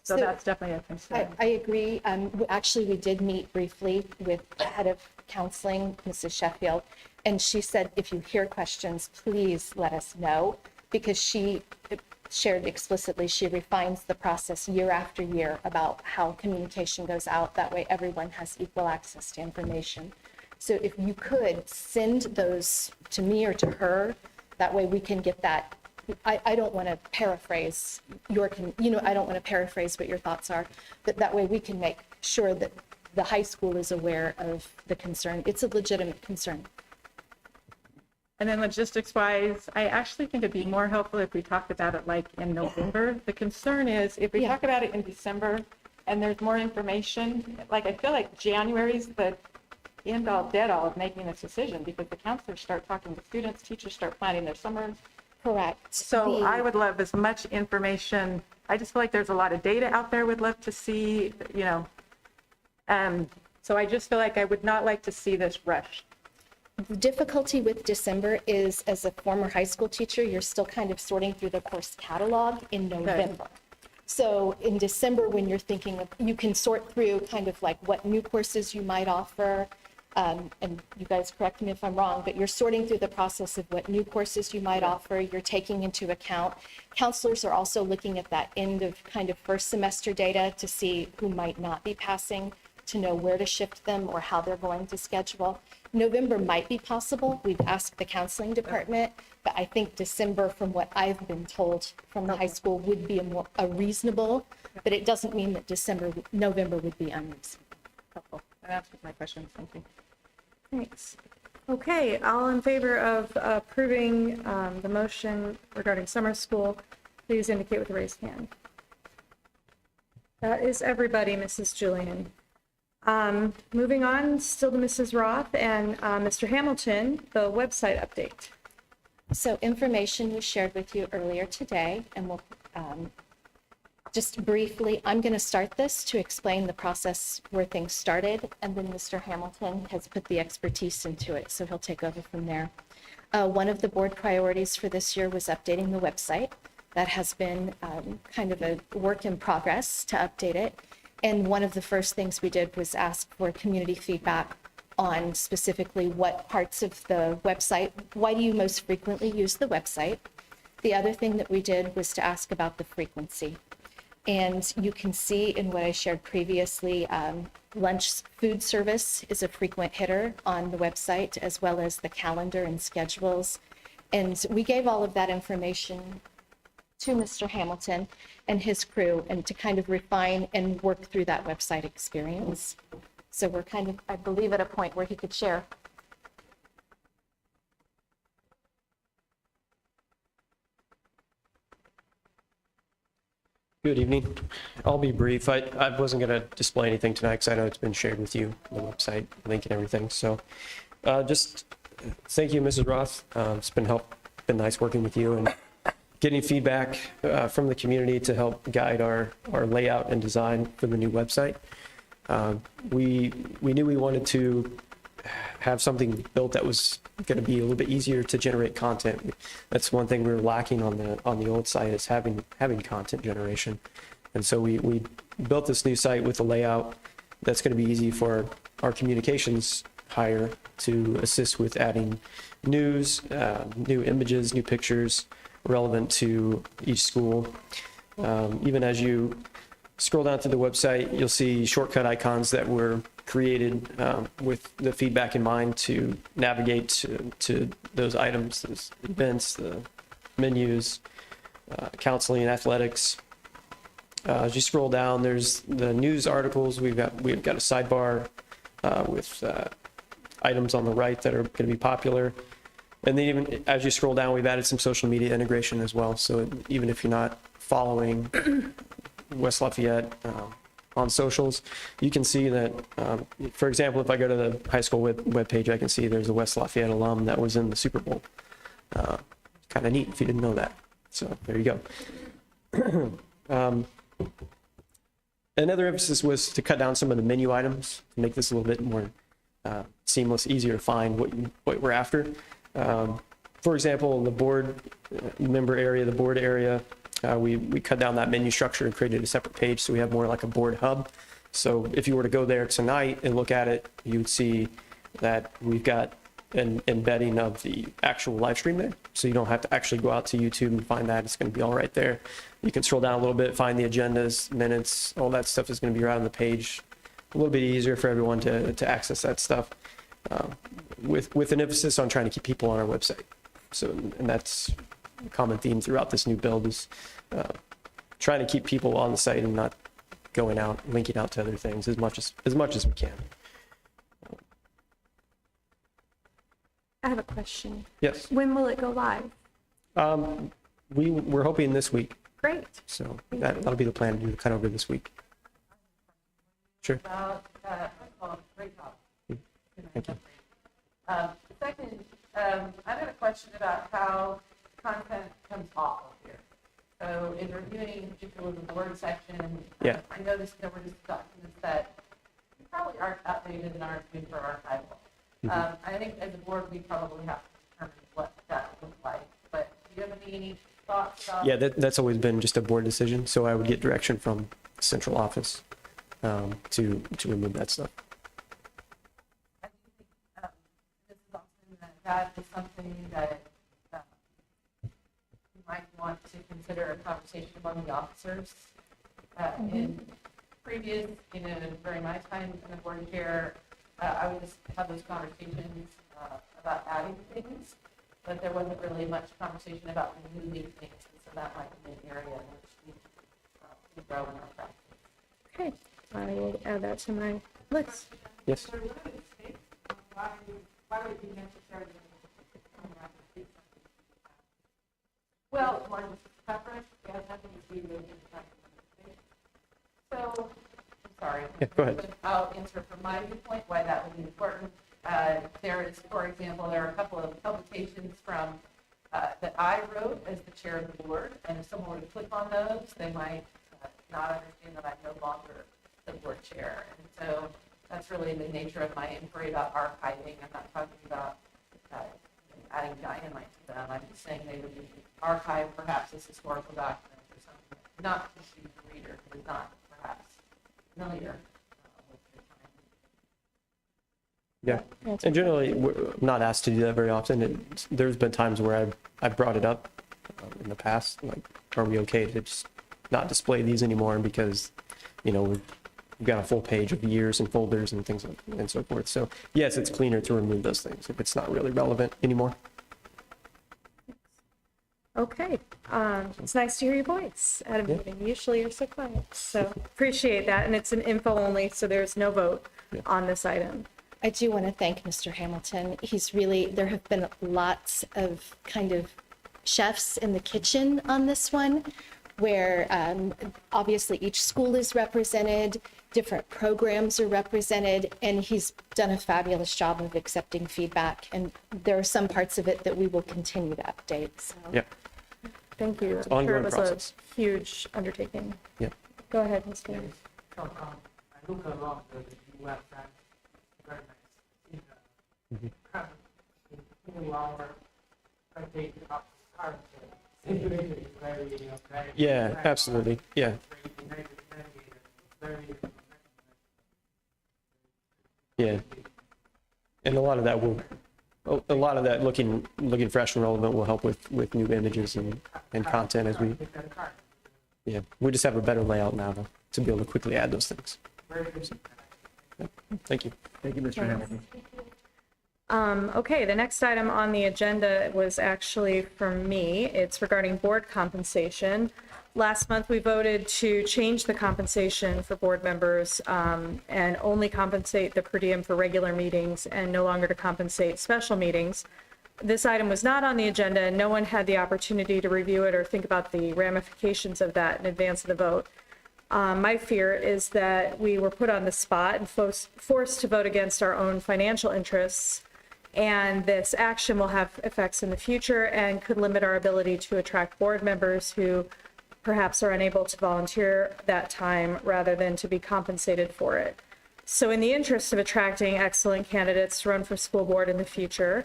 So that's definitely a concern. I agree. Actually, we did meet briefly with the head of counseling, Mrs. Sheffield, and she said, if you hear questions, please let us know, because she shared explicitly, she refines the process year after year about how communication goes out. That way everyone has equal access to information. So if you could send those to me or to her, that way we can get that. I don't want to paraphrase I don't want to paraphrase what your thoughts are, but that way we can make sure that the high school is aware of the concern. It's a legitimate concern. And then logistics-wise, I actually think it'd be more helpful if we talked about it like in November. The concern is if we talk about it in December and there's more information, like I feel like January's the end all dead all of making this decision, because the counselors start talking to students, teachers start planning their summers. Correct. So I would love as much information. I just feel like there's a lot of data out there we'd love to see, so I just feel like I would not like to see this rushed. The difficulty with December is, as a former high school teacher, you're still kind of sorting through the course catalog in November. So in December, when you're thinking of, you can sort through kind of like what new courses you might offer. And you guys correct me if I'm wrong, but you're sorting through the process of what new courses you might offer. You're taking into account. Counselors are also looking at that end of kind of first semester data to see who might not be passing, to know where to shift them or how they're going to schedule. November might be possible. We've asked the counseling department, but I think December, from what I've been told from the high school, would be a reasonable, but it doesn't mean that November would be unreasonable. Helpful. That answers my question. Thank you. Thanks. Okay, all in favor of approving the motion regarding summer school, please indicate with a raised hand. That is everybody, Mrs. Julian. Moving on, still to Mrs. Roth and Mr. Hamilton, the website update. So information was shared with you earlier today, and we'll just briefly, I'm going to start this to explain the process where things started, and then Mr. Hamilton has put the expertise into it, so he'll take over from there. One of the board priorities for this year was updating the website. That has been kind of a work in progress to update it. And one of the first things we did was ask for community feedback on specifically what parts of the website, why do you most frequently use the website? The other thing that we did was to ask about the frequency. And you can see in what I shared previously, lunch food service is a frequent hitter on the website, as well as the calendar and schedules. And we gave all of that information to Mr. Hamilton and his crew, and to kind of refine and work through that website experience. So we're kind of, I believe, at a point where he could share. Good evening. I'll be brief. I wasn't going to display anything tonight because I know it's been shared with you, the website link and everything. So just thank you, Mrs. Roth. It's been nice working with you and getting feedback from the community to help guide our layout and design for the new website. We knew we wanted to have something built that was going to be a little bit easier to generate content. That's one thing we were lacking on the old site, is having content generation. And so we built this new site with a layout that's going to be easy for our communications hire to assist with adding news, new images, new pictures relevant to each school. Even as you scroll down to the website, you'll see shortcut icons that were created with the feedback in mind to navigate to those items, those events, the menus, counseling and athletics. As you scroll down, there's the news articles. We've got a sidebar with items on the right that are going to be popular. And then even as you scroll down, we've added some social media integration as well. So even if you're not following West Lafayette on socials, you can see that, for example, if I go to the high school webpage, I can see there's a West Lafayette alum that was in the Super Bowl. Kind of neat if you didn't know that. So there you go. Another emphasis was to cut down some of the menu items to make this a little bit more seamless, easier to find what we're after. For example, in the board member area, the board area, we cut down that menu structure and created a separate page so we have more like a board hub. So if you were to go there tonight and look at it, you would see that we've got an embedding of the actual live stream there. So you don't have to actually go out to YouTube and find that. It's going to be all right there. You can scroll down a little bit, find the agendas, minutes, all that stuff is going to be right on the page. A little bit easier for everyone to access that stuff, with an emphasis on trying to keep people on our website. So, and that's a common theme throughout this new build, is trying to keep people on the site and not going out, linking out to other things as much as we can. I have a question. Yes. When will it go live? We're hoping this week. Great. So that'll be the plan, to do the cut over this week. Sure. Great talk. Thank you. Second, I've got a question about how content comes off of here. So in reviewing particularly the board section, Yeah. I noticed there were just documents that probably aren't updated and aren't good for archival. I think as a board, we probably have to determine what that would look like. But do you have any thoughts about? Yeah, that's always been just a board decision. So I would get direction from the central office to remove that stuff. That is something that you might want to consider a conversation among the officers. In previous, during my time in the board chair, I would just have those conversations about adding things, but there wasn't really much conversation about removing things, and so that might be an area in which we grow in our practice. Okay, I will add that to my list. Yes. Why would it be necessary to well, it's more just coverage. It has nothing to do with so, I'm sorry. Yeah, go ahead. I'll answer from my viewpoint why that would be important. There is, for example, there are a couple of publications from that I wrote as the chair of the board, and if someone were to click on those, they might not understand that I'm no longer the board chair. And so that's really the nature of my inquiry about archiving. I'm not talking about adding dynamite to them. I'm just saying they would be archived perhaps as historical documents or something, not just the reader who is not perhaps familiar with the time. Yeah, and generally, we're not asked to do that very often. There's been times where I've brought it up in the past? Like, are we okay to just not display these anymore because, we've got a full page of years and folders and things and so forth. So yes, it's cleaner to remove those things if it's not really relevant anymore. Okay, it's nice to hear your voice at a meeting. Usually you're so quiet, so appreciate that. And it's an info only, so there's no vote on this item. I do want to thank Mr. Hamilton. There have been lots of kind of chefs in the kitchen on this one, where obviously each school is represented, different programs are represented, and he's done a fabulous job of accepting feedback. And there are some parts of it that we will continue to update. So. Yeah. Thank you. It's I'm sure it ongoing was process. a huge undertaking. Yeah. Go ahead, Mr. Williams. I look along the website, very nice. In our update of current situation is very. Yeah, absolutely. Yeah. Yeah. And a lot of that looking fresh and relevant will help with new images and content as we just have a better layout now to be able to quickly add those things. So, yeah. Thank you. Thank you, Mr. Hamilton. Okay, the next item on the agenda was actually from me. It's regarding board compensation. Last month, we voted to change the compensation for board members and only compensate the per diem for regular meetings and no longer to compensate special meetings. This item was not on the agenda, and no one had the opportunity to review it or think about the ramifications of that in advance of the vote. My fear is that we were put on the spot and forced to vote against our own financial interests, and this action will have effects in the future and could limit our ability to attract board members who perhaps are unable to volunteer that time rather than to be compensated for it. So in the interest of attracting excellent candidates to run for school board in the future,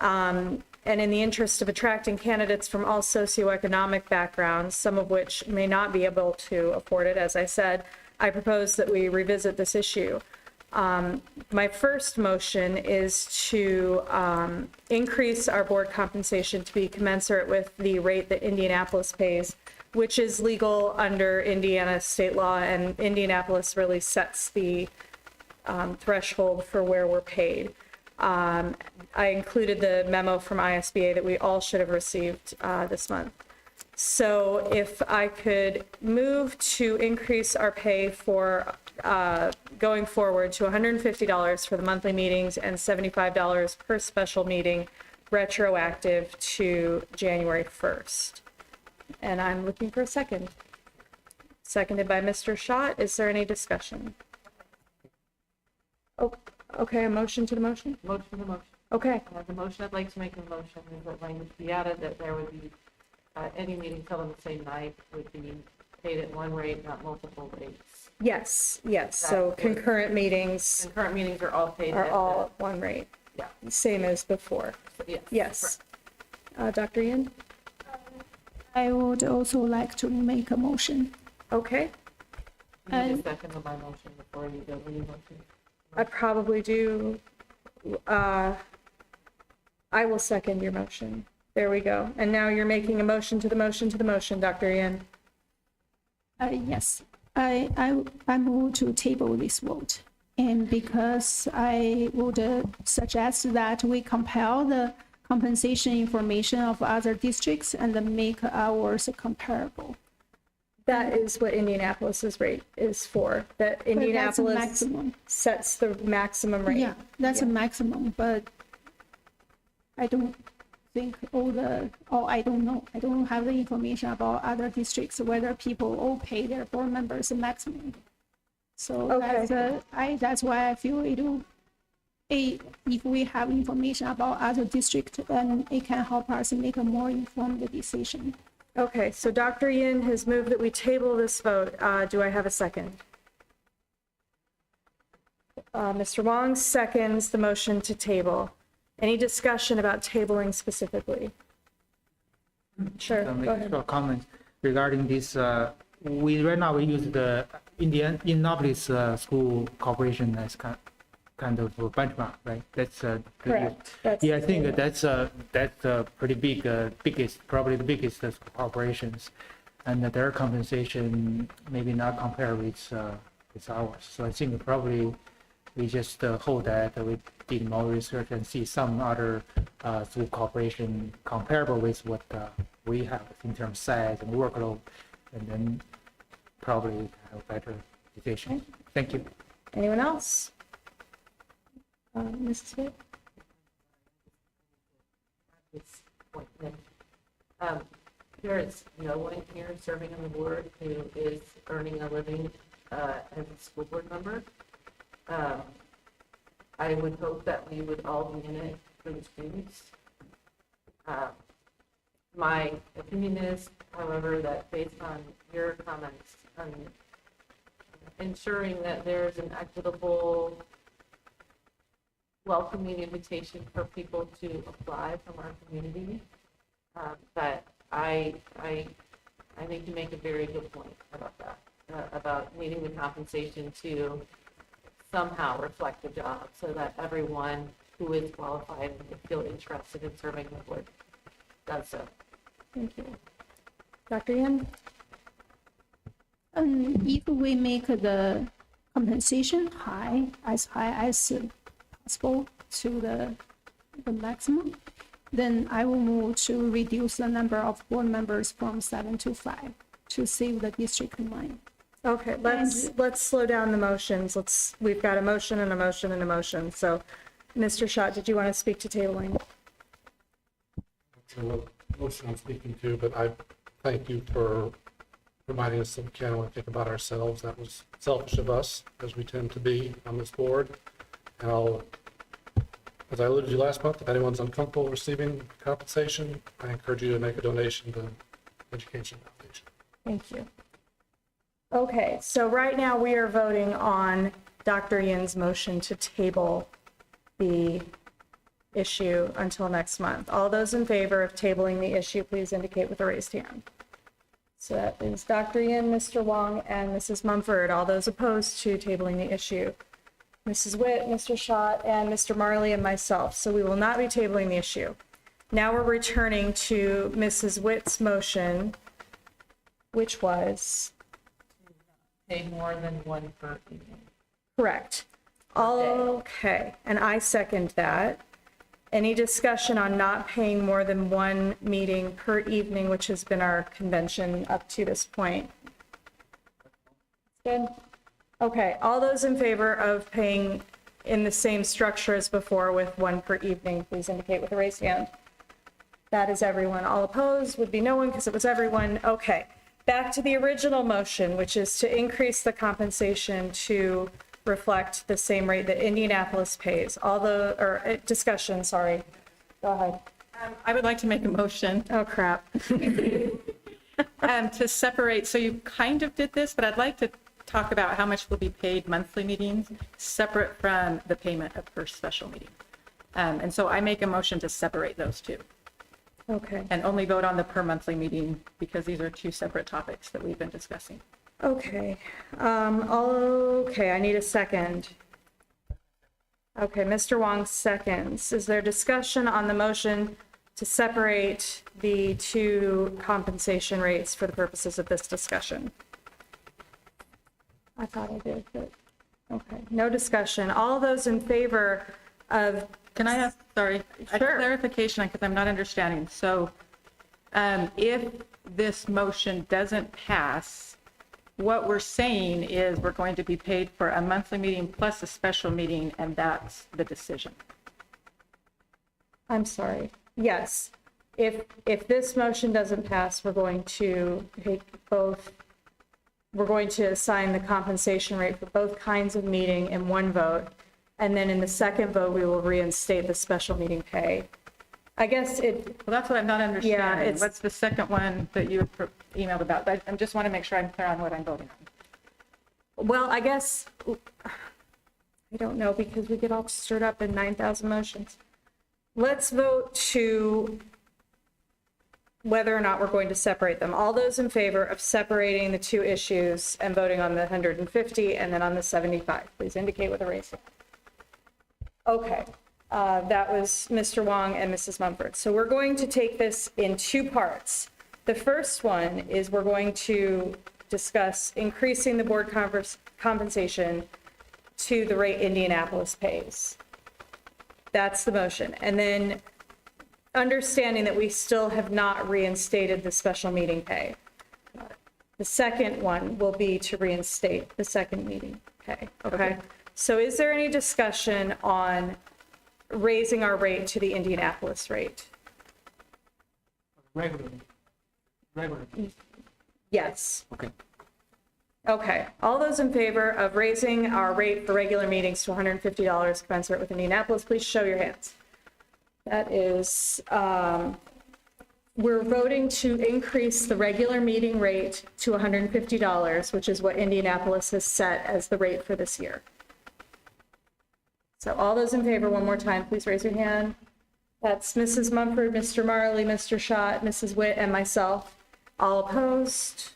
and in the interest of attracting candidates from all socioeconomic backgrounds, some of which may not be able to afford it, as I said, I propose that we revisit this issue. My first motion is to increase our board compensation to be commensurate with the rate that Indianapolis pays, which is legal under Indiana state law, and Indianapolis really sets the threshold for where we're paid. I included the memo from ISBA that we all should have received this month. So if I could move to increase our pay for going forward to $150 for the monthly meetings and $75 per special meeting, retroactive to January 1st. And I'm looking for a second. Seconded by Mr. Schott. Is there any discussion? Oh, okay, a motion to the motion? Motion to motion. Okay. The motion I'd like to make a motion is that language be added that there would be any meetings held on the same night would be paid at one rate, not multiple rates. Yes, yes. So concurrent meetings are all paid are at all at one rate. Yeah. Same as before. Yes. Yes. Dr. Yin? I would also like to make a motion. Okay. You need a second on my motion before you go to your motion. I probably do. I will second your motion. There we go. And now you're making a motion to the motion to the motion, Dr. Yin. Yes, I move to table this vote. And because I would suggest that we compile the compensation information of other districts and then make ours comparable. That is what Indianapolis's rate is for. That Indianapolis maximum. Sets the maximum rate. Yeah, that's a maximum, but I don't think I don't know. I don't have the information about other districts, whether people all pay their board members a maximum. So okay. That's why I feel if we have information about other districts, then it can help us make a more informed decision. Okay, so Dr. Yin has moved that we table this vote. Do I have a second? Mr. Wong seconds the motion to table. Any discussion about tabling specifically? Sure, go ahead. A comment regarding this. Right now we use the Indianapolis School Corporation as kind of a benchmark, right? That's Correct. That's yeah, I the think standard. that's pretty big, biggest, probably the biggest corporations, and their compensation maybe not compared with ours. So I think probably we just hold that. We did more research and see some other through corporation comparable with what we have in terms of size and workload, and then probably have a better decision. Thank you. Anyone else? Mrs. Smith? This appointment. There is no one here serving on the board who is earning a living as a school board member. I would hope that we would all be in it for the students. My opinion is, however, that based on your comments on ensuring that there's an equitable, welcoming invitation for people to apply from our community, that I think you make a very good point about that, about needing the compensation to somehow reflect the job so that everyone who is qualified and would feel interested in serving the board does so. Thank you. Dr. Yin? If we make the compensation as high as possible to the maximum, then I will move to reduce the number of board members from 7 to 5 to save the district money. Okay, let's slow down the motions. We've got a motion and a motion and a motion. So, Mr. Schott, did you want to speak to tabling? The motion I'm speaking to, but I thank you for reminding us that we can't only think about ourselves. That was selfish of us, as we tend to be on this board. And as I alluded to last month, if anyone's uncomfortable receiving compensation, I encourage you to make a donation to Education Foundation. Thank you. Okay, so right now we are voting on Dr. Yin's motion to table the issue until next month. All those in favor of tabling the issue, please indicate with a raised hand. So that is Dr. Yin, Mr. Wong, and Mrs. Mumford. All those opposed to tabling the issue, Mrs. Witt, Mr. Schott, and Mr. Marley, and myself. So we will not be tabling the issue. Now we're returning to Mrs. Witt's motion, which was Pay more than one per evening. correct. Okay, and I second that. Any discussion on not paying more than one meeting per evening, which has been our convention up to this point? Good. Okay, all those in favor of paying in the same structure as before with one per evening, please indicate with a raised hand. That is everyone. All opposed would be no one because it was everyone. Okay, back to the original motion, which is to increase the compensation to reflect the same rate that Indianapolis pays. Discussion, sorry. Go ahead. I would like to make a motion. Oh, crap. To separate, so you kind of did this, but I'd like to talk about how much will be paid monthly meetings separate from the payment of per special meeting. And so I make a motion to separate those two. Okay. And only vote on the per monthly meeting because these are two separate topics that we've been discussing. Okay. Okay, I need a second. Okay, Mr. Wong seconds. Is there discussion on the motion to separate the two compensation rates for the purposes of this discussion? I thought I did, but okay. No discussion. All those in favor of... Can I ask, sorry, a clarification because I'm not understanding. So if this motion doesn't pass, what we're saying is we're going to be paid for a monthly meeting plus a special meeting, and that's the decision. I'm sorry. Yes. If this motion doesn't pass, we're going to take both. We're going to assign the compensation rate for both kinds of meeting in one vote. And then in the second vote, we will reinstate the special meeting pay. I guess it... Well, that's what I'm not understanding. Yeah, it's... What's the second one that you emailed about? I just want to make sure I'm clear on what I'm voting on. Well, I guess... I don't know because we get all stirred up in 9,000 motions. Let's vote to whether or not we're going to separate them. All those in favor of separating the two issues and voting on the 150 and then on the 75, please indicate with a raise hand. Okay, that was Mr. Wong and Mrs. Mumford. So we're going to take this in two parts. The first one is we're going to discuss increasing the board compensation to the rate Indianapolis pays. That's the motion. And then understanding that we still have not reinstated the special meeting pay. The second one will be to reinstate the second meeting pay, okay? So is there any discussion on raising our rate to the Indianapolis rate? Regular. Yes. Okay. Okay, all those in favor of raising our rate for regular meetings to $150 commensurate with Indianapolis, please show your hands. That is, we're voting to increase the regular meeting rate to $150, which is what Indianapolis has set as the rate for this year. So all those in favor, one more time, please raise your hand. That's Mrs. Mumford, Mr. Marley, Mr. Schott, Mrs. Witt, and myself. All opposed?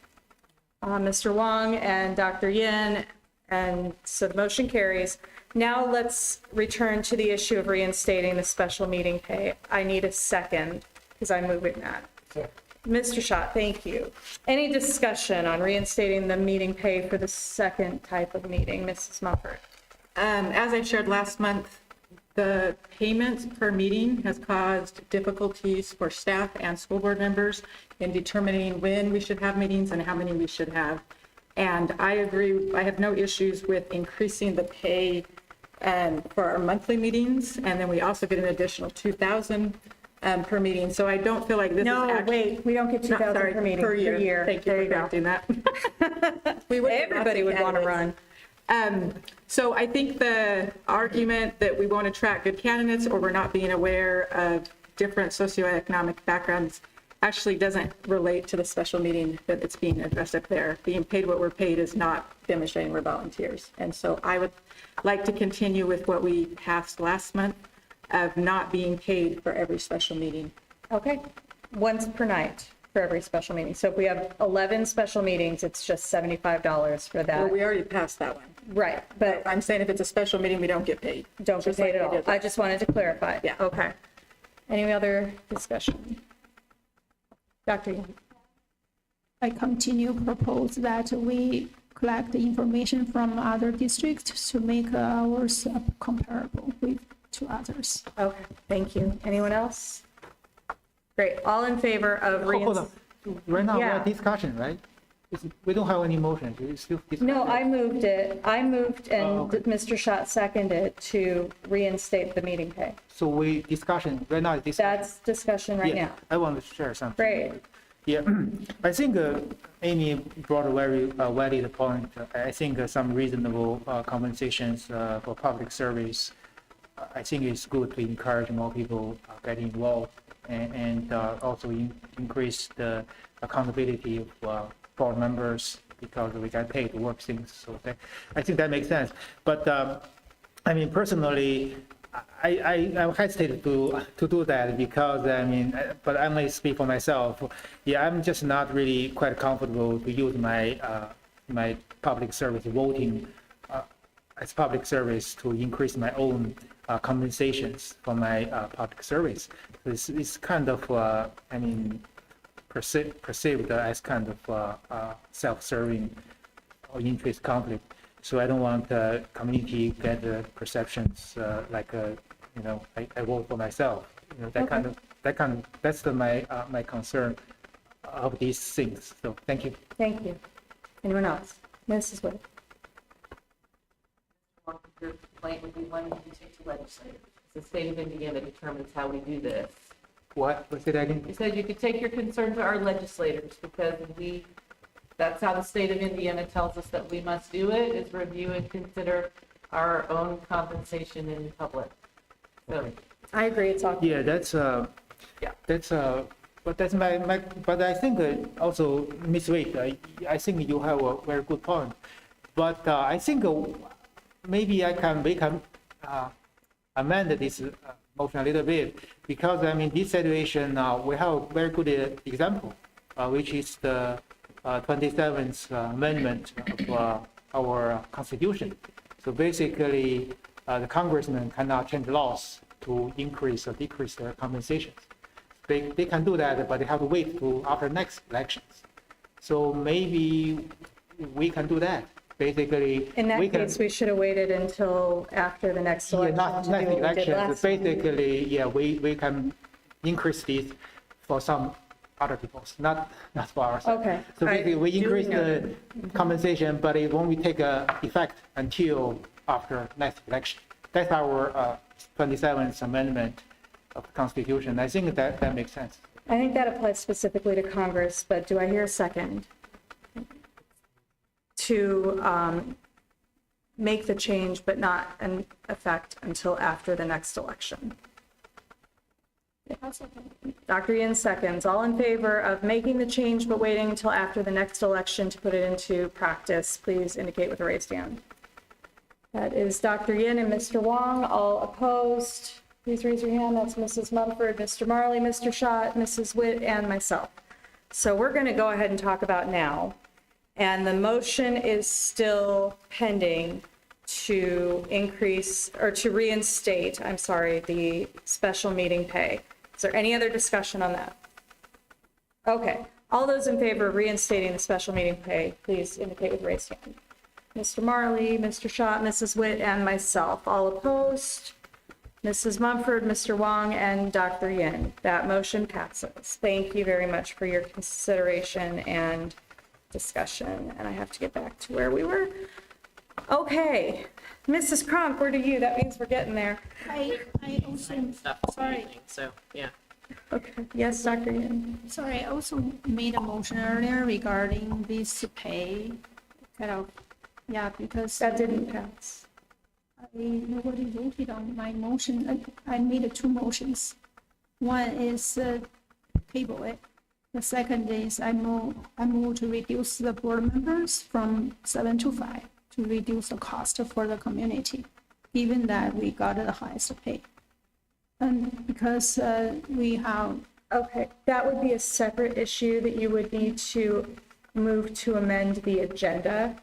Mr. Wong and Dr. Yin, and so the motion carries. Now let's return to the issue of reinstating the special meeting pay. I need a second, because I'm moving that. Mr. Schott, thank you. Any discussion on reinstating the meeting pay for the second type of meeting? Mrs. Mumford. As I shared last month, the payment per meeting has caused difficulties for staff and school board members in determining when we should have meetings and how many we should have. And I agree, I have no issues with increasing the pay for our monthly meetings. And then we also get an additional $2,000 per meeting. So I don't feel like this is actually. Wait, we don't get $2,000 per meeting. Per year. Thank you for correcting that. Everybody would want to run. So I think the argument that we won't attract good candidates or we're not being aware of different socioeconomic backgrounds actually doesn't relate to the special meeting that it's being addressed up there. Being paid what we're paid is not demonstrating we're volunteers. And so I would like to continue with what we passed last month of not being paid for every special meeting. Okay, once per night for every special meeting. So if we have 11 special meetings, it's just $75 for that. Well, we already passed that one. Right, but I'm saying if it's a special meeting, we don't get paid. don't get paid at all. I just wanted to clarify. Yeah. Okay. Any other discussion? Dr. Young. I continue propose that we collect the information from other districts to make ours comparable to others. Okay, thank you. Anyone else? Great. All in favor of Hold on. Right now, Yeah. we're discussion, right? We don't have any motion. It's still discussion. No, I moved it. I moved and Mr. Schott seconded to reinstate the meeting pay. So we discussion, right now, discussion. That's discussion right Yeah, now. I want to share something. Great. Yeah, I think Amy brought a very valid point. I think some reasonable compensations for public service. I think it's good to encourage more people getting involved and also increase the accountability of board members because we get paid to work things. So I think that makes sense. But I mean, personally, I hesitate to do that because but I may speak for myself. Yeah, I'm just not really quite comfortable to use my my public service voting as public service to increase my own compensations for my public service. It's kind of perceived as kind of self-serving or interest conflict. So I don't want the community get the perceptions like I vote for myself. That's my concern of these things. So thank you. Thank you. Anyone else? Mrs. Wood. Your complaint would be one you take to legislators. The state of Indiana determines how we do this. What? What's it again? You said you could take your concern to our legislators because that's how the state of Indiana tells us that we must do it, is review and consider our own compensation in public. So I agree, it's all. Yeah, but that's but I think also, Ms. Wade, I think you have a very good point. But I think maybe we can amend this motion a little bit because this situation we have a very good example, which is the 27th amendment of our Constitution. So basically, the congressman cannot change laws to increase or decrease their compensations. They can do that, but they have to wait till after next elections. So maybe we can do that. Basically, In that case, we should have waited until after the next election. not to do next what we did election. last time. Basically, yeah, we can increase these for some other people's, not for ourselves. Okay. So I basically, we do increase know. the compensation, but it won't take effect until after next election. That's our 27th amendment of the Constitution. I think that makes sense. I think that applies specifically to Congress, but do I hear a second? To make the change, but not in effect until after the next election. Dr. Yin seconds. All in favor of making the change, but waiting until after the next election to put it into practice, please indicate with a raised hand. That is Dr. Yin and Mr. Wong. All opposed, please raise your hand. That's Mrs. Mumford, Mr. Marley, Mr. Schott, Mrs. Witt, and myself. So we're going to go ahead and talk about now. And the motion is still pending to increase, or to reinstate, I'm sorry, the special meeting pay. Is there any other discussion on that? Okay, all those in favor of reinstating the special meeting pay, please indicate with raised hand. Mr. Marley, Mr. Schott, Mrs. Witt, and myself. All opposed? Mrs. Mumford, Mr. Wong, and Dr. Yin. That motion passes. Thank you very much for your consideration and discussion. And I have to get back to where we were. Okay, Mrs. Kronk, where do you? That means we're getting there. I also, sorry. So, yeah. Okay, yes, Dr. Yin. Sorry, I also made a motion earlier regarding this pay, kind of, yeah, because. That didn't pass. Nobody voted on my motion. I made two motions. One is table it. The second is I move to reduce the board members from 7 to 5 to reduce the cost for the community, given that we got the highest pay. And because we have. Okay, that would be a separate issue that you would need to move to amend the agenda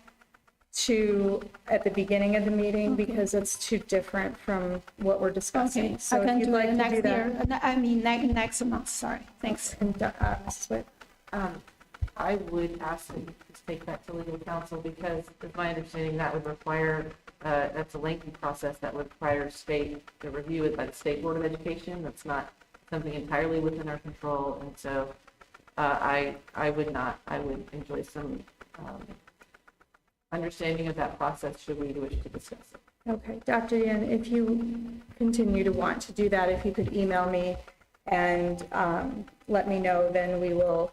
to at the beginning of the meeting, because it's too different from what we're discussing. Okay, So I can if you'd do like it to next do that. year. I mean, next month, sorry, thanks. And Mrs. Witt? I would ask that you just take that to legal counsel, because it's my understanding that would require, that's a lengthy process that would require the review it by the State Board of Education. That's not something entirely within our control. And so I would enjoy some understanding of that process should we wish to discuss it. Okay, Dr. Yin, if you continue to want to do that, if you could email me and let me know, then we will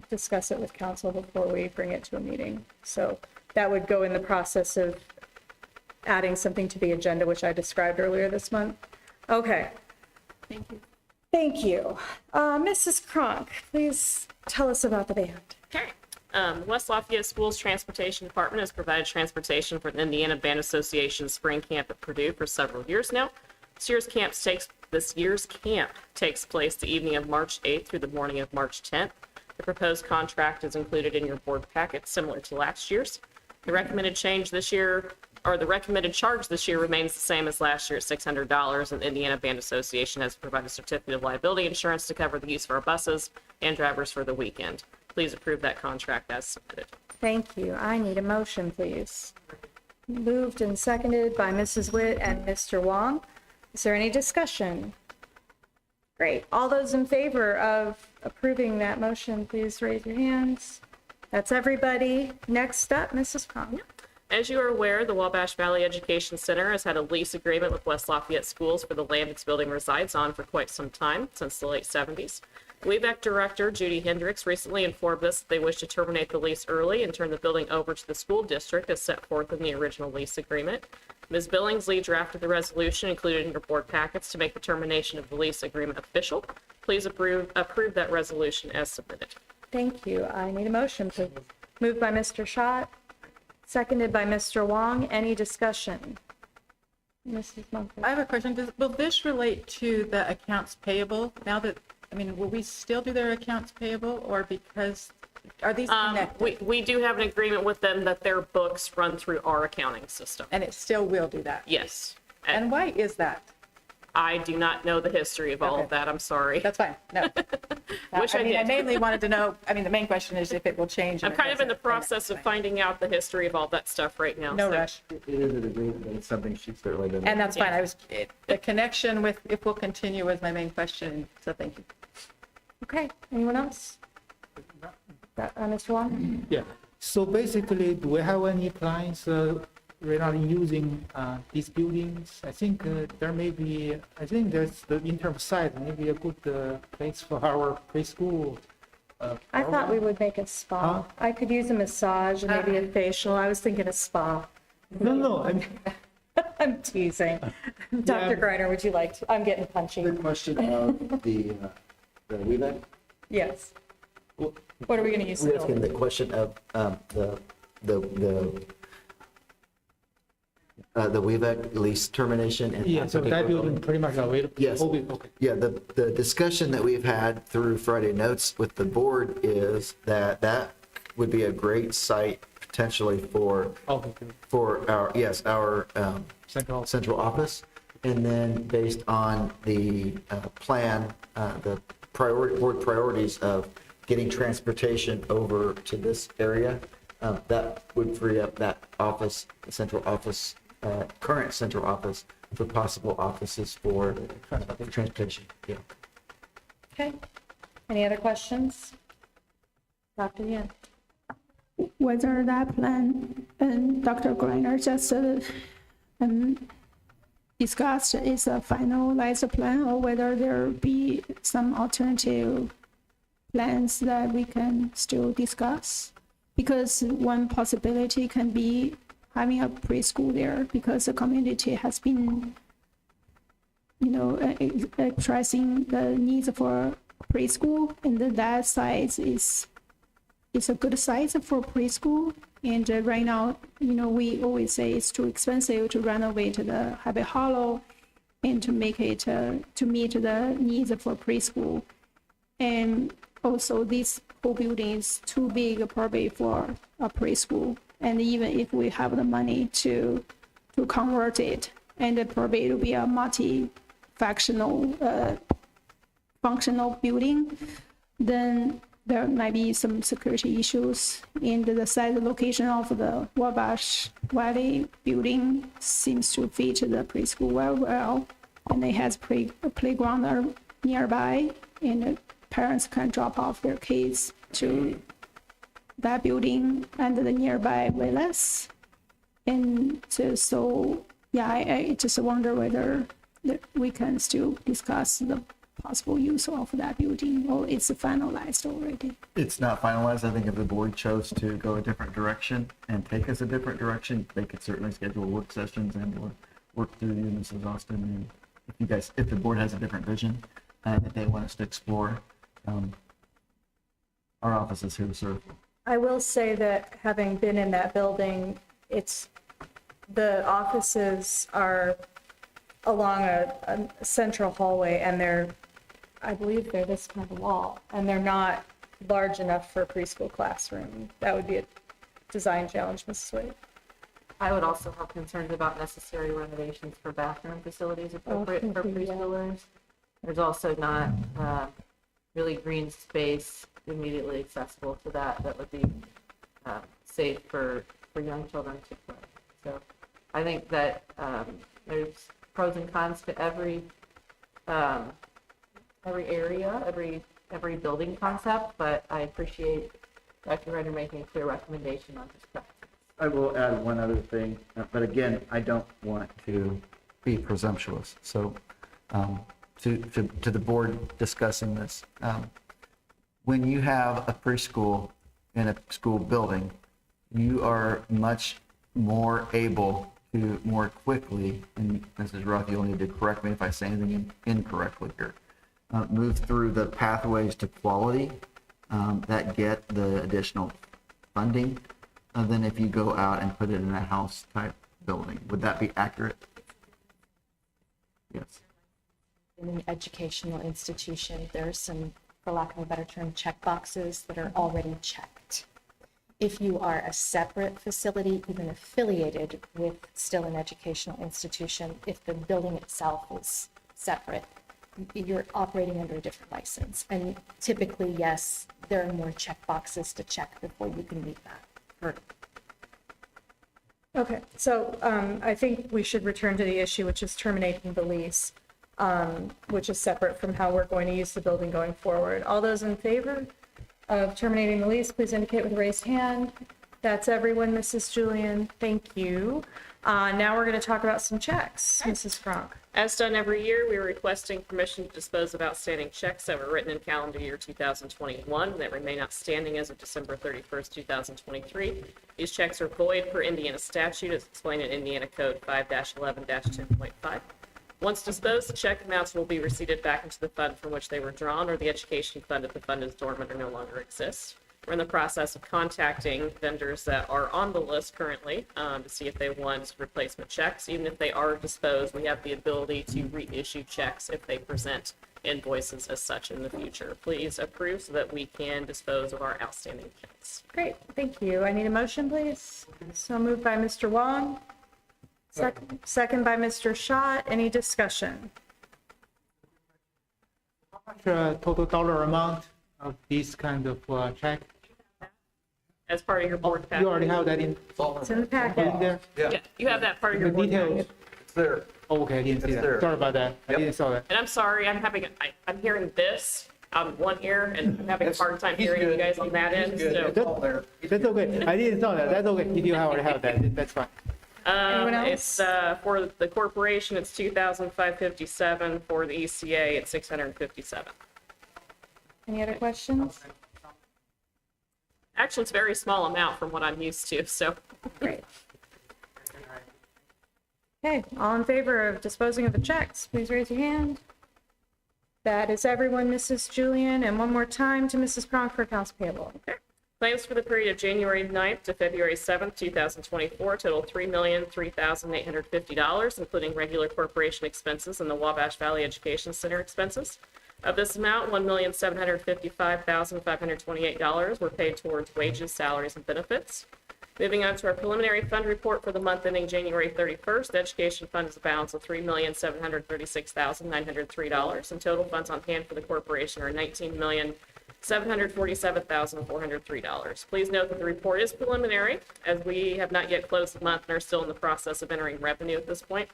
discuss it with council before we bring it to a meeting. So that would go in the process of adding something to the agenda, which I described earlier this month. Okay. Thank you. Thank you. Mrs. Kronk, please tell us about the band. Okay. West Lafayette Schools Transportation Department has provided transportation for the Indiana Band Association Spring Camp at Purdue for several years now. This year's camp takes place the evening of March 8th through the morning of March 10th. The proposed contract is included in your board packet, similar to last year's. The recommended change this year, or the recommended charge this year, remains the same as last year at $600, and the Indiana Band Association has provided a certificate of liability insurance to cover the use of our buses and drivers for the weekend. Please approve that contract as submitted. Thank you. I need a motion, please. Moved and seconded by Mrs. Witt and Mr. Wong. Is there any discussion? Great. All those in favor of approving that motion, please raise your hands. That's everybody. Next up, Mrs. Kronk. As you are aware, the Wabash Valley Education Center has had a lease agreement with West Lafayette Schools for the land its building resides on for quite some time, since the late 70s. WEBEC Director Judy Hendricks recently informed us that they wish to terminate the lease early and turn the building over to the school district as set forth in the original lease agreement. Ms. Billingsley drafted the resolution included in your board packets to make the termination of the lease agreement official. Please approve that resolution as submitted. Thank you. I need a motion, please. Moved by Mr. Schott, seconded by Mr. Wong. Any discussion? Mrs. Mumford. I have a question. Will this relate to the accounts payable? Now that, I mean, will we still do their accounts payable, or because Are these connected? We do have an agreement with them that their books run through our accounting system. And it still will do that? Yes. And why is that? I do not know the history of all of that. I'm sorry. That's fine. No. Wish I mean, I did. mainly wanted to know, I mean, the main question is if it will change. I'm kind of in the process of finding out the history of all that stuff right now. No so- rush. It is an agreement, but it's something she certainly didn't. And that's fine. The connection with, if we'll continue was my main question, so thank you. Okay, anyone else? Mr. Wong? Yeah. So basically, do we have any plans regarding using these buildings? I think there may be, I think there's the in terms of size, maybe a good place for our preschool. I thought we would make a spa. Huh? I could use a massage and maybe a facial. I was thinking a spa. No, I mean, I'm teasing. Dr. Greiner, would you like to? I'm getting punchy. The question of the WeVec? Yes. What are we going to use? We're the asking building? the question of the WeVec lease termination and. yeah, so that building pretty much available. Yes. Okay. Yeah, the discussion that we've had through Friday notes with the board is that would be a great site potentially for our, yes, our central office. And then based on the plan, the board priorities of getting transportation over to this area, that would free up that office, the central office, current central office for possible offices for transportation. Yeah. Okay. Any other questions? Dr. Yan? Whether that plan and Dr. Greiner just discussed is a finalized plan, or whether there be some alternative plans that we can still discuss. Because one possibility can be having a preschool there, because the community has been, expressing the needs for preschool, and that size is a good size for preschool. And right now, we always say it's too expensive to renovate the Happy Hollow and to make it to meet the needs for preschool. And also, this whole building is too big probably for a preschool. And even if we have the money to convert it, and probably it will be a multi-functional building, then there might be some security issues. And the site location of the Wabash Valley building seems to fit the preschool well. And it has a playground nearby, and parents can drop off their kids to that building and the nearby villas. And so I just wonder whether we can still discuss the possible use of that building, or it's finalized already. It's not finalized. I think if the board chose to go a different direction and take us a different direction, they could certainly schedule work sessions and or work through you, Mrs. Austin. And if the board has a different vision that they want us to explore, our office is here to serve. I will say that having been in that building, the offices are along a central hallway, and I believe they're this kind of wall, and they're not large enough for a preschool classroom. That would be a design challenge, Mrs. Wade. I would also have concerns about necessary renovations for bathroom facilities appropriate for preschoolers. There's also not really green space immediately accessible to that would be safe for young children to play. So I think that there's pros and cons to every area, every building concept, but I appreciate Dr. Renner making a clear recommendation on this practice. I will add one other thing, but again, I don't want to be presumptuous. So to the board discussing this, when you have a preschool in a school building, you are much more able to more quickly, and Mrs. Roth, you'll need to correct me if I say anything incorrectly here, move through the pathways to quality that get the additional funding than if you go out and put it in a house type building. Would that be accurate? Yes. In an educational institution, there are some for lack of a better term, check boxes that are already checked. If you are a separate facility, even affiliated with still an educational institution, if the building itself is separate, you're operating under a different license. And typically, yes, there are more check boxes to check before you can meet that hurdle. Okay, so I think we should return to the issue, which is terminating the lease, which is separate from how we're going to use the building going forward. All those in favor of terminating the lease, please indicate with a raised hand. That's everyone, Mrs. Julian. Thank you. Now we're going to talk about some checks, Mrs. Frank. As done every year, we are requesting permission to dispose of outstanding checks that were written in calendar year 2021 that remain outstanding as of December 31st, 2023. These checks are void per Indiana statute as explained in Indiana Code 5-11-10.5. Once disposed, the check amounts will be receipted back into the fund from which they were drawn, or the education fund if the fund is dormant or no longer exists. We're in the process of contacting vendors that are on the list currently to see if they want replacement checks. Even if they are disposed, we have the ability to reissue checks if they present invoices as such in the future. Please approve so that we can dispose of our outstanding checks. Great, thank you. I need a motion, please. So moved by Mr. Wong. Second by Mr. Schott. Any discussion? How much total dollar amount of this kind of check? As part of your board package. You already have that in? It's in the packet. In there? Yeah, you have that part of The your board details? package. It's there. Oh, okay, I didn't see that. Sorry about that. I didn't saw that. And I'm sorry, I'm hearing this on one ear and I'm having a hard time hearing you guys on that end. So, That's okay. I didn't saw that. That's okay. If you already have that, that's fine. Anyone else? It's for the corporation, it's $2,557. For the ECA, it's $657. Any other questions? Actually, it's a very small amount from what I'm used to, so. Great. Okay, all in favor of disposing of the checks, please raise your hand. That is everyone, Mrs. Julian, and one more time to Mrs. Cronk for accounts payable. Okay. Claims for the period of January 9th to February 7th, 2024 total $3,003,850, including regular corporation expenses and the Wabash Valley Education Center expenses. Of this amount, $1,755,528 were paid towards wages, salaries, and benefits. Moving on to our preliminary fund report for the month ending January 31st, the education fund is a balance of $3,736,903, and total funds on hand for the corporation are $19,747,403. Please note that the report is preliminary, as we have not yet closed the month and are still in the process of entering revenue at this point.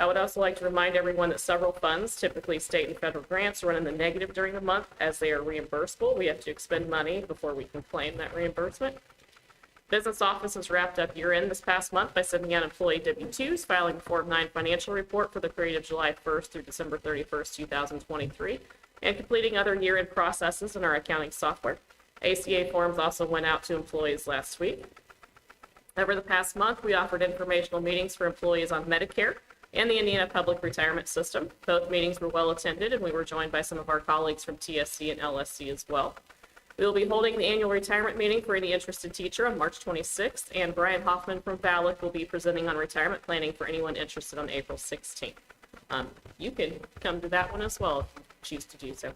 I would also like to remind everyone that several funds, typically state and federal grants, run in the negative during the month as they are reimbursable. We have to expend money before we can claim that reimbursement. Business offices wrapped up year-end this past month by sending out employee W-2s, filing a Form 9 financial report for the period of July 1st through December 31st, 2023, and completing other year-end processes in our accounting software. ACA forms also went out to employees last week. Over the past month, we offered informational meetings for employees on Medicare and the Indiana Public Retirement System. Both meetings were well attended, and we were joined by some of our colleagues from TSC and LSC as well. We will be holding the annual retirement meeting for any interested teacher on March 26th, and Brian Hoffman from VALIC will be presenting on retirement planning for anyone interested on April 16th. You can come to that one as well if you choose to do so.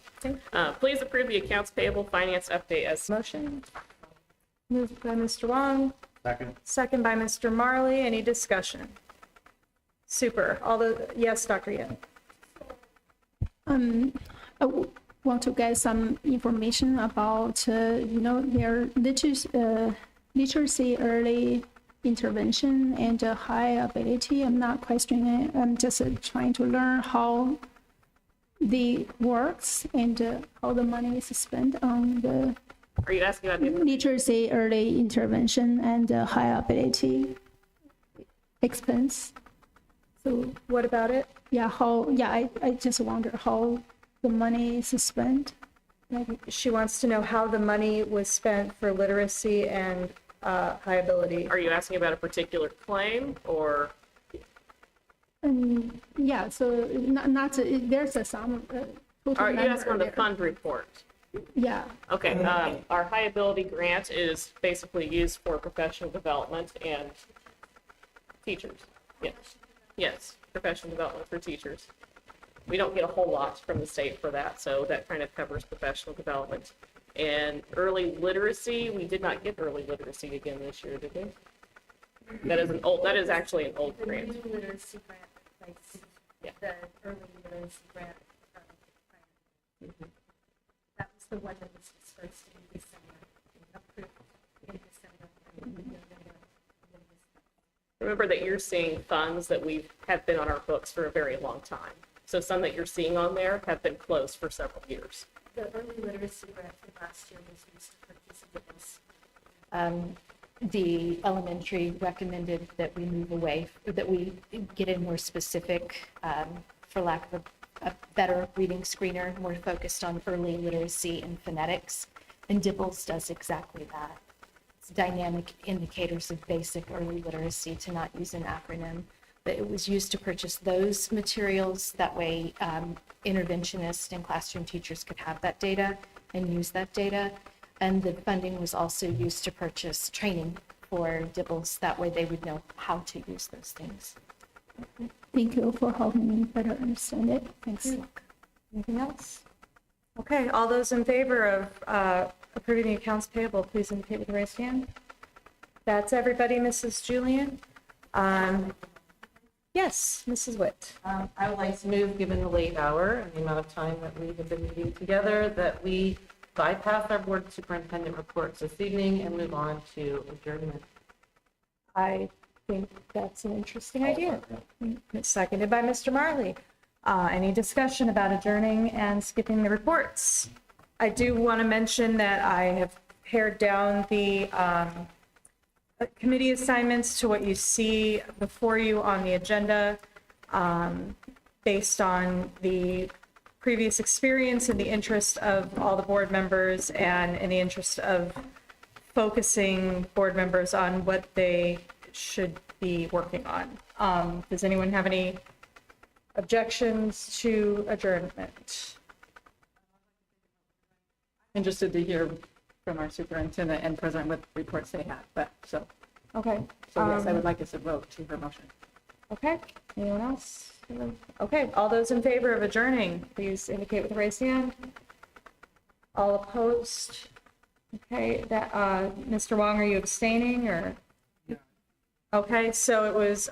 Please approve the accounts payable finance update as motion. Moved by Mr. Wong. Second. Second by Mr. Marley. Any discussion? Super. Yes, Dr. Yin. I want to get some information about, their literacy early intervention and high ability. I'm not questioning it. I'm just trying to learn how the works and how the money is spent on the Are you asking about the literacy early intervention and high ability expense? So what about it? Yeah, I just wonder how the money is spent. She wants to know how the money was spent for literacy and high ability. Are you asking about a particular claim or? Yeah, so there's a sum. Are you asking on the fund report? Yeah. Okay, our high ability grant is basically used for professional development and teachers. Yes, professional development for teachers. we don't get a whole lot from the state for that, so that kind of covers professional development. And early literacy, we did not get early literacy again this year, did we? That is actually an old grant. The new literacy grant, like the early literacy grant. That was the one that was dispersed in December, approved in December. Remember that you're seeing funds that have been on our books for a very long time. So some that you're seeing on there have been closed for several years. The early literacy grant from last year was used to purchase this. The elementary recommended that we move away, that we get in more specific, for lack of a better reading screener, more focused on early literacy and phonetics. And DIBELS does exactly that. It's dynamic indicators of basic early literacy, to not use an acronym. But it was used to purchase those materials. That way, interventionists and classroom teachers could have that data and use that data. And the funding was also used to purchase training for DIBELS. That way they would know how to use those things. Thank you for helping me better understand it. Thanks. Anything else? Okay, all those in favor of approving the accounts payable, please indicate with a raised hand. That's everybody, Mrs. Julian. Yes, Mrs. Witt. I would like to move, given the late hour and the amount of time that we have been meeting together, that we bypass our board superintendent reports this evening and move on to adjournment. I think that's an interesting idea. Seconded by Mr. Marley. Any discussion about adjourning and skipping the reports? I do want to mention that I have pared down the committee assignments to what you see before you on the agenda, based on the previous experience in the interest of all the board members and in the interest of focusing board members on what they should be working on. Does anyone have any objections to adjournment? Interested to hear from our superintendent and president what reports they have, but so. Okay. So yes, I would like us to vote to her motion. Okay, anyone else? Okay, all those in favor of adjourning, please indicate with a raised hand. All opposed? Okay, that, Mr. Wong, are you abstaining or? Okay, so it was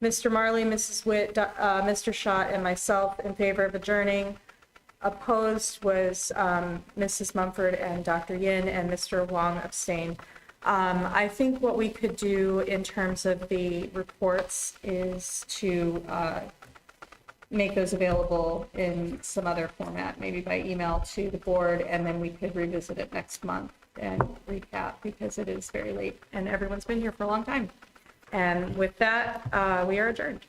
Mr. Marley, Mrs. Witt, Mr. Schott, and myself in favor of adjourning. Opposed was Mrs. Mumford and Dr. Yin, and Mr. Wong abstained. I think what we could do in terms of the reports is to make those available in some other format, maybe by email to the board, and then we could revisit it next month and recap, because it is very late and everyone's been here for a long time. And with that, we are adjourned.